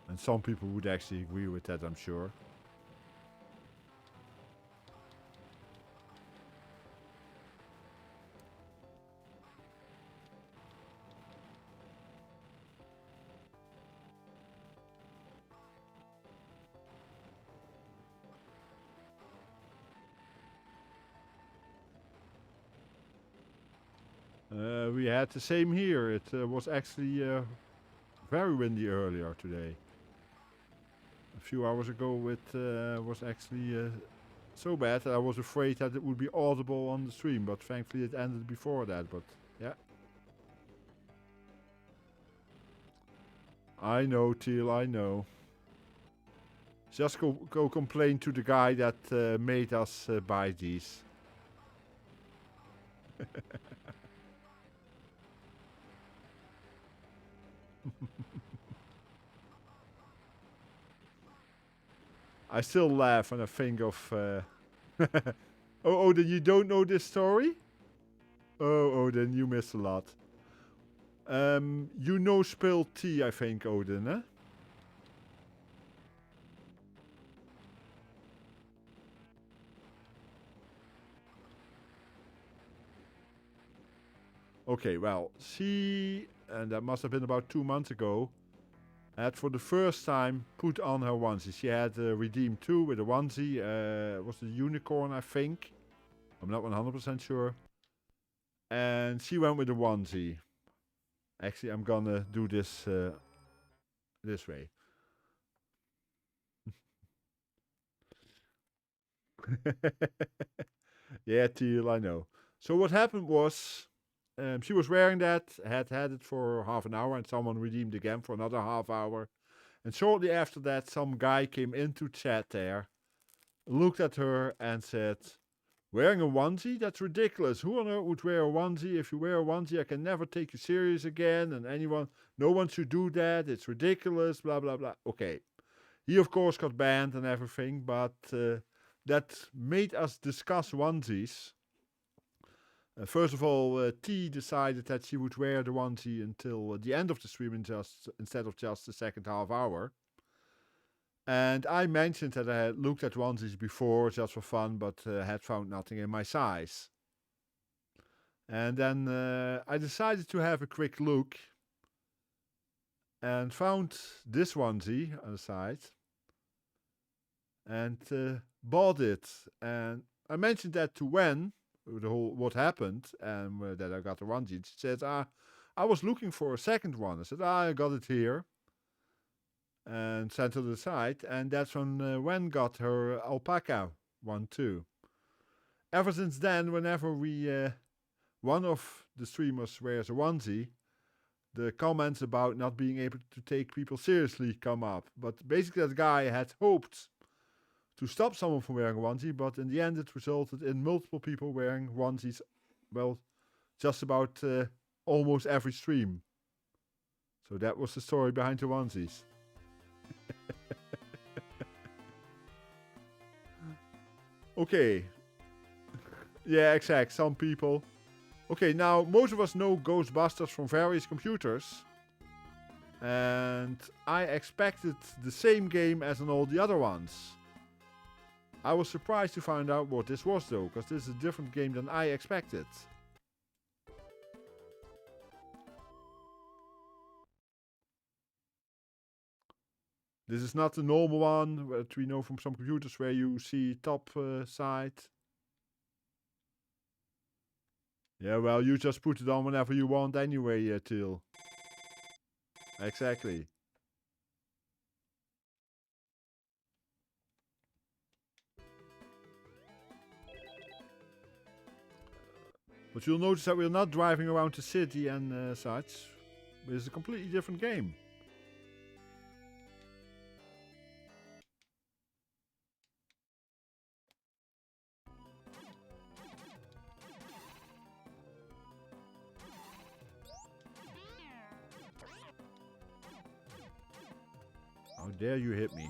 And some people would actually agree with that, I'm sure. We had the same here. It was actually very windy earlier today. A few hours ago it was actually so bad that I was afraid that it would be audible on the stream, but thankfully it ended before that, but yeah. I know, Teal, I know. Just go complain to the guy that made us buy these. I still laugh when I think of... oh, then you don't know this story? Oh, then you missed a lot. You know spilled tea, I think, Odin, eh? Okay, well, she, and that must have been about 2 months ago, had for the first time put on her onesie. She had redeemed 2 with a onesie. It was a unicorn, I think. I'm not 100% sure. And she went with a onesie. Actually, I'm gonna do this this way. Yeah, Teal, I know. So what happened was, she was wearing that, had it for half an hour, and someone redeemed again for another half hour. And shortly after that, some guy came into chat there, looked at her and said, "Wearing a onesie? That's ridiculous. Who on earth would wear a onesie? If you wear a onesie, I can never take you serious again. And no one should do that. It's ridiculous, blah, blah, blah." Okay. He, of course, got banned and everything, but that made us discuss onesies. First of all, T decided that she would wear the onesie until the end of the stream instead of just the second half hour. And I mentioned that I had looked at onesies before just for fun, but had found nothing in my size. And then I decided to have a quick look and found this onesie on the site and bought it. And I mentioned that to Wen, the whole what happened, and that I got the onesie. She said, I was looking for a second one. I said, I got it here. And sent to the site, and that's when Wen got her alpaca one too. Ever since then, whenever one of the streamers wears a onesie, the comments about not being able to take people seriously come up. But basically that guy had hoped to stop someone from wearing a onesie, but in the end it resulted in multiple people wearing onesies, well, just about almost every stream. So that was the story behind the onesies. Okay. Yeah, exact. Some people. Okay, now most of us know Ghostbusters from various computers. And I expected the same game as on all the other ones. I was surprised to find out what this was though, because this is a different game than I expected. This is not the normal one that we know from some computers where you see top side. Yeah, well, you just put it on whenever you want anyway, Teal. Exactly. But you'll notice that we're not driving around the city and such. It's a completely different game. How dare you hit me?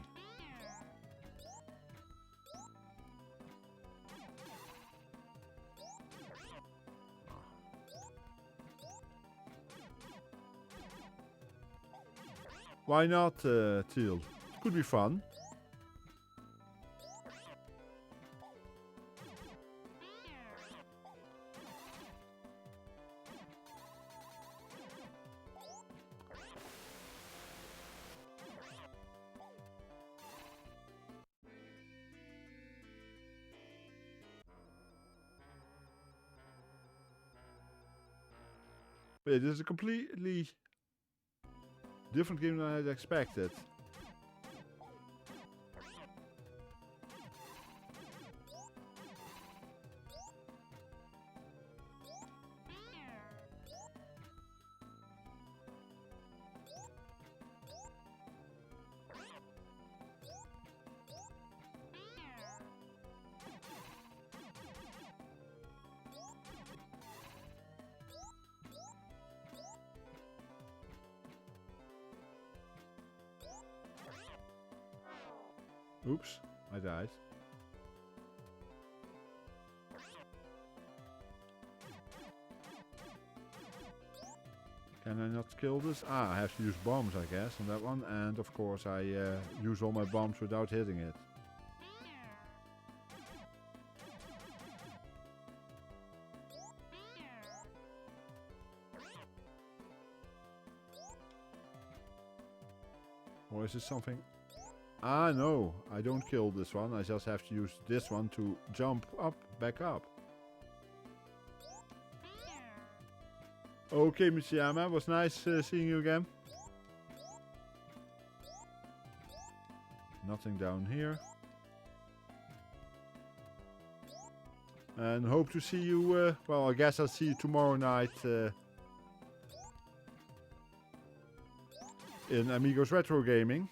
Why not, Teal? It could be fun. But it is a completely different game than I had expected. Oops, I died. Can I not kill this? Ah, I have to use bombs, I guess, on that one. And of course I use all my bombs without hitting it. Or is this something? Ah, no, I don't kill this one. I just have to use this one to jump up, back up. Okay, Mitsuyama, was nice seeing you again. Nothing down here. And hope to see you, well, I guess I'll see you tomorrow night in Amigos Retro Gaming.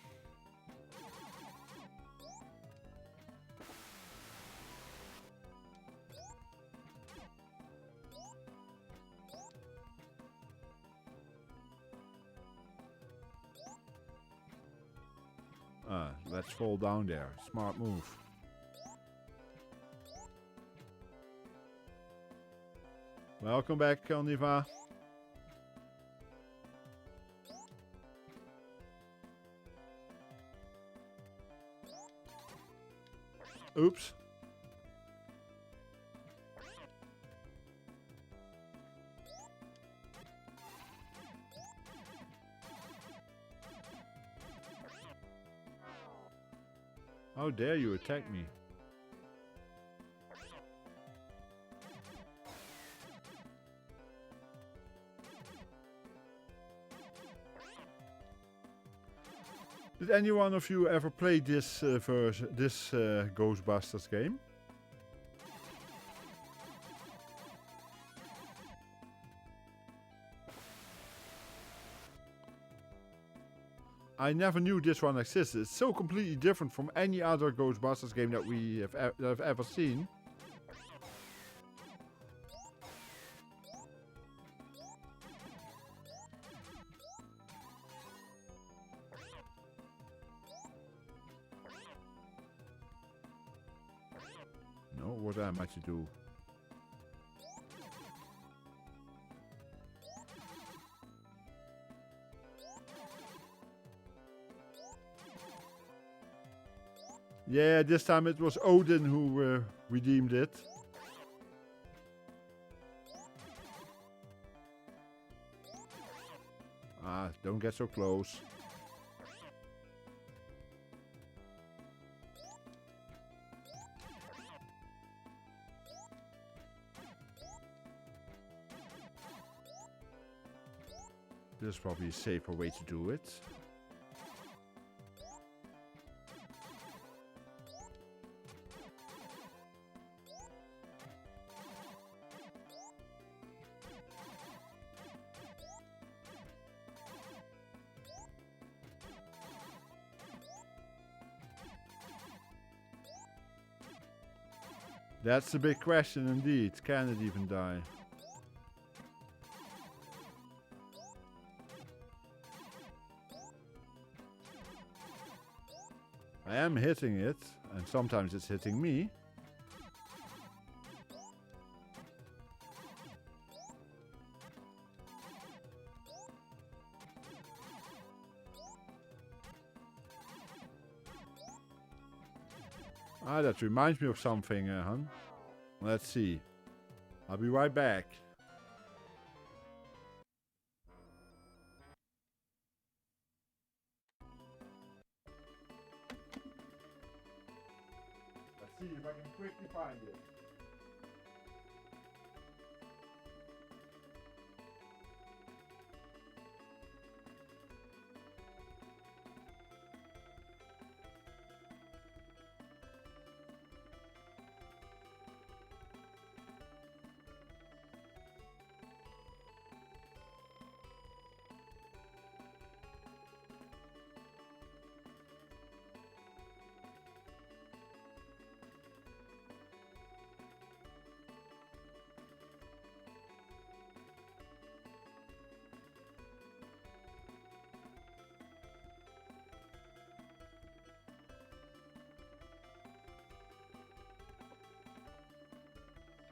Let's fall down there. Smart move. Welcome back, Oniva. Oops. How dare you attack me? Did any one of you ever play this Ghostbusters game? I never knew this one existed. It's so completely different from any other Ghostbusters game that we have ever seen. No, what am I to do? Yeah, this time it was Odin who redeemed it. Ah, don't get so close. This is probably a safer way to do it. That's the big question indeed. Can it even die? I am hitting it, and sometimes it's hitting me. Ah, that reminds me of something, hon. Let's see. I'll be right back. Let's see if I can quickly find it.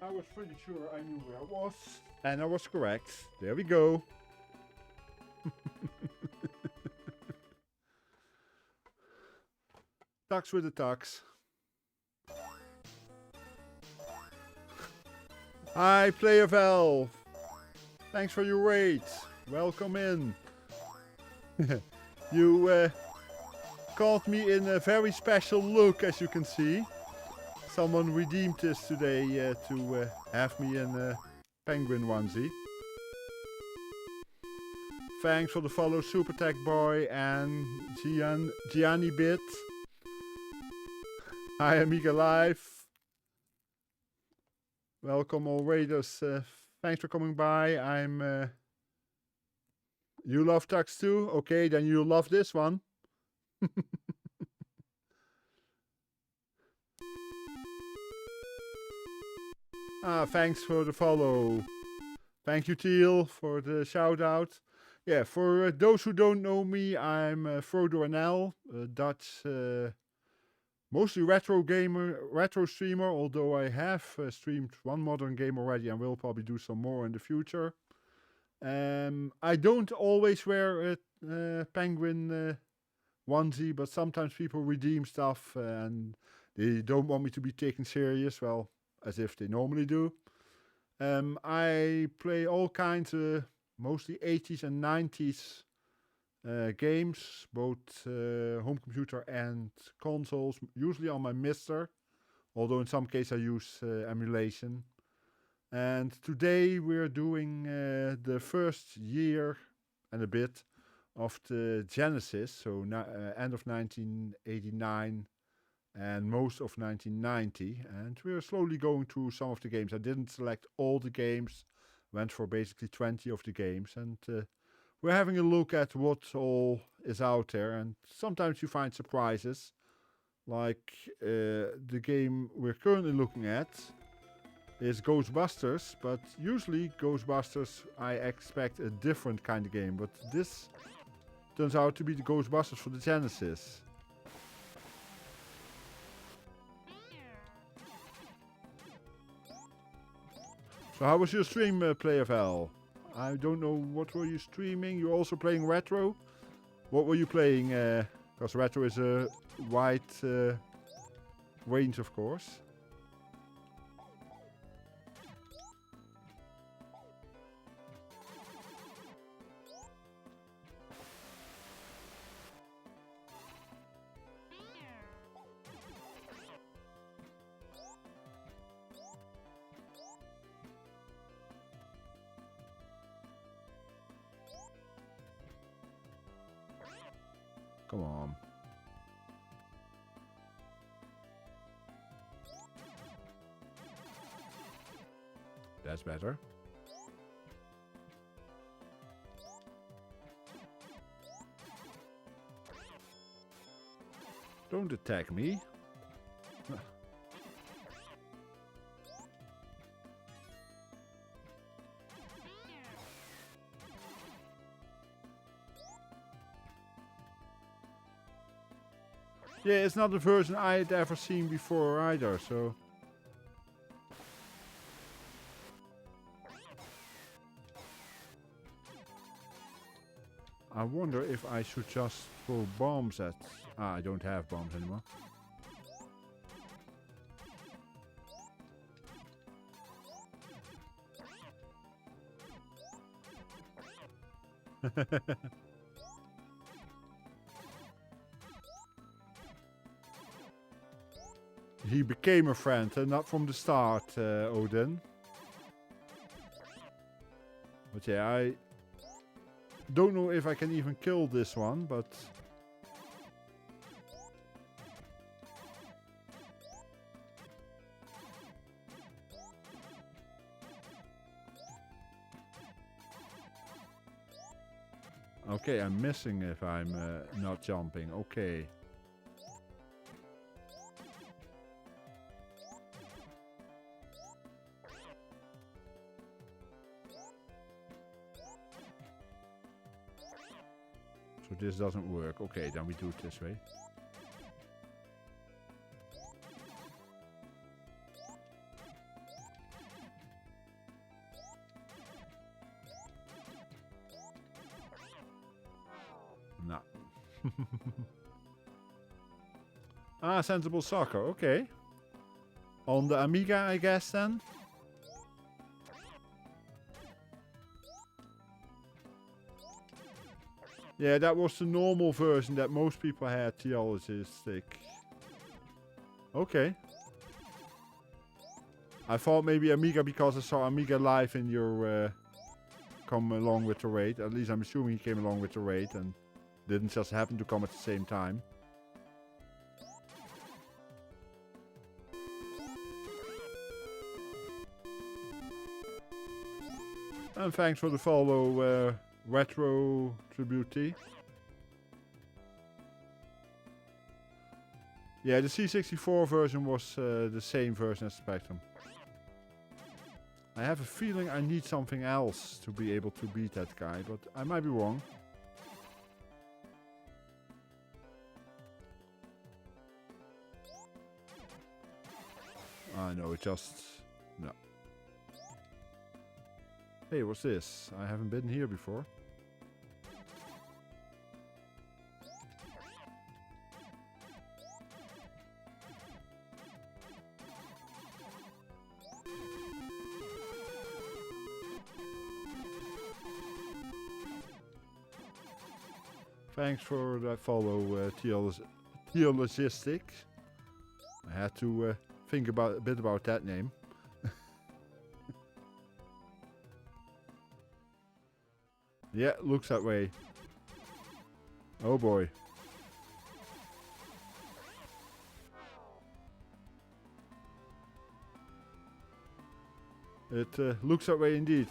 I was pretty sure I knew where I was. And I was correct. There we go. Tux with the tux. Hi, Player Valve. Thanks for your raid. Welcome in. You caught me in a very special look, as you can see. Someone redeemed this today to have me in a penguin onesie. Thanks for the follow, Super Tech Boy and Gianni Bit. Hi, Amiga Live. Welcome, all raiders. Thanks for coming by. You love Tux too? Okay, then you'll love this one. Thanks for the follow. Thank you, Teal, for the shout out. Yeah, for those who don't know me, I'm FrodoNL, a Dutch, mostly retro streamer, although I have streamed one modern game already and will probably do some more in the future. I don't always wear a penguin onesie, but sometimes people redeem stuff and they don't want me to be taken serious, well, as if they normally do. I play all kinds of mostly 80s and 90s games, both home computer and consoles, usually on my MiSTer, although in some cases I use emulation. And today we're doing the first year and a bit of the Genesis, so end of 1989 and most of 1990, and we're slowly going through some of the games. I didn't select all the games, went for basically 20 of the games, and we're having a look at what all is out there, and sometimes you find surprises, like the game we're currently looking at is Ghostbusters, but usually Ghostbusters I expect a different kind of game, but this turns out to be the Ghostbusters for the Genesis. So how was your stream, PlayerVal? I don't know, what were you streaming? You're also playing retro? What were you playing? Because retro is a wide range, of course. Come on. That's better. Don't attack me. Yeah, it's not a version I had ever seen before either, so... I wonder if I should just throw bombs at... I don't have bombs anymore. He became a friend, not from the start, Odin. But yeah, I don't know if I can even kill this one, but... Okay, I'm missing if I'm not jumping. Okay. So this doesn't work. Okay, then we do it this way. No. Ah, Sensible Soccer. Okay. On the Amiga, I guess, then? Yeah, that was the normal version that most people had, Theology Stick. Okay. I thought maybe Amiga because I saw Amiga live in your come along with the raid. At least I'm assuming he came along with the raid and didn't just happen to come at the same time. And thanks for the follow, Retro Tribute. Yeah, the C64 version was the same version as Spectrum. I have a feeling I need something else to be able to beat that guy, but I might be wrong. No, it just... no. Hey, what's this? I haven't been here before. Thanks for that follow, Theologistic. I had to think a bit about that name. Yeah, looks that way. Oh boy. It looks that way indeed.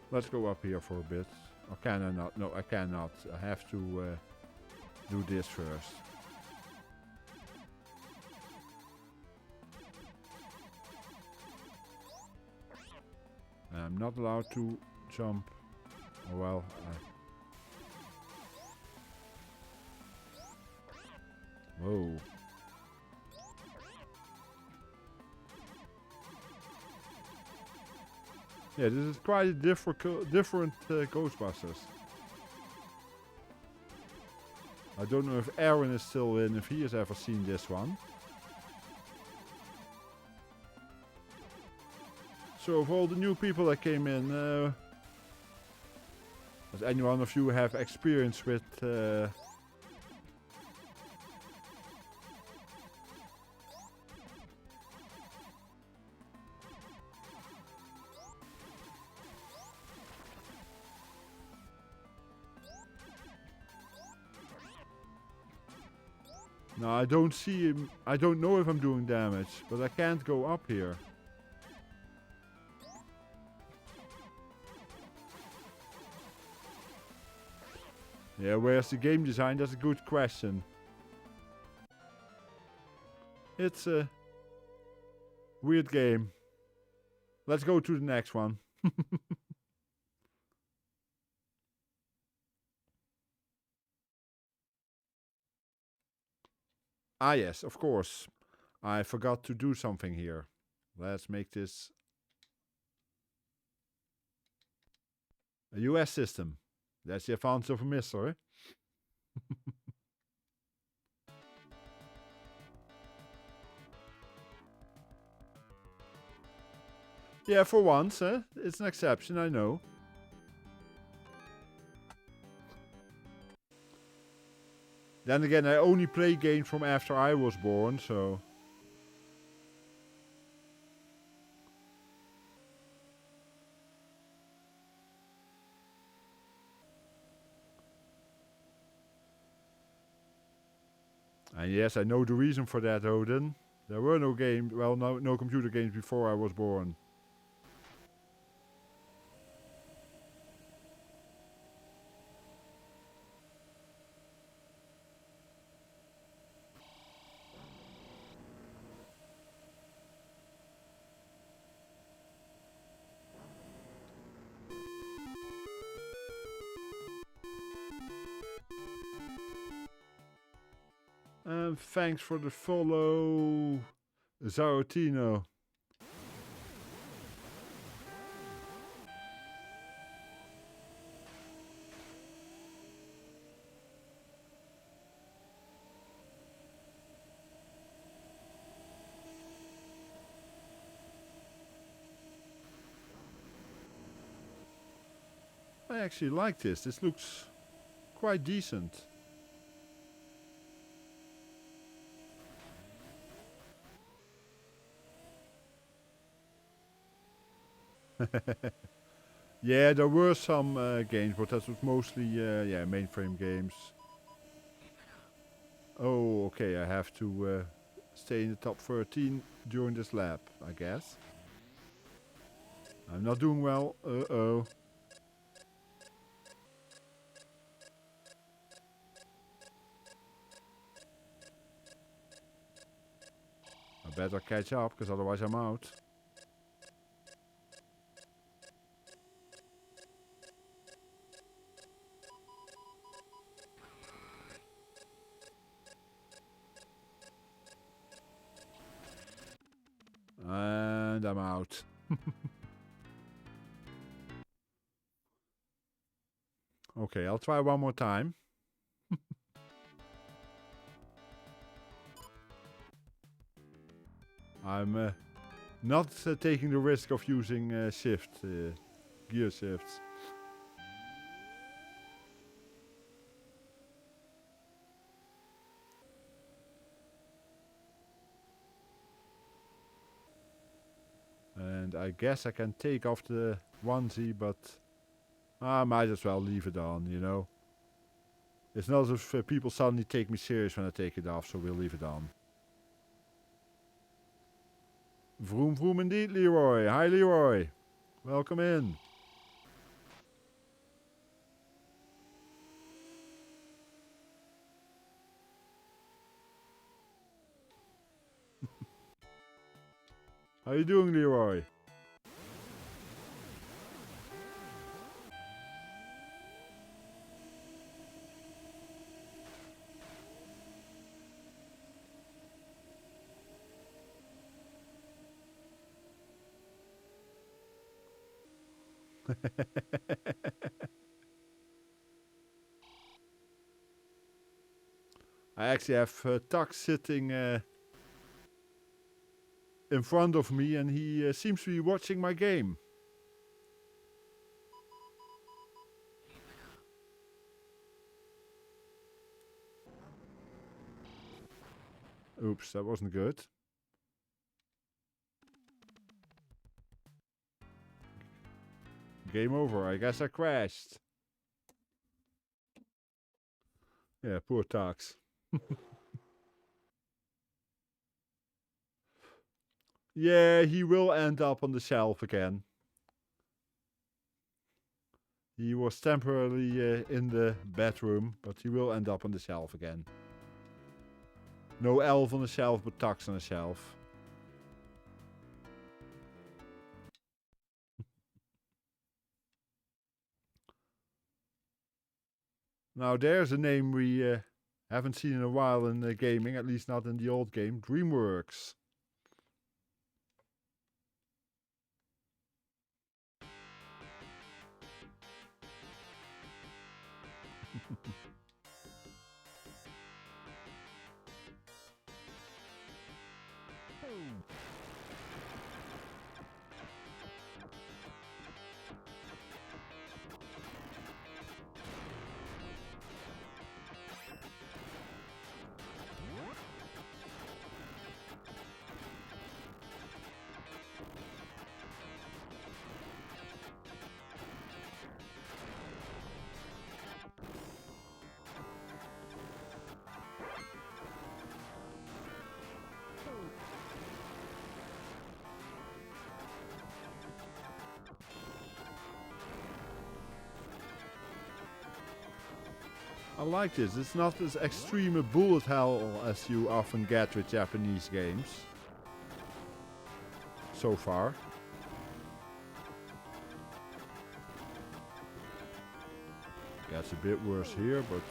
Let's go up here for a bit. Or can I not? No, I cannot. I have to do this first. I'm not allowed to jump. Oh well. Whoa. Yeah, this is quite a different Ghostbusters. I don't know if Aaron is still in, if he has ever seen this one. So, of all the new people that came in, does any one of you have experience with No, I don't see him. I don't know if I'm doing damage, but I can't go up here. Yeah, where's the game design? That's a good question. It's a weird game. Let's go to the next one. Ah yes, of course. I forgot to do something here. Let's make this a US system. That's the advantage of a MiSTer. Yeah, for once, it's an exception, I know. Then again, I only play games from after I was born, so... And yes, I know the reason for that, Odin. There were no games, well, no computer games before I was born. And thanks for the follow, Zarotino. I actually like this. This looks quite decent. Yeah, there were some games, but that was mostly yeah, mainframe games. Oh, okay, I have to stay in the top 13 during this lap, I guess. I'm not doing well. Uh-oh. I better catch up, because otherwise I'm out. And I'm out. Okay, I'll try one more time. I'm not taking the risk of using gear shifts. And I guess I can take off the onesie, but I might as well leave it on, you know. It's not as if people suddenly take me serious when I take it off, so we'll leave it on. Vroom vroom indeed, Leroy. Hi, Leroy. Welcome in. How you doing, Leroy? I actually have Tuck sitting in front of me, and he seems to be watching my game. Oops, that wasn't good. Game over. I guess I crashed. Yeah, poor Tax. Yeah, he will end up on the shelf again. He was temporarily in the bedroom, but he will end up on the shelf again. No elf on the shelf, but Tax on the shelf. Now there's a name we haven't seen in a while in gaming, at least not in the old game. DreamWorks. I like this. It's not as extreme a bullet hell as you often get with Japanese games. So far. Gets a bit worse here, but...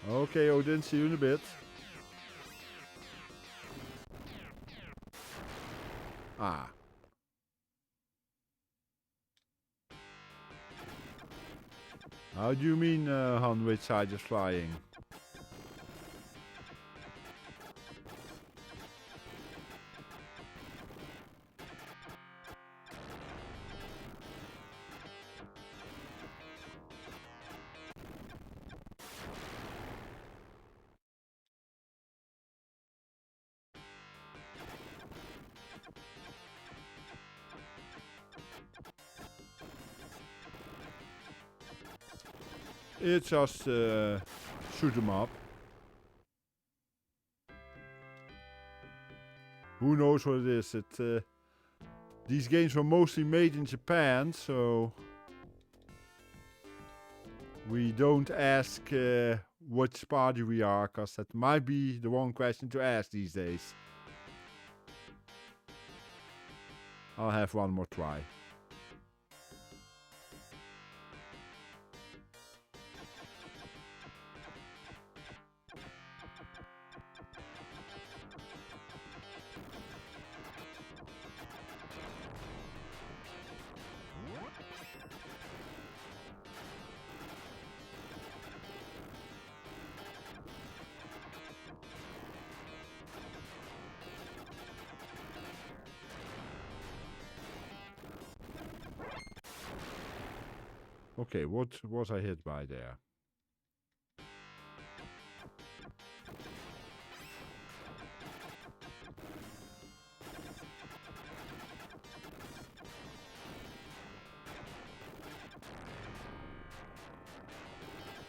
Okay, Odin, see you in a bit. Ah. How do you mean, Han, which side is flying? It's just shoot 'em up. Who knows what it is? These games were mostly made in Japan, so we don't ask which party we are, cause that might be the wrong question to ask these days. I'll have one more try. Okay, what was I hit by there?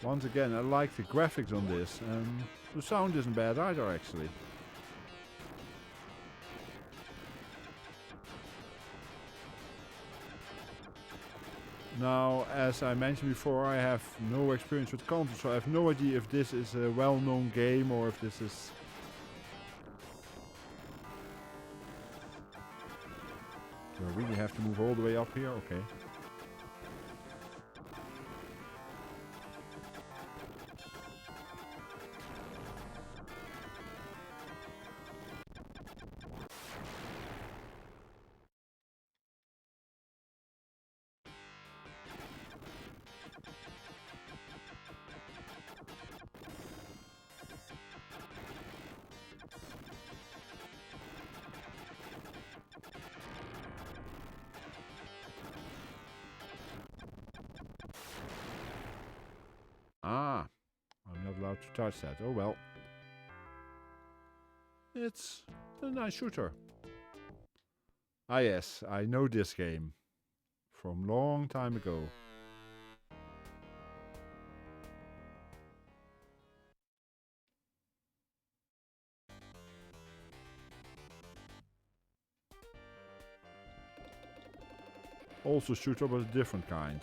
Once again, I like the graphics on this, and the sound isn't bad either, actually. Now, as I mentioned before, I have no experience with consoles, so I have no idea if this is a well-known game or if this is... Do I really have to move all the way up here? Okay. Ah, I'm not allowed to touch that. Oh well. It's a nice shooter. Ah yes, I know this game. From long time ago. Also shooter, but a different kind.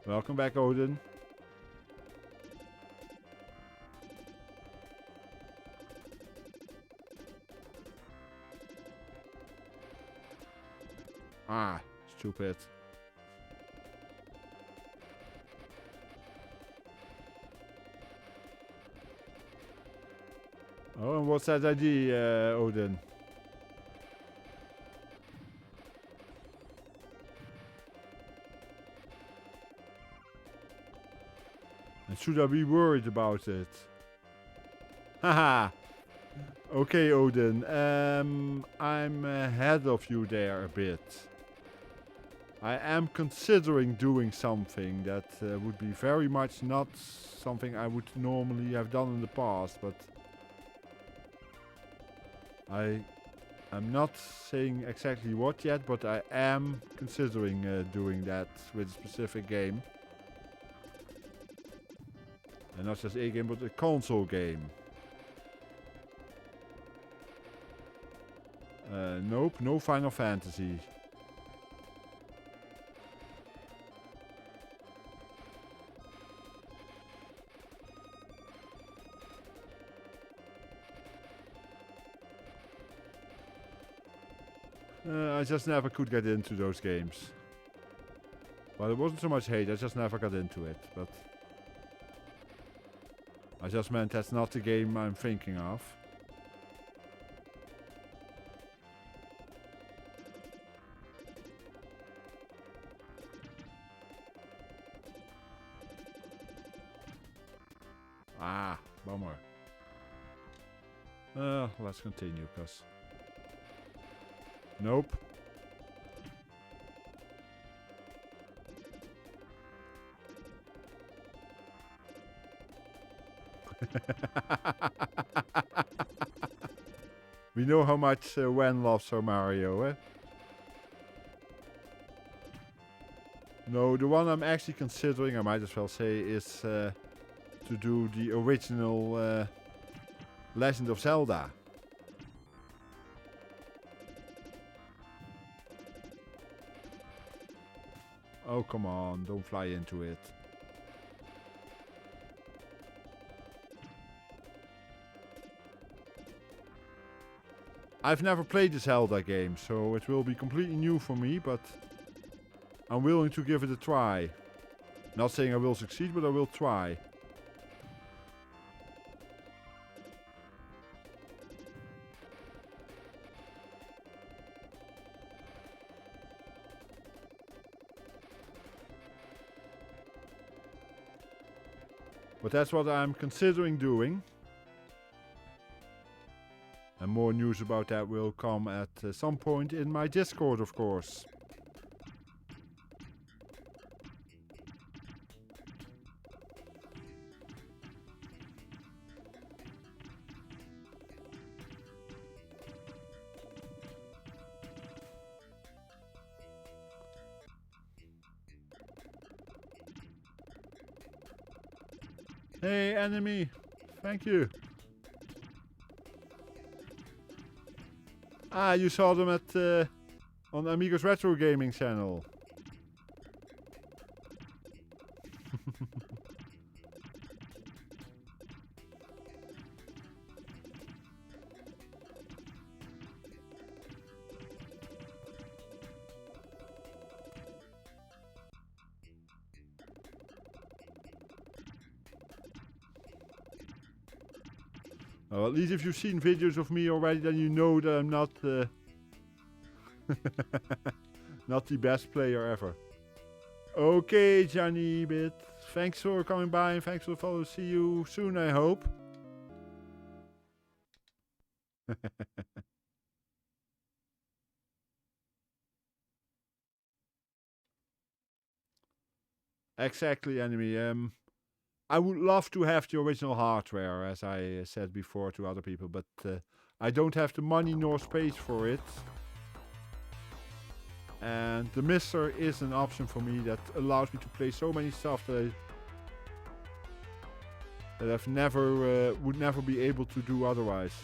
Welcome back, Odin. Ah, stupid. Oh, and what's that ID, Odin? And should I be worried about it? Haha. Okay, Odin. I'm ahead of you there a bit. I am considering doing something that would be very much not something I would normally have done in the past, but I'm not saying exactly what yet, but I am considering doing that with a specific game. And not just a game, but a console game. Nope, no Final Fantasy. I just never could get into those games. Well, it wasn't so much hate, I just never got into it. But I just meant that's not the game I'm thinking of. Ah, bummer. Let's continue, cause... Nope. We know how much Wen loves her Mario, eh? No, the one I'm actually considering, I might as well say, is to do the original Legend of Zelda. Oh, come on, don't fly into it. I've never played the Zelda game, so it will be completely new for me, but I'm willing to give it a try. Not saying I will succeed, but I will try. But that's what I'm considering doing. And more news about that will come at some point in my Discord, of course. Hey, enemy! Thank you. Ah, you saw them at on Amigo's Retro Gaming channel. Well, at least if you've seen videos of me already, then you know that I'm not not the best player ever. Okay, Johnny Bit. Thanks for coming by and thanks for the follow. See you soon, I hope. Exactly, enemy. I would love to have the original hardware, as I said before to other people, but I don't have the money nor space for it. And the MiSTer is an option for me that allows me to play so many stuff that I've never would never be able to do otherwise.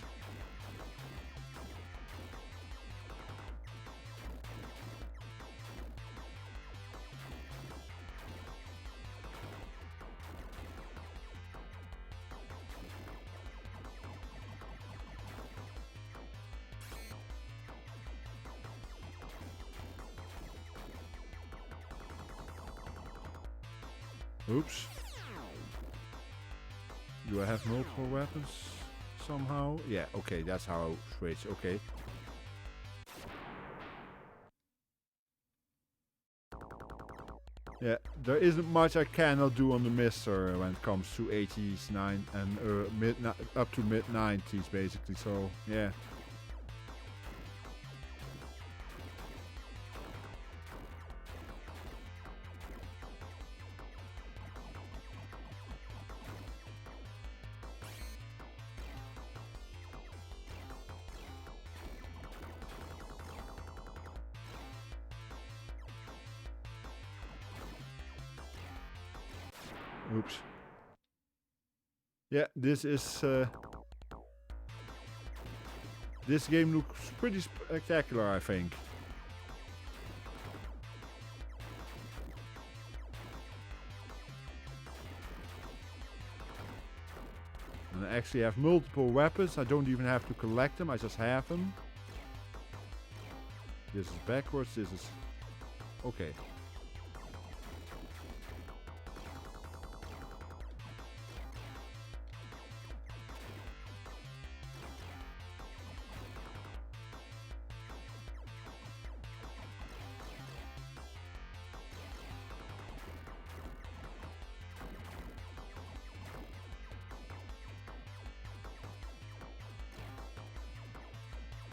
Oops. Do I have multiple weapons somehow? Yeah, okay, that's how I switch. Okay. Yeah, there isn't much I cannot do on the MiSTer when it comes to 80s, 9 and up to mid 90s basically. So, yeah. Oops. Yeah, this is... this game looks pretty spectacular, I think. And I actually have multiple weapons. I don't even have to collect them, I just have them. This is backwards, this is... Okay.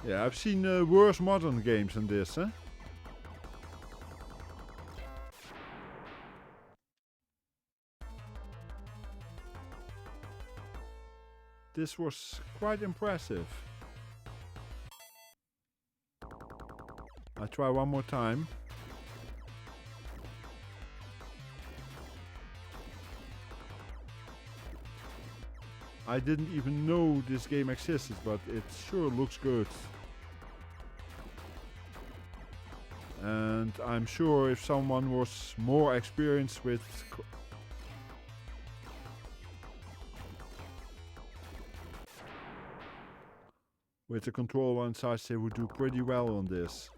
Yeah, I've seen worse modern games than this, huh? This was quite impressive. I try one more time. I didn't even know this game existed, but it sure looks good. And I'm sure if someone was more experienced with the controller and such, they would do pretty well on this.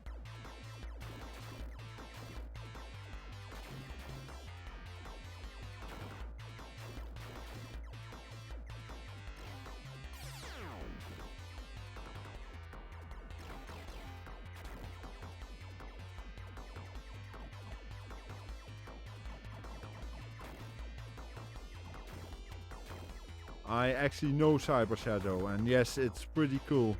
I actually know Cyber Shadow, and yes, it's pretty cool.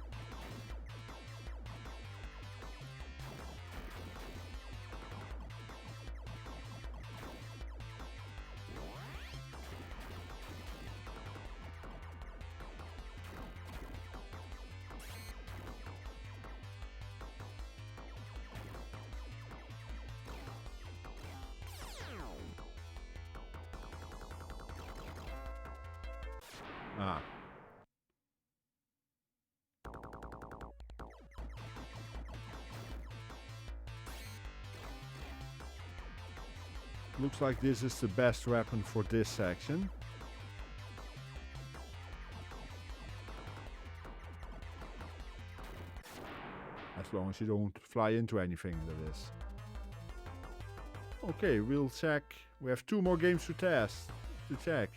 Ah. Looks like this is the best weapon for this section. As long as you don't fly into anything, that is. Okay, we'll check. We have 2 more games to check.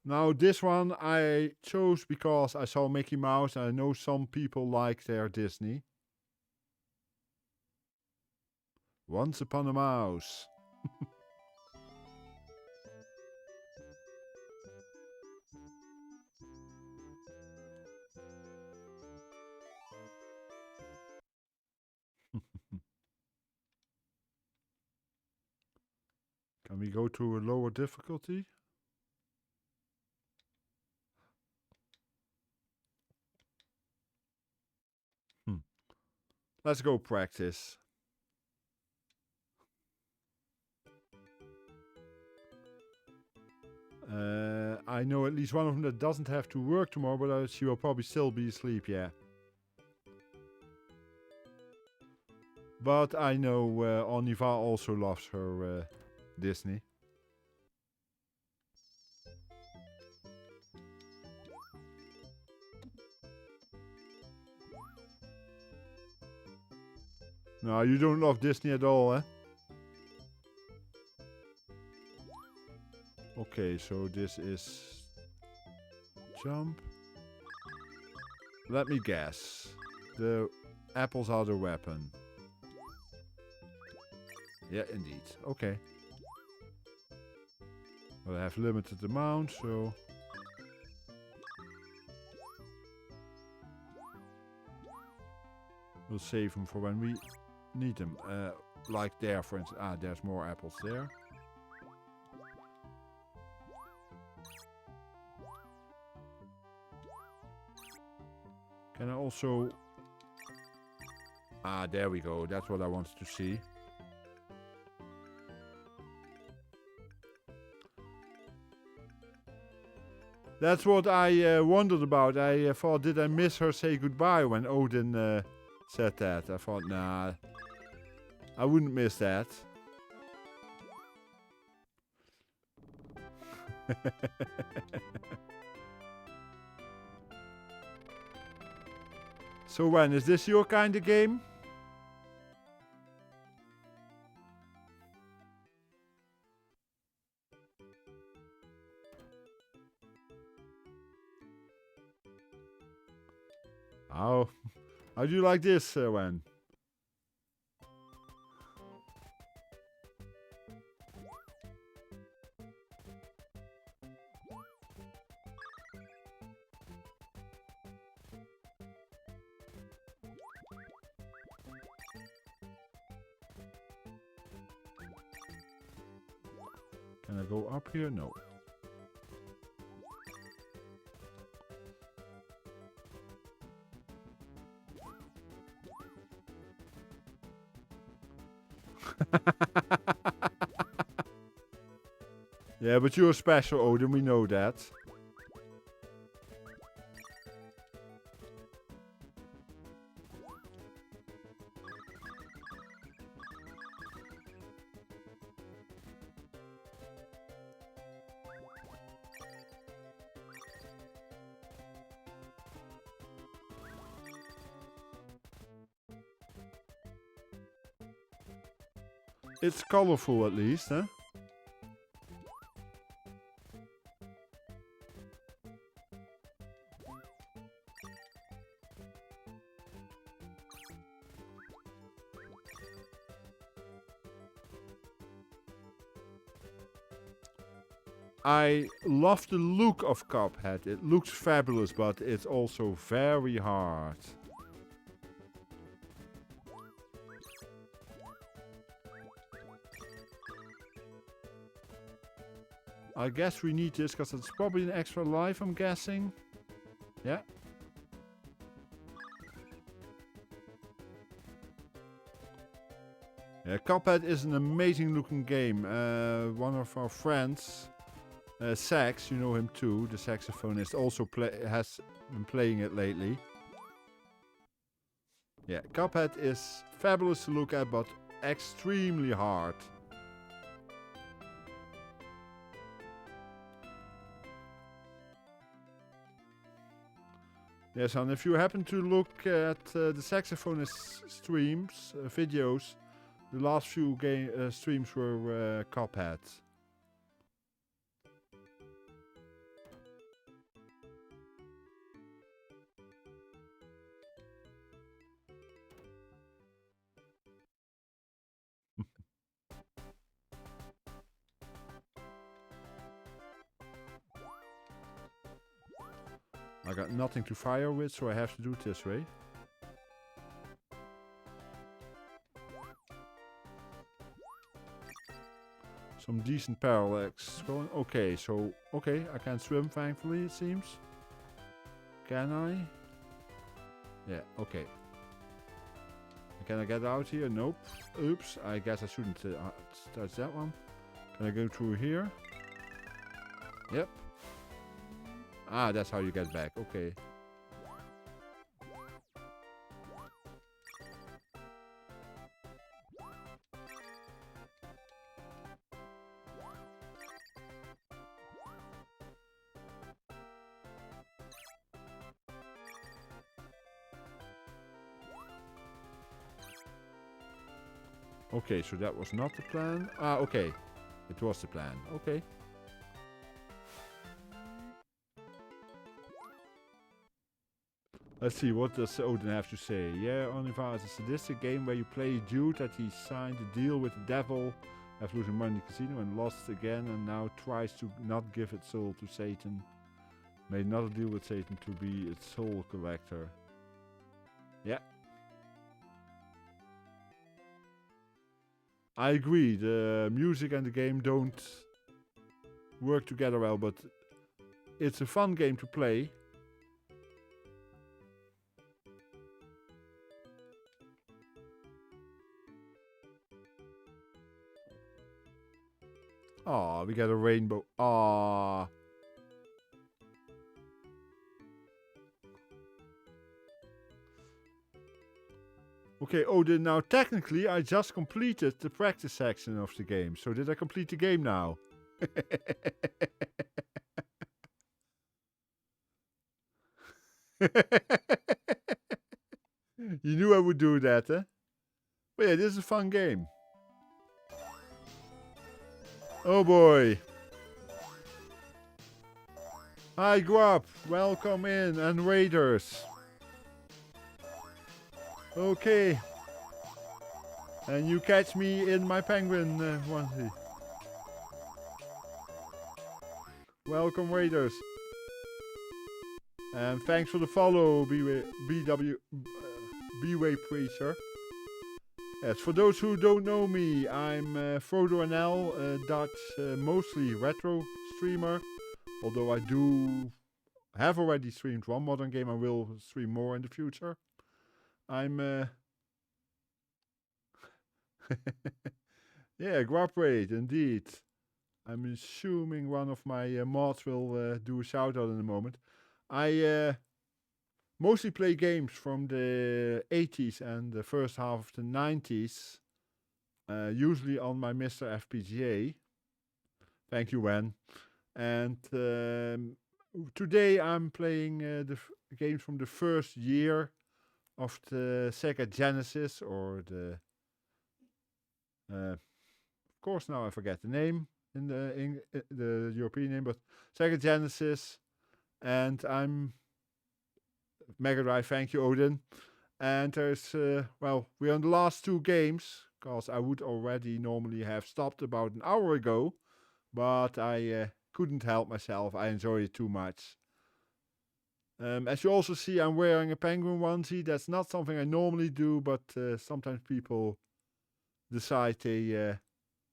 Now this one I chose because I saw Mickey Mouse and I know some people like their Disney. Once Upon a Mouse. Can we go to a lower difficulty? Let's go practice. I know at least one of them that doesn't have to work tomorrow, but she will probably still be asleep, yeah. But I know Oniva also loves her Disney. No, you don't love Disney at all, eh? Okay, so this is jump. Let me guess. The apples are the weapon. Yeah, indeed. Okay. Well, I have limited amount, so... We'll save them for when we need them. Like there, for instance. Ah, there's more apples there. Can I also... Ah, there we go. That's what I wanted to see. That's what I wondered about. I thought, did I miss her say goodbye when Odin said that? I thought, nah, I wouldn't miss that. So when, is this your kind of game? How do you like this, Wen? Can I go up here? No. Yeah, but you're special, Odin, we know that. It's colorful at least, huh? I love the look of Cuphead. It looks fabulous, but it's also very hard. I guess we need this because it's probably an extra life, I'm guessing. Yeah. Yeah, Cuphead is an amazing looking game. One of our friends, Sax, you know him too, the saxophonist, also has been playing it lately. Yeah, Cuphead is fabulous to look at, but extremely hard. Yes, and if you happen to look at the saxophonist streams, videos, the last few streams were Cuphead. I got nothing to fire with, so I have to do it this way. Some decent parallax going. Okay, so, okay, I can swim, thankfully, it seems. Can I? Yeah, okay. Can I get out here? Nope. Oops, I guess I shouldn't touch that one. Can I go through here? Yep. Ah, that's how you get back. Okay. Okay, so that was not the plan. Ah, okay. It was the plan. Okay. Let's see, what does Odin have to say? Yeah, Onivar is a sadistic game where you play a dude that he signed a deal with the devil after losing money in the casino and lost again and now tries to not give its soul to Satan. Made another deal with Satan to be its soul collector. Yeah. I agree, the music and the game don't work together well, but it's a fun game to play. Aw, we got a rainbow. Aw. Okay, Odin, now technically I just completed the practice section of the game. So did I complete the game now? You knew I would do that, huh? But yeah, this is a fun game. Oh boy. Hi Guap, welcome in, and Raiders. Okay. And you catch me in my penguin onesie. Welcome, Raiders. And thanks for the follow, B-Way Preacher. Yes, for those who don't know me, I'm FrodoNL, a Dutch, mostly retro streamer. Although I have already streamed one modern game, I will stream more in the future. I'm yeah, Guaprate, indeed. I'm assuming one of my mods will do a shout out in a moment. I mostly play games from the 80s and the first half of the 90s. Usually on my MiSTer FPGA. Thank you, Wen. And today I'm playing the games from the first year of the Sega Genesis, or the... of course, now I forget the name in the European name, but Sega Genesis. And I'm Mega Drive, thank you, Odin. And there's, well, we're on the last two games, because I would already normally have stopped about an hour ago, but I couldn't help myself. I enjoy it too much. As you also see, I'm wearing a penguin onesie. That's not something I normally do, but sometimes people decide they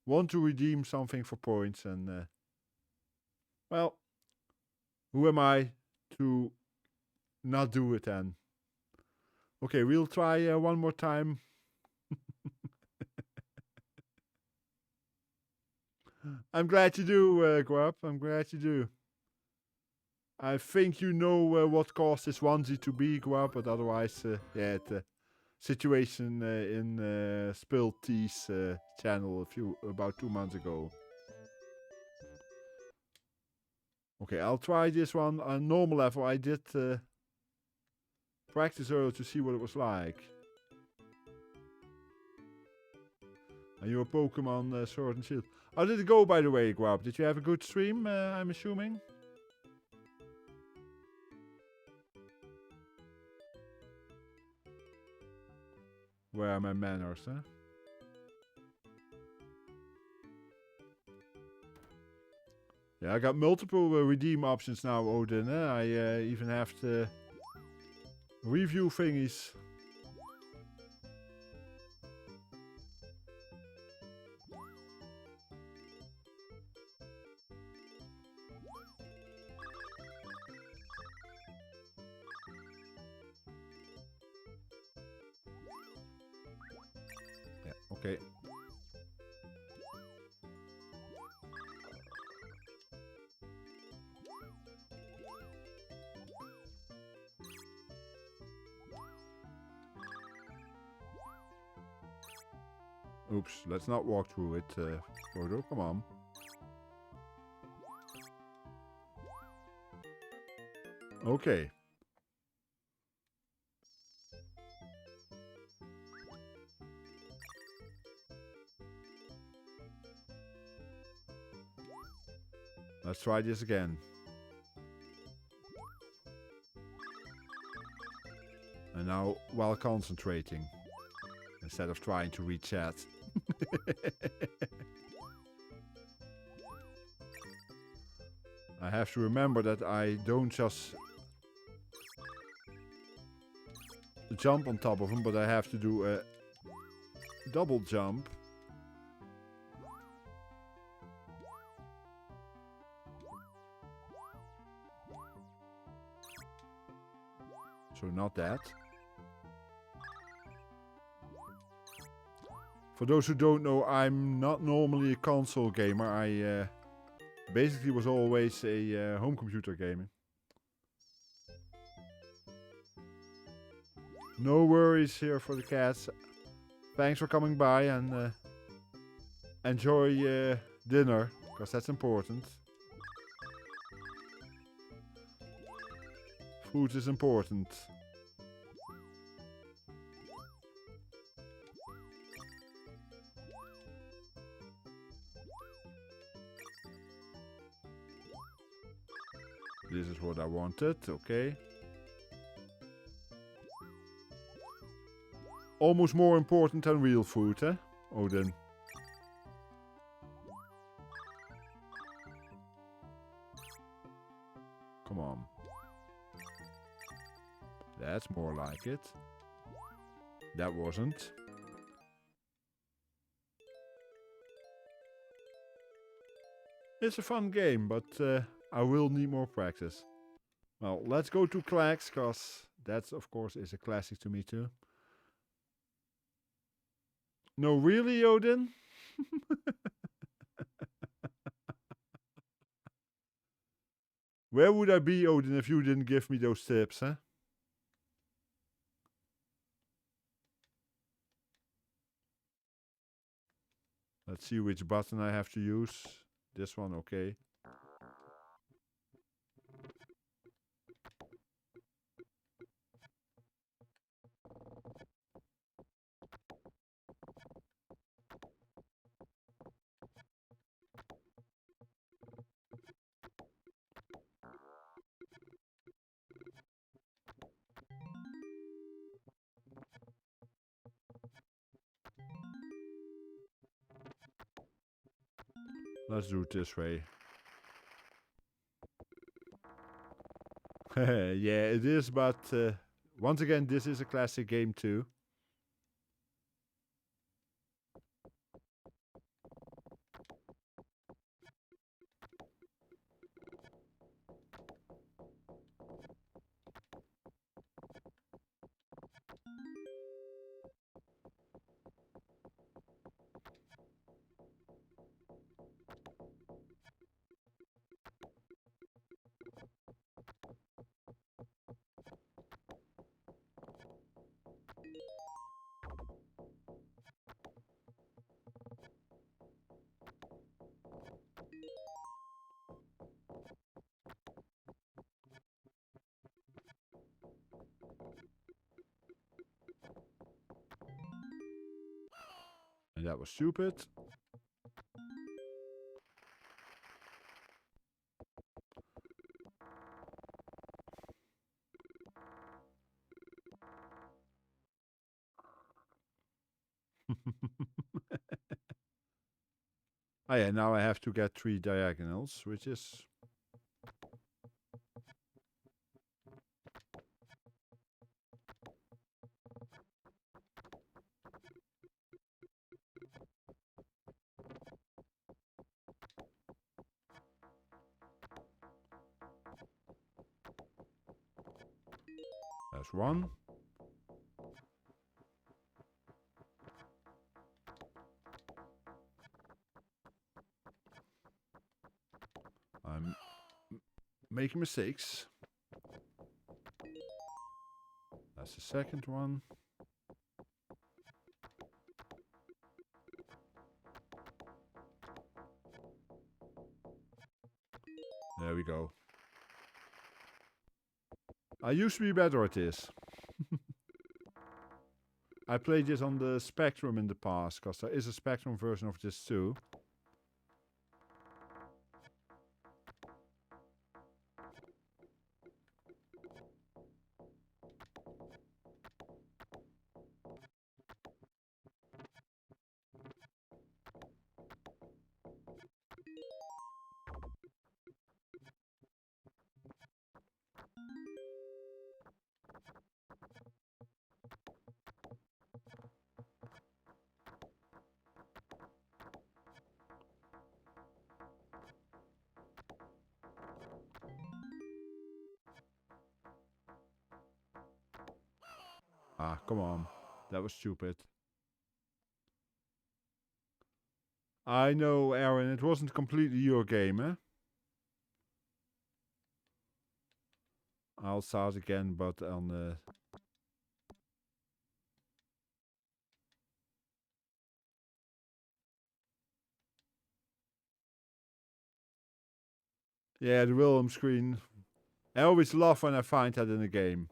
want to redeem something for points, and well, who am I to not do it then? Okay, we'll try one more time. I'm glad you do, Guap. I'm glad you do. I think you know what caused this onesie to be, Guap, but otherwise, yeah, the situation in Spilled Tea's channel about 2 months ago. Okay, I'll try this one on normal level. I did practice earlier to see what it was like. And your Pokemon Sword and Shield. How did it go, by the way, Guap? Did you have a good stream, I'm assuming? Where are my manners, huh? Yeah, I got multiple redeem options now, Odin. I even have the review thingies. Yeah, okay. Oops, let's not walk through it, Frodo, come on. Okay. Let's try this again. And now, while concentrating, instead of trying to read chat. I have to remember that I don't just jump on top of him, but I have to do a double jump. So not that. For those who don't know, I'm not normally a console gamer. I basically was always a home computer gamer. No worries here for the cats. Thanks for coming by, and enjoy dinner, because that's important. Food is important. This is what I wanted, okay. almost more important than real food, eh? Odin. Come on. That's more like it. That wasn't. It's a fun game, but I will need more practice. Well, let's go to Klax, because that, of course, is a classic to me too. No, really, Odin? Where would I be, Odin, if you didn't give me those tips, huh? Let's see which button I have to use. This one, okay. Let's do it this way. Yeah, it is, but once again, this is a classic game too. And that was stupid. Oh yeah, now I have to get 3 diagonals, which is... That's 1. I'm making mistakes. That's the second one. There we go. I used to be better at this. I played this on the Spectrum in the past, because there is a Spectrum version of this too. Ah, come on. That was stupid. I know, Aaron, it wasn't completely your game, eh? I'll start again, but on the... Yeah, the Wilhelm screen. I always love when I find that in a game.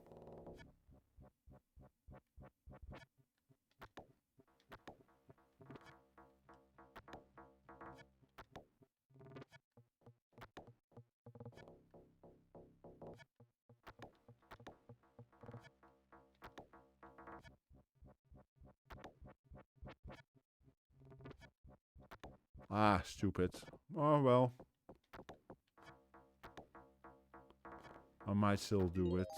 Ah, stupid. Oh well. I might still do it.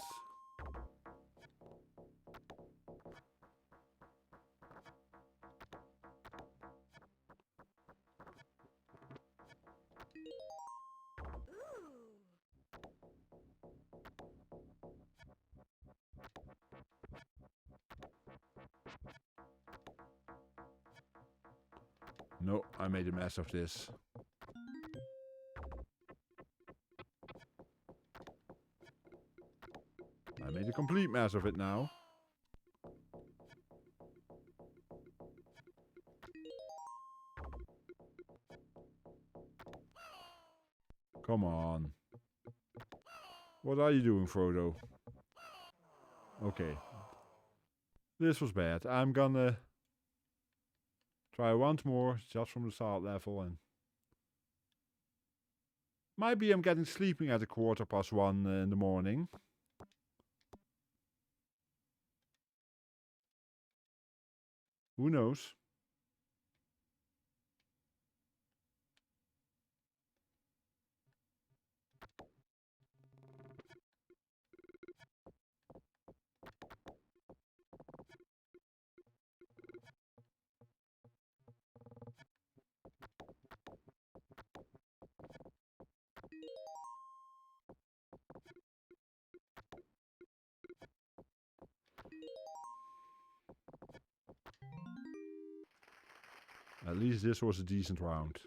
No, I made a mess of this. I made a complete mess of it now. Come on. What are you doing, Frodo? Okay. This was bad. I'm gonna try once more, just from the start level, and maybe I'm getting sleeping at 1:15 in the morning. Who knows? At least this was a decent round.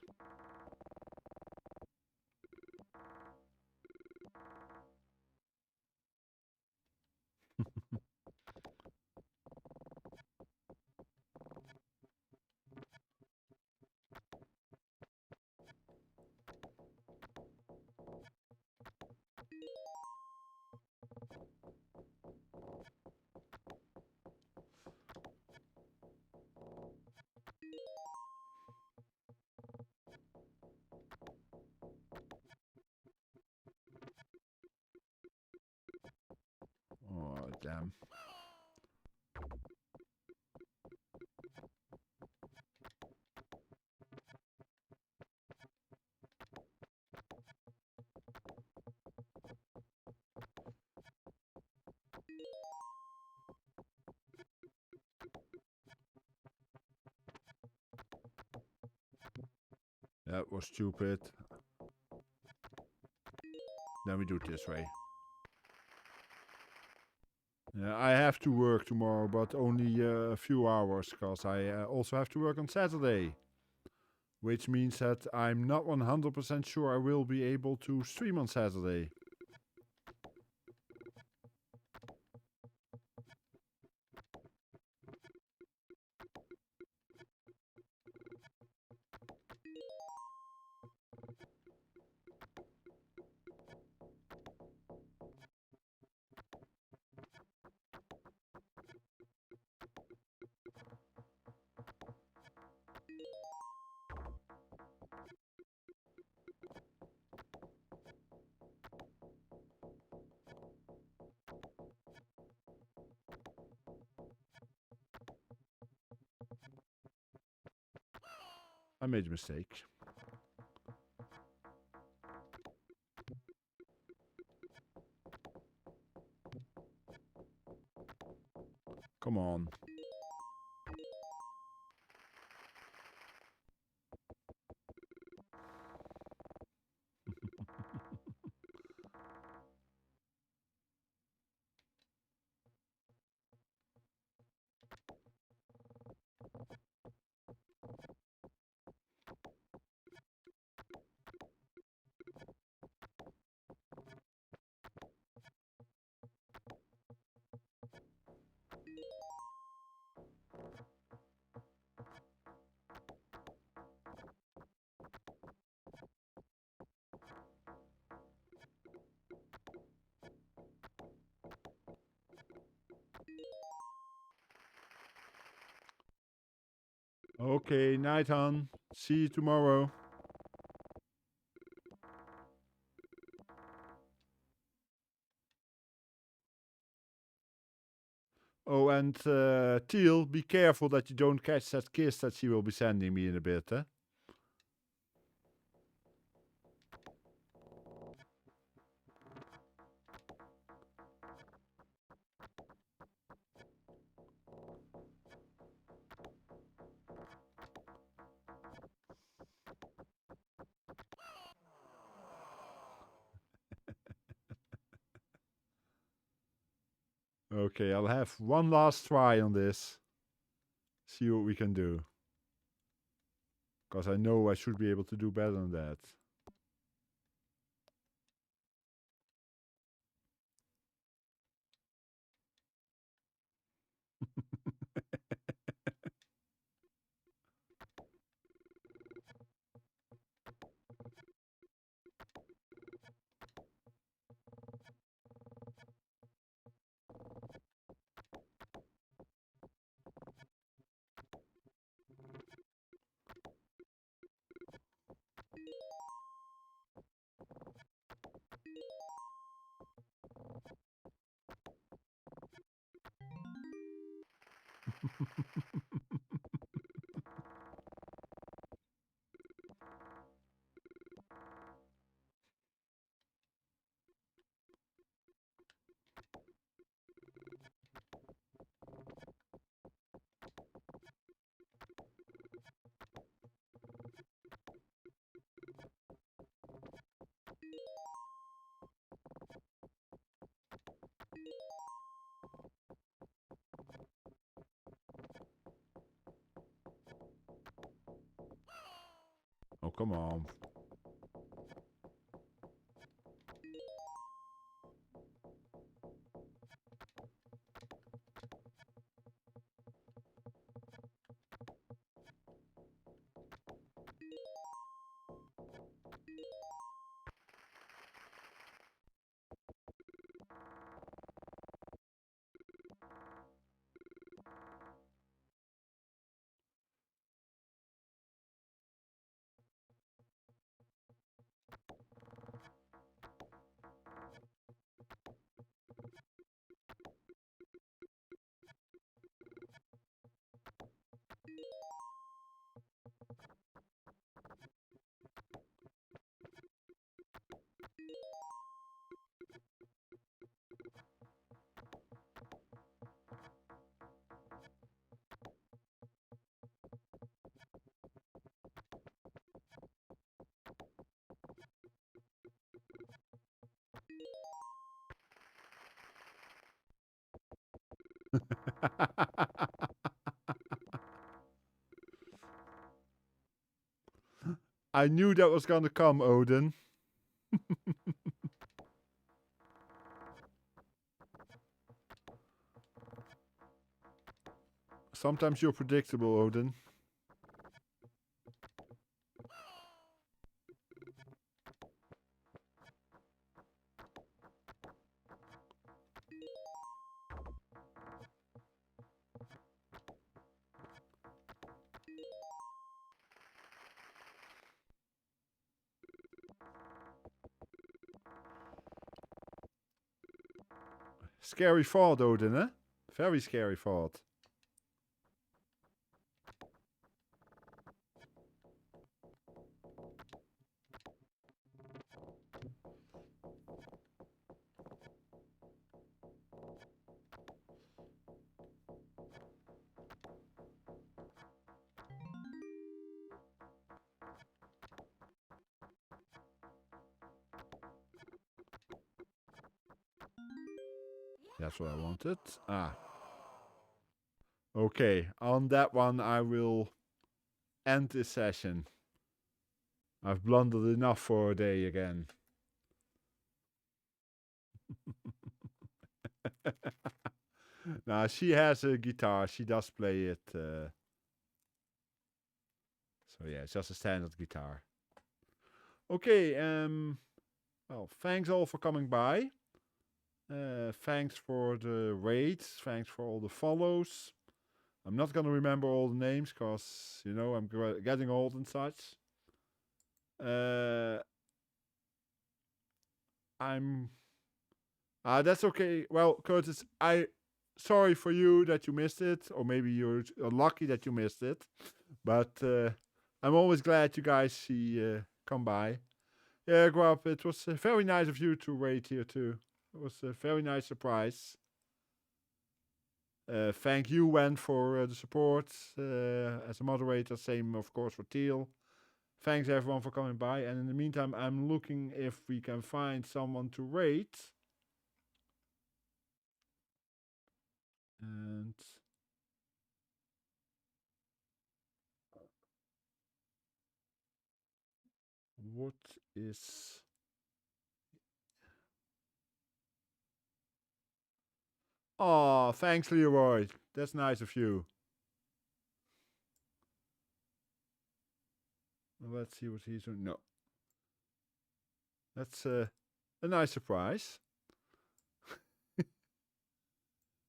Oh, damn. That was stupid. Then we do it this way. Yeah, I have to work tomorrow, but only a few hours, because I also have to work on Saturday. Which means that I'm not 100% sure I will be able to stream on Saturday. I made a mistake. Come on. Okay, night on. See you tomorrow. Oh, and Teal, be careful that you don't catch that kiss that she will be sending me in a bit, eh? Okay, I'll have one last try on this. See what we can do. Because I know I should be able to do better than that. Oh, come on. I knew that was gonna come, Odin. Sometimes you're predictable, Odin. Scary thought, Odin, eh? Very scary thought. That's what I wanted. Ah. Okay, on that one I will end this session. I've blundered enough for a day again. Now, she has a guitar. She does play it. So yeah, it's just a standard guitar. Okay, well, thanks all for coming by. Thanks for the raids. Thanks for all the follows. I'm not going to remember all the names because, you know, I'm getting old and such. That's okay. Well, Curtis, sorry for you that you missed it, or maybe you're lucky that you missed it. But I'm always glad you guys come by. Yeah, Grub, it was very nice of you to raid here too. It was a very nice surprise. Thank you, Wen, for the support as a moderator. Same, of course, for Teal. Thanks, everyone, for coming by. And in the meantime, I'm looking if we can find someone to raid. And what is... Oh, thanks, Leroy. That's nice of you. Let's see what he's doing. No. That's a nice surprise.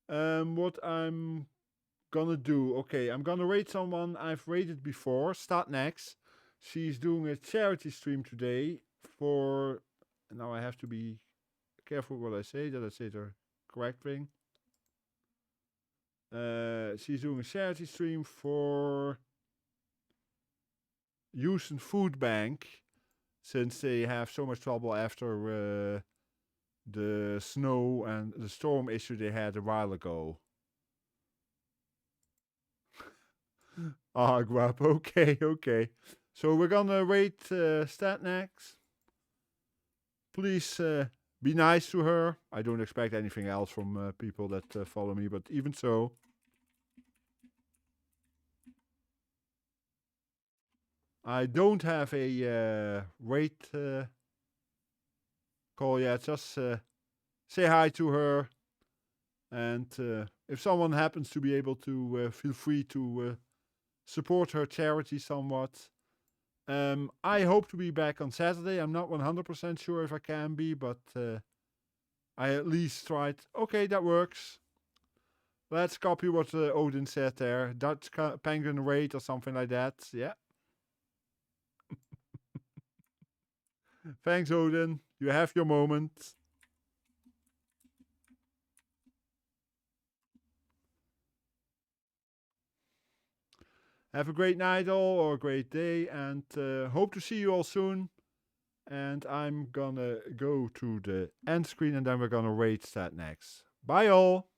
What I'm gonna do, okay, I'm gonna rate someone I've rated before, Statnex. She's doing a charity stream today for, now I have to be careful what I say, that I say the correct thing. She's doing a charity stream for Houston Food Bank, since they have so much trouble after the snow and the storm issue they had a while ago. Grub, okay. So we're gonna rate Statnex. Please be nice to her. I don't expect anything else from people that follow me, but even so. I don't have a rate call yet. Just say hi to her. And if someone happens to be able to, feel free to support her charity somewhat. I hope to be back on Saturday. I'm not 100% sure if I can be, but I at least tried. Okay, that works. Let's copy what Odin said there. Dutch penguin rate or something like that. Yeah. Thanks, Odin. You have your moment. Have a great night all, or a great day, and hope to see you all soon. And I'm gonna go to the end screen, and then we're gonna rate that next. Bye all!